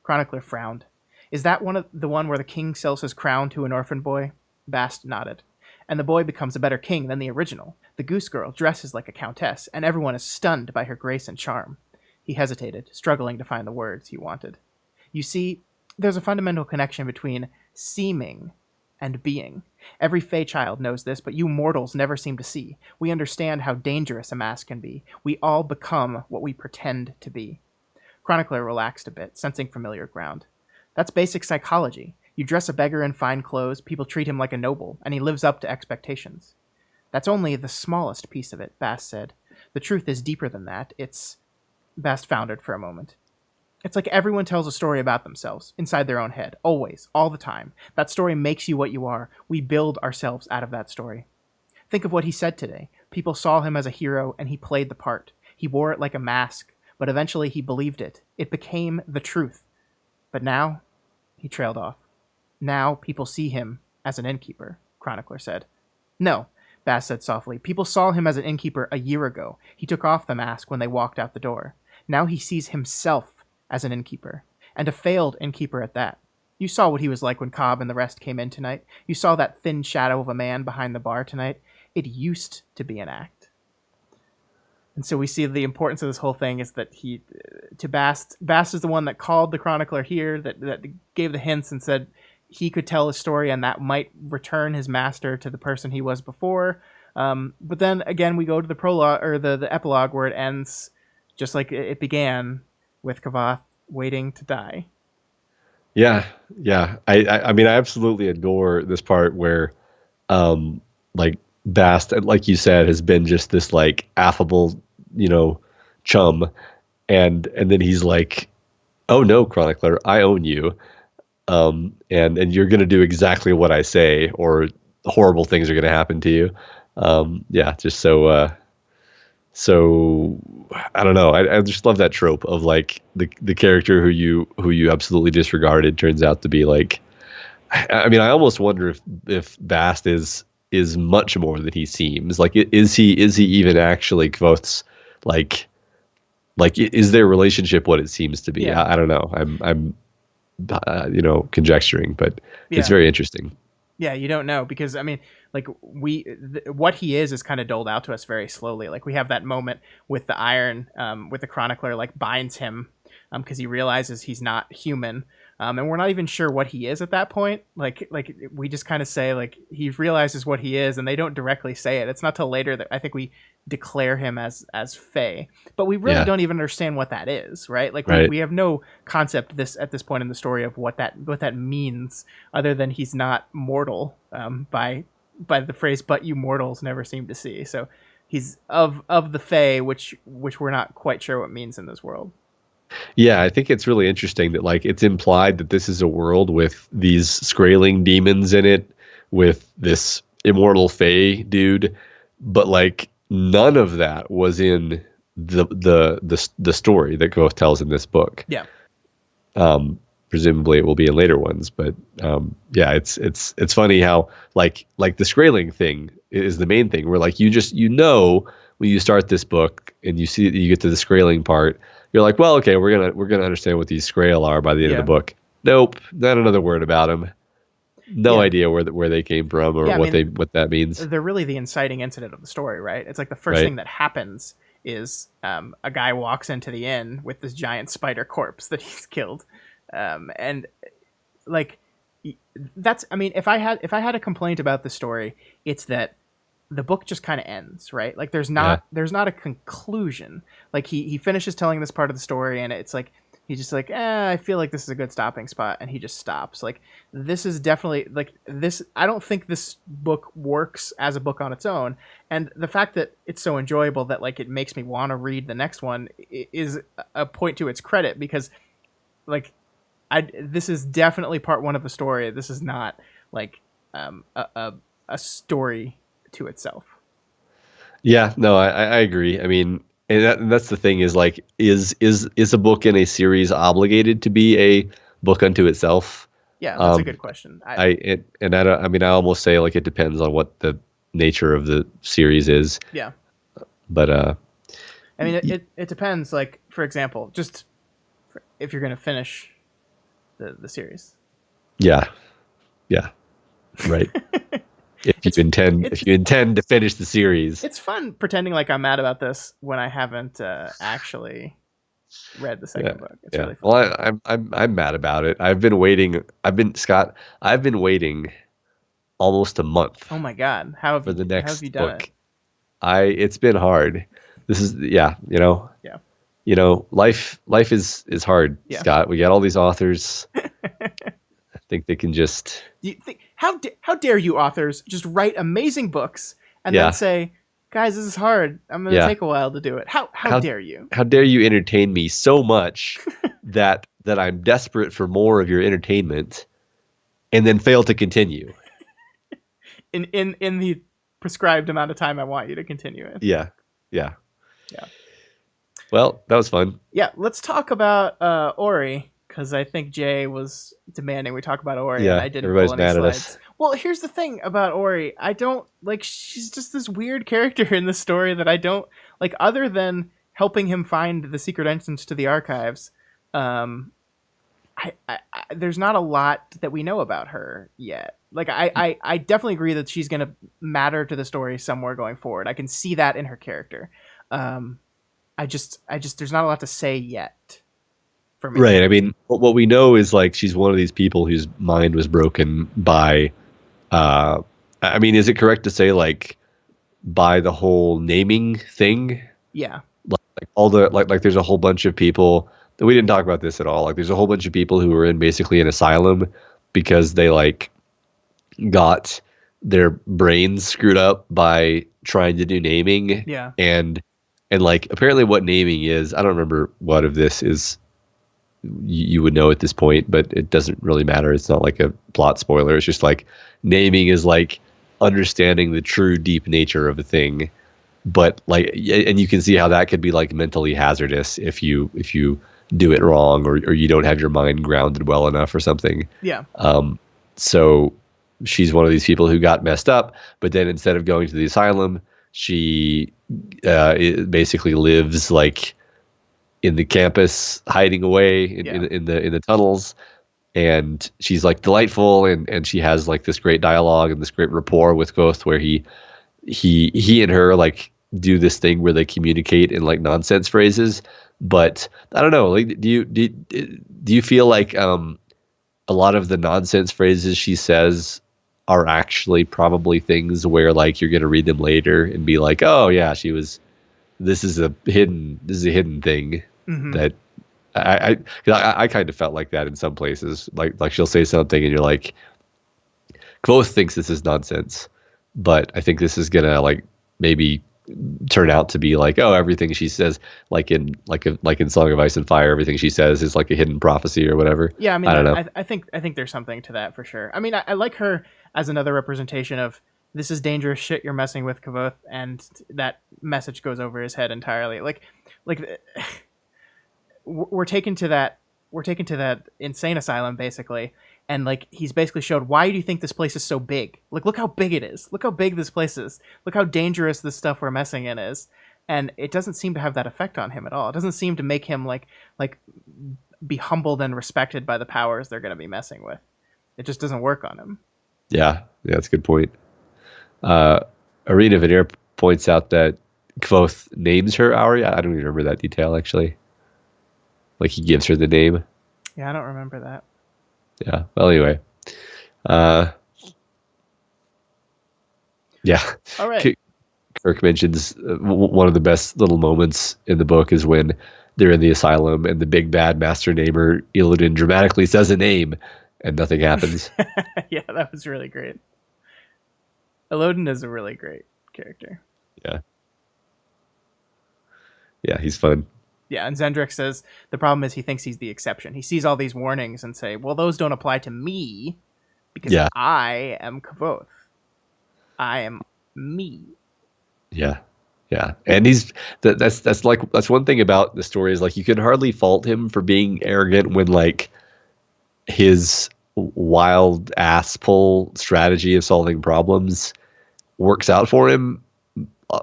Chronicler frowned. Is that the one where the king sells his crown to an orphan boy? Bast nodded. And the boy becomes a better king than the original. The Goose Girl dresses like a countess, and everyone is stunned by her grace and charm. He hesitated, struggling to find the words he wanted. You see, there's a fundamental connection between seeming and being. Every Fey child knows this, but you mortals never seem to see. We understand how dangerous a mask can be. We all become what we pretend to be. Chronicler relaxed a bit, sensing familiar ground. That's basic psychology. You dress a beggar in fine clothes, people treat him like a noble, and he lives up to expectations. That's only the smallest piece of it, Bast said. The truth is deeper than that. Bast foundered for a moment. It's like everyone tells a story about themselves, inside their own head, always, all the time. That story makes you what you are. We build ourselves out of that story. Think of what he said today. People saw him as a hero, and he played the part. He wore it like a mask, but eventually he believed it. It became the truth. But now, he trailed off. Now people see him as an innkeeper, Chronicler said. No, Bass said softly. People saw him as an innkeeper a year ago. He took off the mask when they walked out the door. Now he sees himself as an innkeeper, and a failed innkeeper at that. You saw what he was like when Cobb and the rest came in tonight. You saw that thin shadow of a man behind the bar tonight. It used to be an act. And so we see the importance of this whole thing is that Bast is the one that called the Chronicler here, that gave the hints and said he could tell a story and that might return his master to the person he was before. But then again, we go to the prologue or the epilogue where it ends just like it began, with Kavath waiting to die. Yeah. I mean, I absolutely adore this part where, like Bast, like you said, has been just this like affable, chum, and then he's like, "Oh no, Chronicler, I own you, and you're gonna do exactly what I say, or horrible things are gonna happen to you." Yeah, just so I don't know. I just love that trope of like the character who you absolutely disregarded turns out to be like. I mean, I almost wonder if Bast is much more than he seems. Like, is he even actually Kvoth's like is their relationship what it seems to be? Yeah. I don't know. I'm conjecturing, but it's very interesting. Yeah, you don't know because I mean, like what he is kind of doled out to us very slowly. Like we have that moment with the iron, with the Chronicler like binds him, because he realizes he's not human, and we're not even sure what he is at that point. Like we just kind of say like he realizes what he is, and they don't directly say it. It's not till later that I think we declare him as Fae, but we really don't even understand what that is, right? Like we have no concept at this point in the story of what that means, other than he's not mortal, by the phrase "but you mortals never seem to see." So he's of the Fae, which we're not quite sure what means in this world. Yeah, I think it's really interesting that like it's implied that this is a world with these Skraeling demons in it, with this immortal Fae dude, but like none of that was in the story that Goth tells in this book. Yeah. Presumably it will be in later ones, but yeah, it's funny how like the Skraeling thing is the main thing. Where like you when you start this book and you get to the Skraeling part, you're like, well, okay, we're gonna understand what these Skrael are by the end of the book. Nope, not another word about them. No idea where they came from or what that means. They're really the inciting incident of the story, right? It's like the first thing that happens is a guy walks into the inn with this giant spider corpse that he's killed, and like that's. I mean, if I had a complaint about the story, it's that the book just kind of ends, right? Like there's not a conclusion. Like he finishes telling this part of the story, and it's like he's just like, I feel like this is a good stopping spot, and he just stops. Like this is definitely like this. I don't think this book works as a book on its own, and the fact that it's so enjoyable that like it makes me want to read the next one is a point to its credit, because like this is definitely part one of a story. This is not like a story to itself. Yeah, no, I agree. I mean, and that's the thing is like, is a book in a series obligated to be a book unto itself? Yeah, that's a good question. I almost say like it depends on what the nature of the series is. Yeah. But I mean, it depends. Like, for example, just if you're going to finish the series. Yeah. Right. If you intend to finish the series. It's fun pretending like I'm mad about this when I haven't actually read the second book. It's really fun. Well, I'm mad about it. I've been waiting almost a month. Oh my god. How have you done book. it? It's been hard. This is life is hard, Scott. We got all these authors. I think they can just. How dare you authors just write amazing books and then say, guys, this is hard. I'm going to take a while to do it. How dare you? How dare you entertain me so much that I'm desperate for more of your entertainment, and then fail to continue in the prescribed amount of time I want you to continue in. Yeah. Well, that was fun. Yeah, let's talk about Ori, because I think Jay was demanding we talk about Ori, and Yeah, I didn't pull everybody's any mad at us. slides. Well, here's the thing about Ori. I don't like. She's just this weird character in the story that I don't like. Other than helping him find the secret entrance to the archives, um, there's not a lot that we know about her yet. Like I definitely agree that she's gonna matter to the story somewhere going forward. I can see that in her character. Um, I just there's not a lot to say yet for me. Right. I mean, what we know is like she's one of these people whose mind was broken by. Uh, I mean, is it correct to say like by the whole naming thing? Yeah. Like all the like there's a whole bunch of people that we didn't talk about this at all. Like there's a whole bunch of people who were in basically an asylum because they like got their brains screwed up by trying to do naming Yeah. and like apparently what naming is, I don't remember what of this is you would know at this point, but it doesn't really matter. It's not like a plot spoiler. It's just like naming is like understanding the true deep nature of a thing. But like, and you can see how that could be like mentally hazardous if you do it wrong or you don't have your mind grounded well enough or something. Yeah. So she's one of these people who got messed up, but then instead of going to the asylum, she basically lives like in the campus, hiding away Yeah. in the tunnels. And she's like delightful, and she has like this great dialogue and this great rapport with Ghost, where he and her like do this thing where they communicate in like nonsense phrases. But I don't know, like do you feel like a lot of the nonsense phrases she says are actually probably things where like you're gonna read them later and be like, oh yeah, she was this is a hidden thing Mm-hmm. that I 'cause I kind of felt like that in some places. Like she'll say something and you're like, Kvothe thinks this is nonsense, but I think this is gonna like maybe turn out to be like, oh, everything she says, like in Song of Ice and Fire, everything she says is like a hidden prophecy or whatever. Yeah. I mean, I don't know. I think there's something to that for sure. I mean, I like her as another representation of this is dangerous shit you're messing with, Kavoth, and that message goes over his head entirely. Like we're taken to that insane asylum basically, and like he's basically showed, why do you think this place is so big? Like, look how big it is, look how big this place is, look how dangerous this stuff we're messing in is. And it doesn't seem to have that effect on him at all. It doesn't seem to make him like be humbled and respected by the powers they're going to be messing with. It just doesn't work on him. Yeah, that's a good point. Uh, Arena Veneer points out that Kvothe names her Auri. I don't even remember that detail actually. Like he gives her the name. Yeah, I don't remember that. Yeah. Well, anyway. Uh, yeah. All right. Kirk mentions one of the best little moments in the book is when they're in the asylum and the big bad master namer Illidan dramatically says a name and nothing happens. Yeah, that was really great. Elodin is a really great character. Yeah. Yeah, he's fun. Yeah, and Zendrick says the problem is he thinks he's the exception. He sees all these warnings and say, well, those don't apply to me because Yeah. I am Kavoth. I am me. Yeah. Yeah. And that's one thing about the story is like you can hardly fault him for being arrogant when like his wild ass pull strategy of solving problems works out for him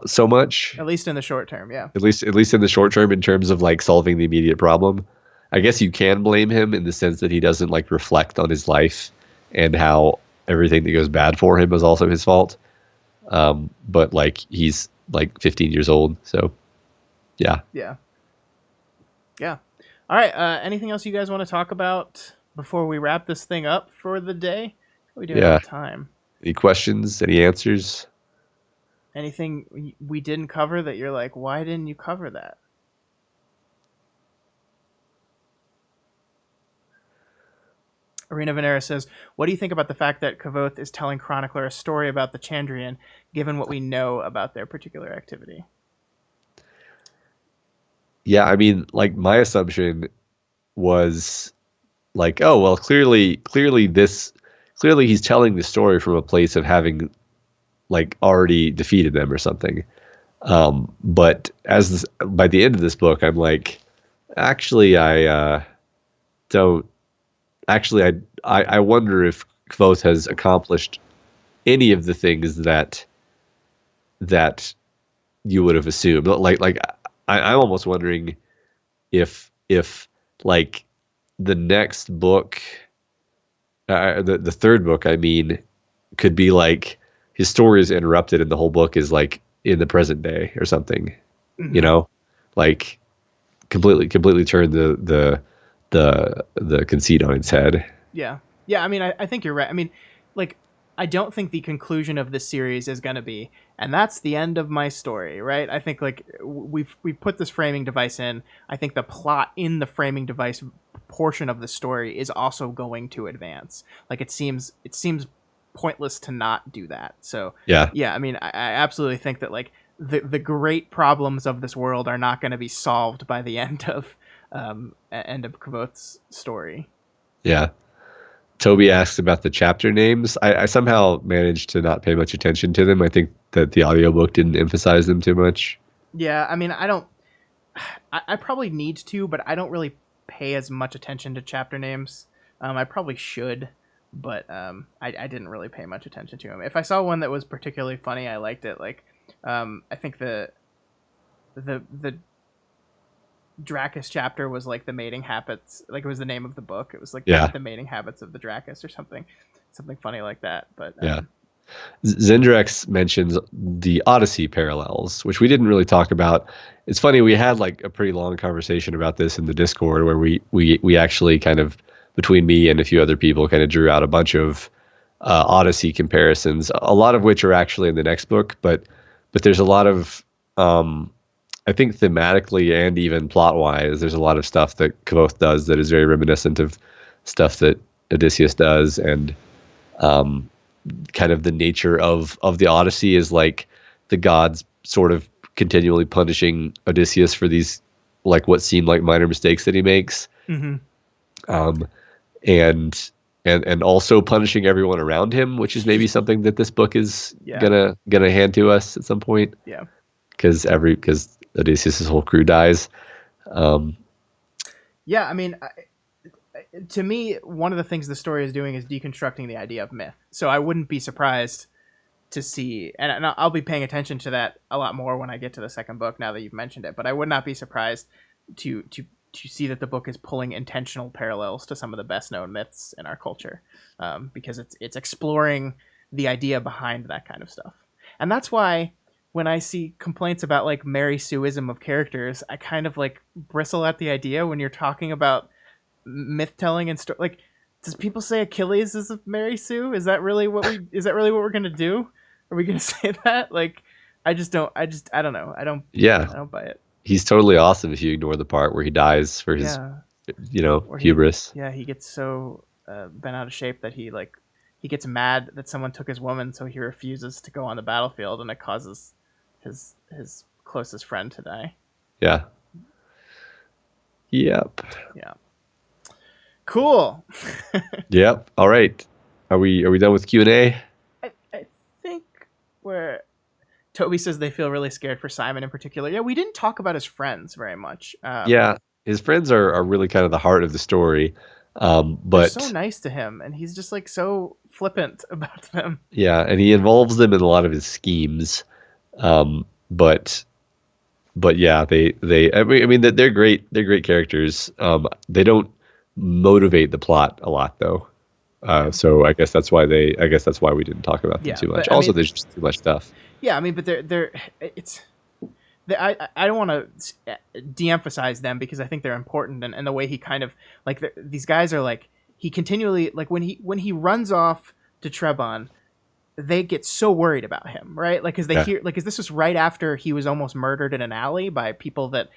so much. At least in the short term, yeah. At least in the short term in terms of like solving the immediate problem. I guess you can blame him in the sense that he doesn't like reflect on his life and how everything that goes bad for him is also his fault. But like he's like 15 years old, so yeah. Yeah. Yeah. All right. Anything else you guys want to talk about before we wrap this thing up for the day? What are we doing Yeah. on time? Any questions? Any answers? Anything we didn't cover that you're like, why didn't you cover that? Arena Venera says, what do you think about the fact that Kavoth is telling Chronicler a story about the Chandrian, given what we know about their particular activity? Yeah, I mean, like my assumption was like, oh well, clearly he's telling the story from a place of having like already defeated them or something. But by the end of this book, I'm like, actually, I don't. Actually, I wonder if Kvothe has accomplished any of the things that you would have assumed. I'm almost wondering if like the next book, the third book, I mean, could be like his story is interrupted and the whole book is like in the present day or something, you Mm-hmm. know, like completely turn the conceit on its head. Yeah. Yeah, I mean, I think you're right. I mean, like, I don't think the conclusion of this series is going to be, and that's the end of my story, right? I think, like, we've put this framing device in. I think the plot in the framing device portion of the story is also going to advance. Like, it seems pointless to not do that. So, Yeah. yeah, I mean, I absolutely think that, like, the great problems of this world are not going to be solved by the end of Kvothe's story. Yeah. Toby asked about the chapter names. I somehow managed to not pay much attention to them. I think that the audiobook didn't emphasize them too much. Yeah, I mean, I don't. I probably need to, but I don't really pay as much attention to chapter names. I probably should, but I didn't really pay much attention to them. If I saw one that was particularly funny, I liked it. Like, I think the Dracus chapter was like the mating habits. Like, it was the name of the book. It was like Yeah. the mating habits of the Dracus or something funny like that. But Yeah. Zendrex mentions the Odyssey parallels, which we didn't really talk about. It's funny, we had like a pretty long conversation about this in the Discord where we actually kind of, between me and a few other people, kind of drew out a bunch of Odyssey comparisons, a lot of which are actually in the next book, but there's a lot of I think thematically and even plot wise, there's a lot of stuff that Kvothe does that is very reminiscent of stuff that Odysseus does, and um, kind of the nature of the Odyssey is like the gods sort of continually punishing Odysseus for these like what seem like minor mistakes that he makes, mm-hmm. um, and and also punishing everyone around him, which is maybe something that this book is Yeah, gonna hand to us at some point yeah. because Odysseus' whole crew dies. Um, Yeah, I mean, to me, one of the things the story is doing is deconstructing the idea of myth. So I wouldn't be surprised to see, and I'll be paying attention to that a lot more when I get to the second book. Now that you've mentioned it, but I would not be surprised to see that the book is pulling intentional parallels to some of the best known myths in our culture, because it's exploring the idea behind that kind of stuff, and that's why when I see complaints about like Mary Sueism of characters, I kind of like bristle at the idea when you're talking about myth telling and like, does people say Achilles is a Mary Sue? Is that really what we're gonna do? Are we gonna say that? Like, I don't know. yeah, I don't buy it. he's totally awesome if you ignore the part where he dies for his, Yeah, where hubris. he gets so bent out of shape that he gets mad that someone took his woman, so he refuses to go on the battlefield, and it causes his closest friend to die. Yeah. Yep. Yeah. Cool. Yep. All right. Are we done with Q&A? I think where Toby says they feel really scared for Simon in particular. Yeah, we didn't talk about his friends very much. Yeah. His friends are really kind of the heart of the story. They're so But nice to him, and he's just like so flippant about them. yeah, and he involves them in a lot of his schemes. But yeah, they I mean that they're great. They're great characters. They don't motivate the plot a lot though. Yeah, So I guess that's why we didn't talk about them yeah, too much. but I Also, mean, there's just too much stuff. yeah, I mean, but they're it's I don't want to de-emphasize them because I think they're important, and the way he kind of like these guys are like he continually like when he runs off to Trebon, they get so worried about him, right? Like, because they Yeah. hear like, 'cause this was right after he was almost murdered in an alley by people that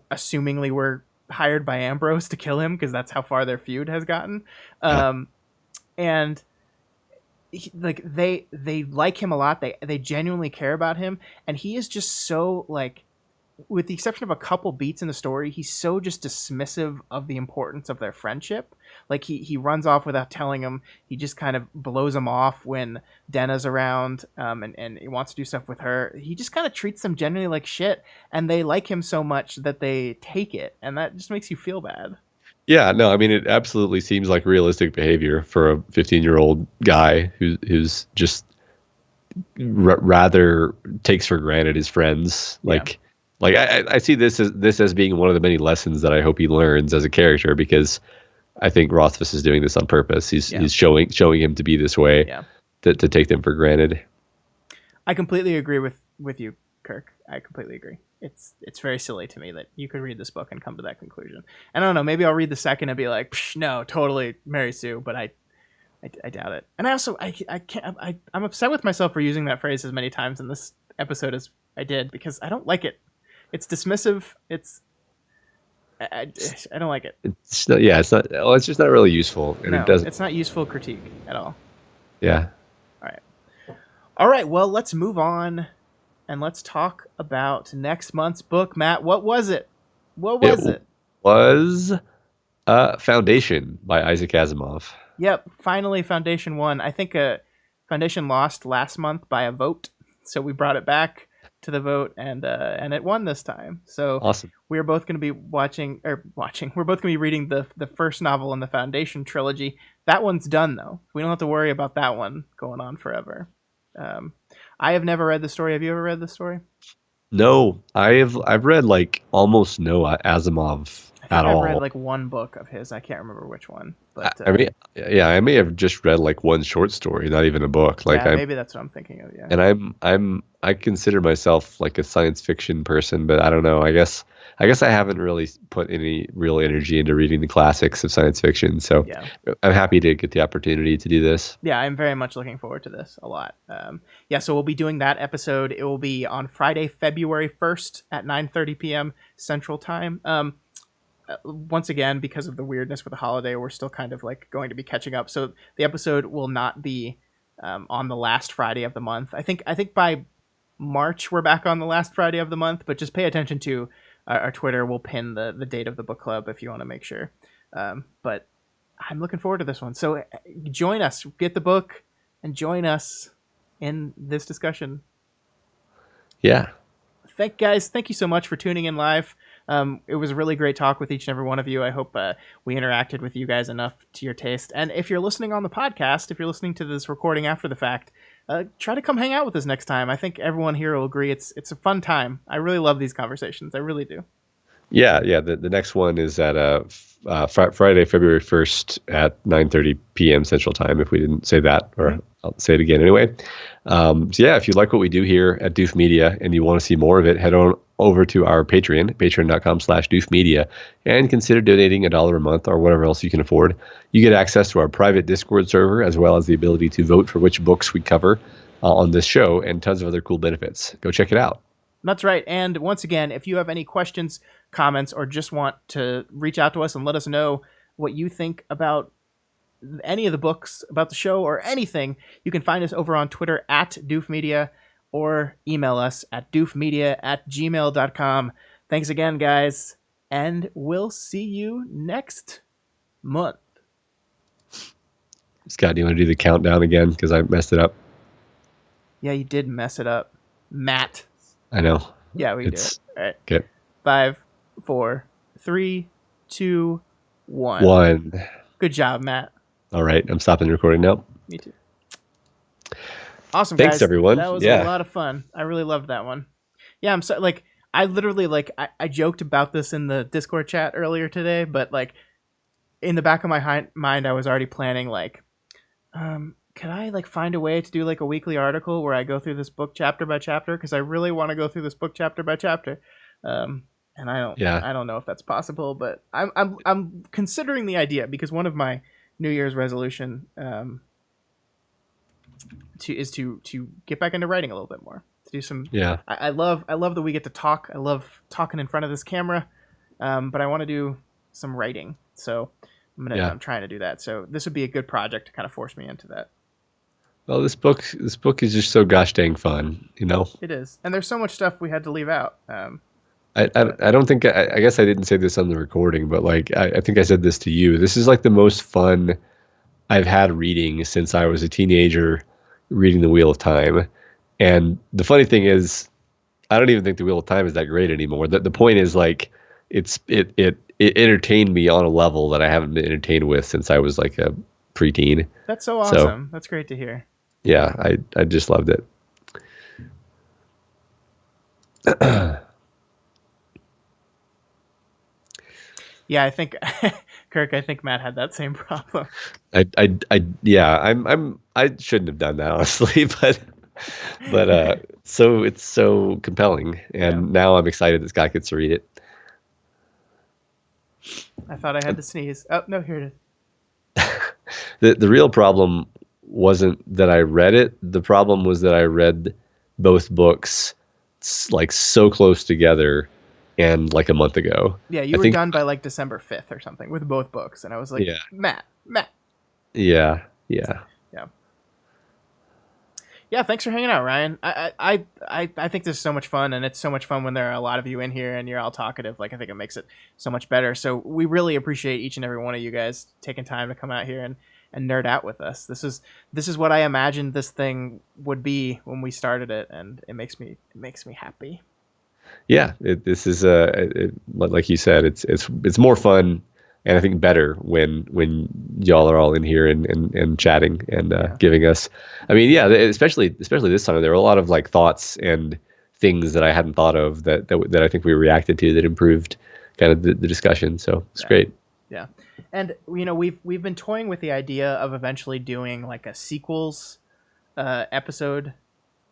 assumingly were hired by Ambrose to kill him because that's how far their feud has gotten, Yeah. and like they like him a lot. They genuinely care about him, and he is just so like with the exception of a couple beats in the story, he's so just dismissive of the importance of their friendship. Like he runs off without telling him. He just kind of blows him off when Denna's around, and he wants to do stuff with her. He just kind of treats them generally like shit, and they like him so much that they take it, and that just makes you feel bad. Yeah, no, I mean, it absolutely seems like realistic behavior for a 15-year-old guy who's just rather takes for granted his friends. Like I see this as being one of the many lessons that I hope he learns as a character, because I think Rothfuss is doing this on purpose. He's showing him to be this way, to take them for granted. I completely agree with you, Kirk. I completely agree. It's very silly to me that you could read this book and come to that conclusion. And I don't know, maybe I'll read the second and be like, no, totally Mary Sue, but I doubt it. And I also I'm upset with myself for using that phrase as many times in this episode as I did, because I don't like it. It's dismissive. I don't like it. It's not. Yeah, it's not. Well, it's just not really useful, and no, it doesn't. It's not useful critique at all. Yeah. All right. Well, let's move on, and let's talk about next month's book. Matt, what was it? What was it? Was Foundation by Isaac Asimov. Yep. Finally, Foundation won. I think Foundation lost last month by a vote, so we brought it back to the vote, and it won this time. So awesome. We're both going to be watching. We're both going to be reading the first novel in the Foundation trilogy. That one's done though. We don't have to worry about that one going on forever. I have never read the story. Have you ever read the story? No, I've read like almost no Asimov at all. I've read like one book of his. I can't remember which one. But I may have just read like one short story, not even a book. Like maybe that's what I'm thinking of. Yeah. And I consider myself like a science fiction person, but I don't know. I guess I haven't really put any real energy into reading the classics of science fiction. So I'm happy to get the opportunity to do this. Yeah, I'm very much looking forward to this a lot. So we'll be doing that episode. It will be on Friday, February 1st at 9:30 p.m. Central Time. Once again, because of the weirdness with the holiday, we're still kind of like going to be catching up. So the episode will not be on the last Friday of the month. I think by March we're back on the last Friday of the month, but just pay attention to our Twitter. We'll pin the date of the book club if you want to make sure. But I'm looking forward to this one. So join us, get the book, and join us in this discussion. Yeah. Thank you so much for tuning in live. It was a really great talk with each and every one of you. I hope we interacted with you guys enough to your taste. And if you're listening on the podcast, if you're listening to this recording after the fact, try to come hang out with us next time. I think everyone here will agree it's a fun time. I really love these conversations. I really do. Yeah. The next one is at Friday, February 1st at 9:30 p.m. Central Time, if we didn't say that, or I'll say it again anyway. If you like what we do here at Doof Media and you want to see more of it, head on over to our Patreon, patreon.com/doofmedia, and consider donating $1 a month or whatever else you can afford. You get access to our private Discord server, as well as the ability to vote for which books we cover on this show, and tons of other cool benefits. Go check it out. That's right. And once again, if you have any questions, comments, or just want to reach out to us and let us know what you think about any of the books, about the show, or anything, you can find us over on Twitter at doofmedia, or email us at doofmedia@gmail.com. Thanks again, guys, and we'll see you next month. Scott, do you want to do the countdown again? Because I messed it up. Yeah, you did mess it up. Matt. I know. Yeah, we can do it. All right. Okay. 5, 4, 3, 2, 1. 1. Good job, Matt. All right. I'm stopping the recording now. Me too. Awesome, Thanks, guys. everyone. That was a lot of fun. I really loved that one. Yeah, I'm so I literally I joked about this in the Discord chat earlier today, but in the back of my mind, I was already planning could I find a way to do a weekly article where I go through this book chapter by chapter, because I really want to go through this book chapter by chapter. And I don't know if that's possible, but I'm considering the idea, because one of my New Year's resolution is to get back into writing a little bit more, to do some. Yeah. I love that we get to talk. I love talking in front of this camera, but I want to do some writing. So I'm trying to do that. So this would be a good project to kind of force me into that. Well, this book is just so gosh dang fun, you know. It is, and there's so much stuff we had to leave out. I don't think I guess I didn't say this on the recording, but like I think I said this to you. This is like the most fun I've had reading since I was a teenager reading The Wheel of Time. And the funny thing is, I don't even think The Wheel of Time is that great anymore. The point is like it entertained me on a level that I haven't been entertained with since I was like a preteen. That's so So awesome. That's great to hear. yeah, I just loved it. Yeah, I think Kirk. I think Matt had that same problem. Yeah, I shouldn't have done that honestly, but so it's so compelling, and Yeah. now I'm excited this guy gets to read it. I thought I had to sneeze. Oh no, here it is. The real problem wasn't that I read it. The problem was that I read both books like so close together and like a month ago. Yeah, you I were think done by like December 5th or something with both books, and I was like, yeah. Matt. Yeah. Yeah. Yeah, thanks for hanging out, Ryan. I think this is so much fun, and it's so much fun when there are a lot of you in here and you're all talkative. Like, I think it makes it so much better. So we really appreciate each and every one of you guys taking time to come out here and nerd out with us. This is what I imagined this thing would be when we started it, and it makes me happy. Yeah, this is like you said, it's more fun, and I think better when y'all are all in here and chatting and giving us. I mean, yeah, especially this time, there were a lot of like thoughts and things that I hadn't thought of that I think we reacted to that improved kind of the discussion. So it's great. Yeah, and you know we've been toying with the idea of eventually doing like a sequels episode,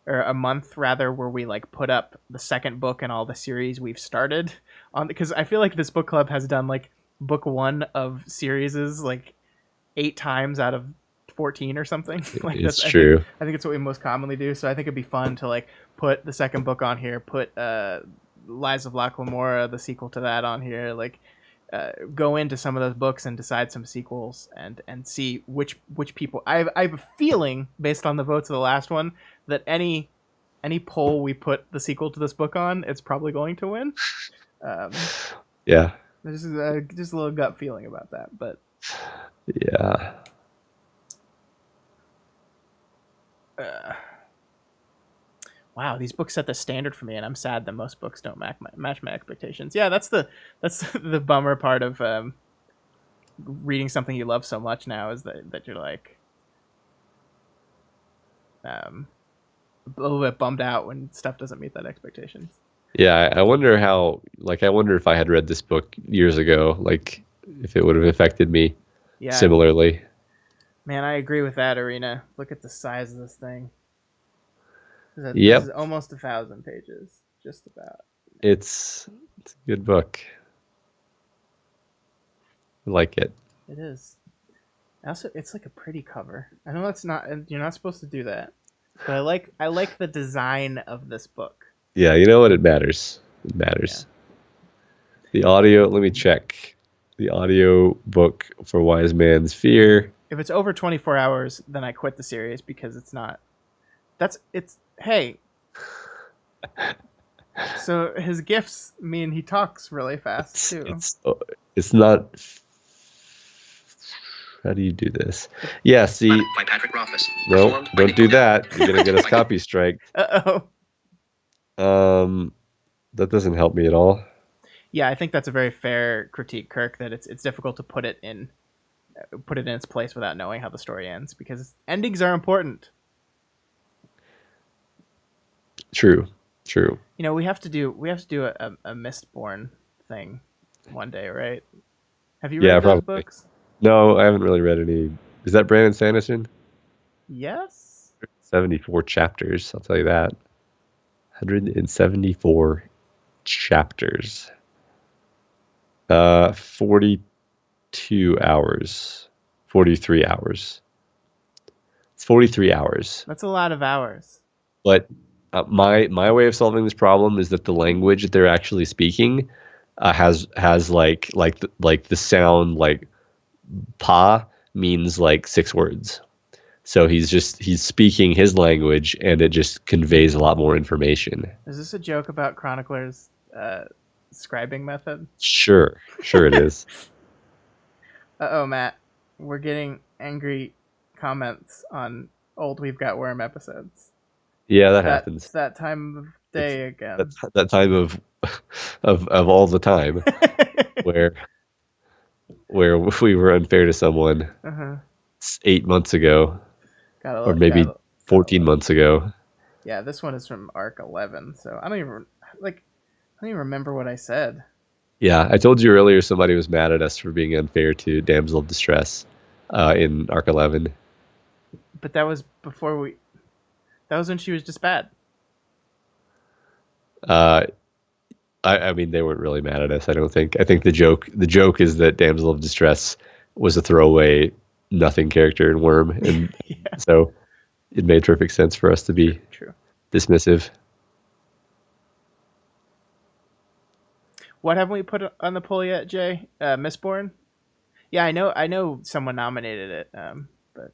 or a month rather, where we like put up the second book and all the series we've started on, because I feel like this book club has done like book one of series like 8 times out of 14 or something. Like It's that's true. I think it's what we most commonly do. So I think it'd be fun to like put the second book on here, put Lies of Locke Lamora, the sequel to that, on here, like go into some of those books and decide some sequels and see which people. I have a feeling based on the votes of the last one that any poll we put the sequel to this book on, it's probably going to win. Yeah. There's just a little gut feeling about that, but Yeah. wow, these books set the standard for me, and I'm sad that most books don't match my expectations. Yeah, that's the the bummer part of reading something you love so much now, is that you're like a little bit bummed out when stuff doesn't meet that expectations. Yeah, I wonder how, like, I wonder if I had read this book years ago, like, if it would have affected me Yeah, similarly. man, I agree with that, Arena. Look at the size of this thing. This Yep, is almost 1,000 pages, just about. it's a good book. I like it. It is. Also, it's like a pretty cover. I know that's not, you're not supposed to do that, but I like the design of this book. Yeah, you know what? It matters. It matters. The audio, let me check. The audio book for Wise Man's Fear. If it's over 24 hours, then I quit the series, because it's not. Hey. So his gifts mean he talks really fast too. It's not. How do you do this? Yeah, see. By Patrick Rothfuss. No, don't do that. You're gonna get us copy strike. Uh-oh. That doesn't help me at all. Yeah, I think that's a very fair critique, Kirk, that it's difficult to put it in its place without knowing how the story ends, because endings are important. True. You know, we have to do a Mistborn thing one day, right? Have you read those probably. books? No, I haven't really read any. Is that Brandon Sanderson? Yes. 74 chapters, I'll tell you that. 174 chapters. 42 hours. 43 hours. It's 43 hours. That's a lot of hours. But my way of solving this problem is that the language that they're actually speaking has like the sound, like pa means like 6 words. So he's speaking his language, and it just conveys a lot more information. Is this a joke about chroniclers scribing method. Sure it is. Uh-oh, Matt. We're getting angry comments on old We've Got Worm episodes. Yeah, It's that that happens. it's that time of It's day again. that time of of all the time where we were unfair to someone Uh-huh. 8 months ago, or maybe Gotta 14 love it. months ago. Yeah, this one is from Arc 11, so I don't even remember what I said. Yeah, I told you earlier somebody was mad at us for being unfair to Damsel of Distress in Arc 11. But that was before we. That was when she was just bad. Uh, I mean, they weren't really mad at us. I don't think. I think the joke is that Damsel of Distress was a throwaway, nothing character in Worm, and Yeah, so it made perfect sense for us to be true. dismissive. What haven't we put on the poll yet, Jay? Mistborn. Yeah, I know. I know someone nominated it, but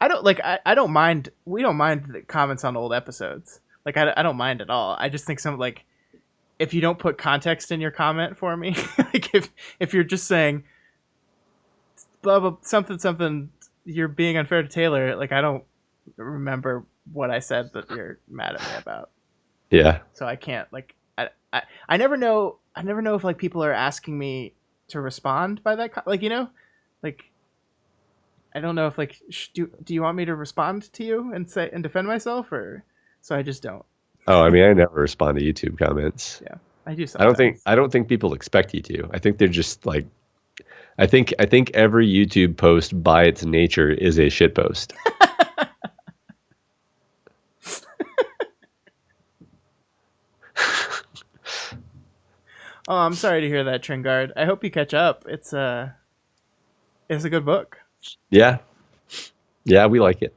I don't like. I don't mind. We don't mind the comments on old episodes. Like I don't mind at all. I just think some like if you don't put context in your comment for me, like if you're just saying blah blah something something, you're being unfair to Taylor. Like I don't remember what I said that you're mad at me about. Yeah. So I can't like I never know. I never know if like people are asking me to respond by that like like I don't know if like do you want me to respond to you and say and defend myself or so I just don't. Oh, I mean, I never respond to YouTube comments. Yeah, I do I don't think sometimes. I don't think people expect you to. I think they're just like I think every YouTube post by its nature is a shit post. Oh, I'm sorry to hear that, Tringard. I hope you catch up. It's a good book. Yeah. Yeah, we like it.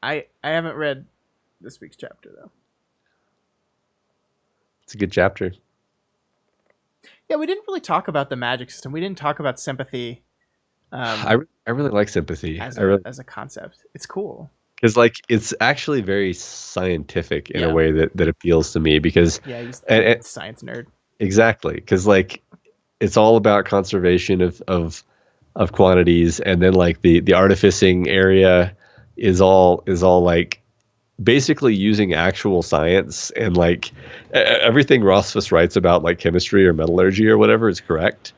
I haven't read this week's chapter though. It's a good chapter. Yeah, we didn't really talk about the magic system. We didn't talk about sympathy I really like Sympathy. as I really a concept. It's cool. because like it's actually very scientific in a Yeah. way that appeals to me because Yeah, he's and science nerd. exactly because like it's all about conservation of quantities, and then like the artificing area is all like basically using actual science, and like everything Rothfuss writes about like chemistry or metallurgy or whatever is correct.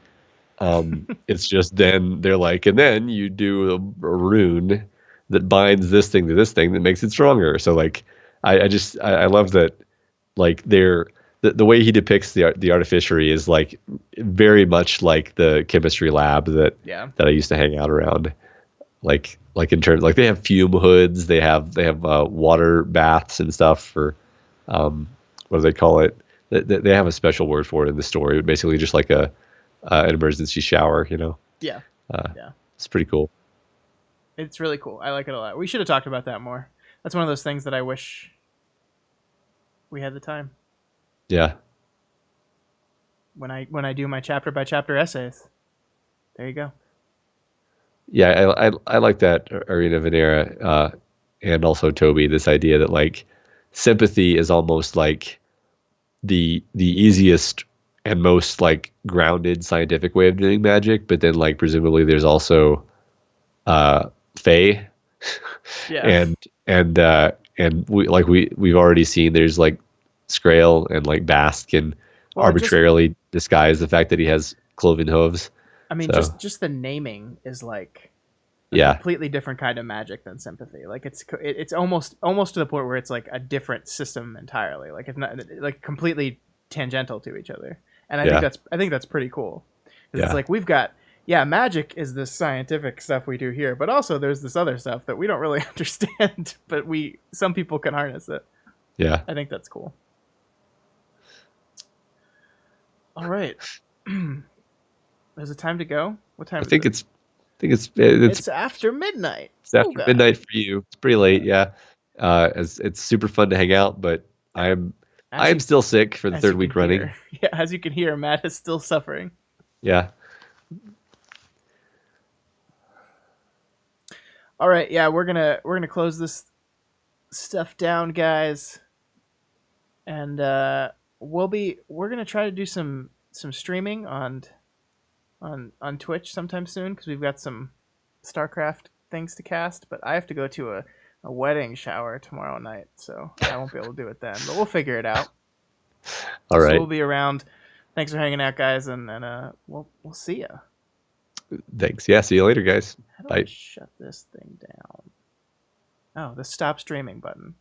It's just then they're like, and then you do a rune that binds this thing to this thing that makes it stronger. So like, I love that like the way he depicts the artificery is like very much like the chemistry lab Yeah. that I used to hang out around. Like in terms like they have fume hoods, they have water baths and stuff for what do they call it? They have a special word for it in the story. Basically, just like an emergency shower. Yeah. Uh, Yeah. it's pretty cool. It's really cool. I like it a lot. We should have talked about that more. That's one of those things that I wish we had the time Yeah, when I do my chapter by chapter essays. There you go. yeah. I like that Arena Venera and also Toby. This idea that like sympathy is almost like the easiest and most like grounded scientific way of doing magic, but then like presumably there's also Fae Yeah. and and we've already seen there's like Scrael and like Bast can Well, just arbitrarily disguise the fact that he has cloven hooves. I mean, So just the naming is like a yeah, completely different kind of magic than sympathy. Like it's almost to the point where it's like a different system entirely. Like it's not like completely tangential to each other. And yeah, I think that's pretty cool. 'Cause it's yeah, like we've got magic is this scientific stuff we do here, but also there's this other stuff that we don't really understand, but some people can harness it. yeah. I think that's cool. All right. Is it time to go? What time I is think it? it's It's after midnight. it's Oh after god. midnight for you. It's pretty late, yeah. It's super fun to hang out, but I As am you still sick for the as you third can week running. hear. Yeah, as you can hear, Matt is still suffering. Yeah, All right, yeah, we're gonna close this stuff down, guys, and we're gonna try to do some streaming on Twitch sometime soon because we've got some StarCraft things to cast. But I have to go to a wedding shower tomorrow night, so I won't be able to do it then. But we'll figure it out. All So right. we'll be around. Thanks for hanging out, guys, and we'll see ya. Thanks. Yeah. See you later, guys. How do I Bye. shut this thing down? Oh, the stop streaming button.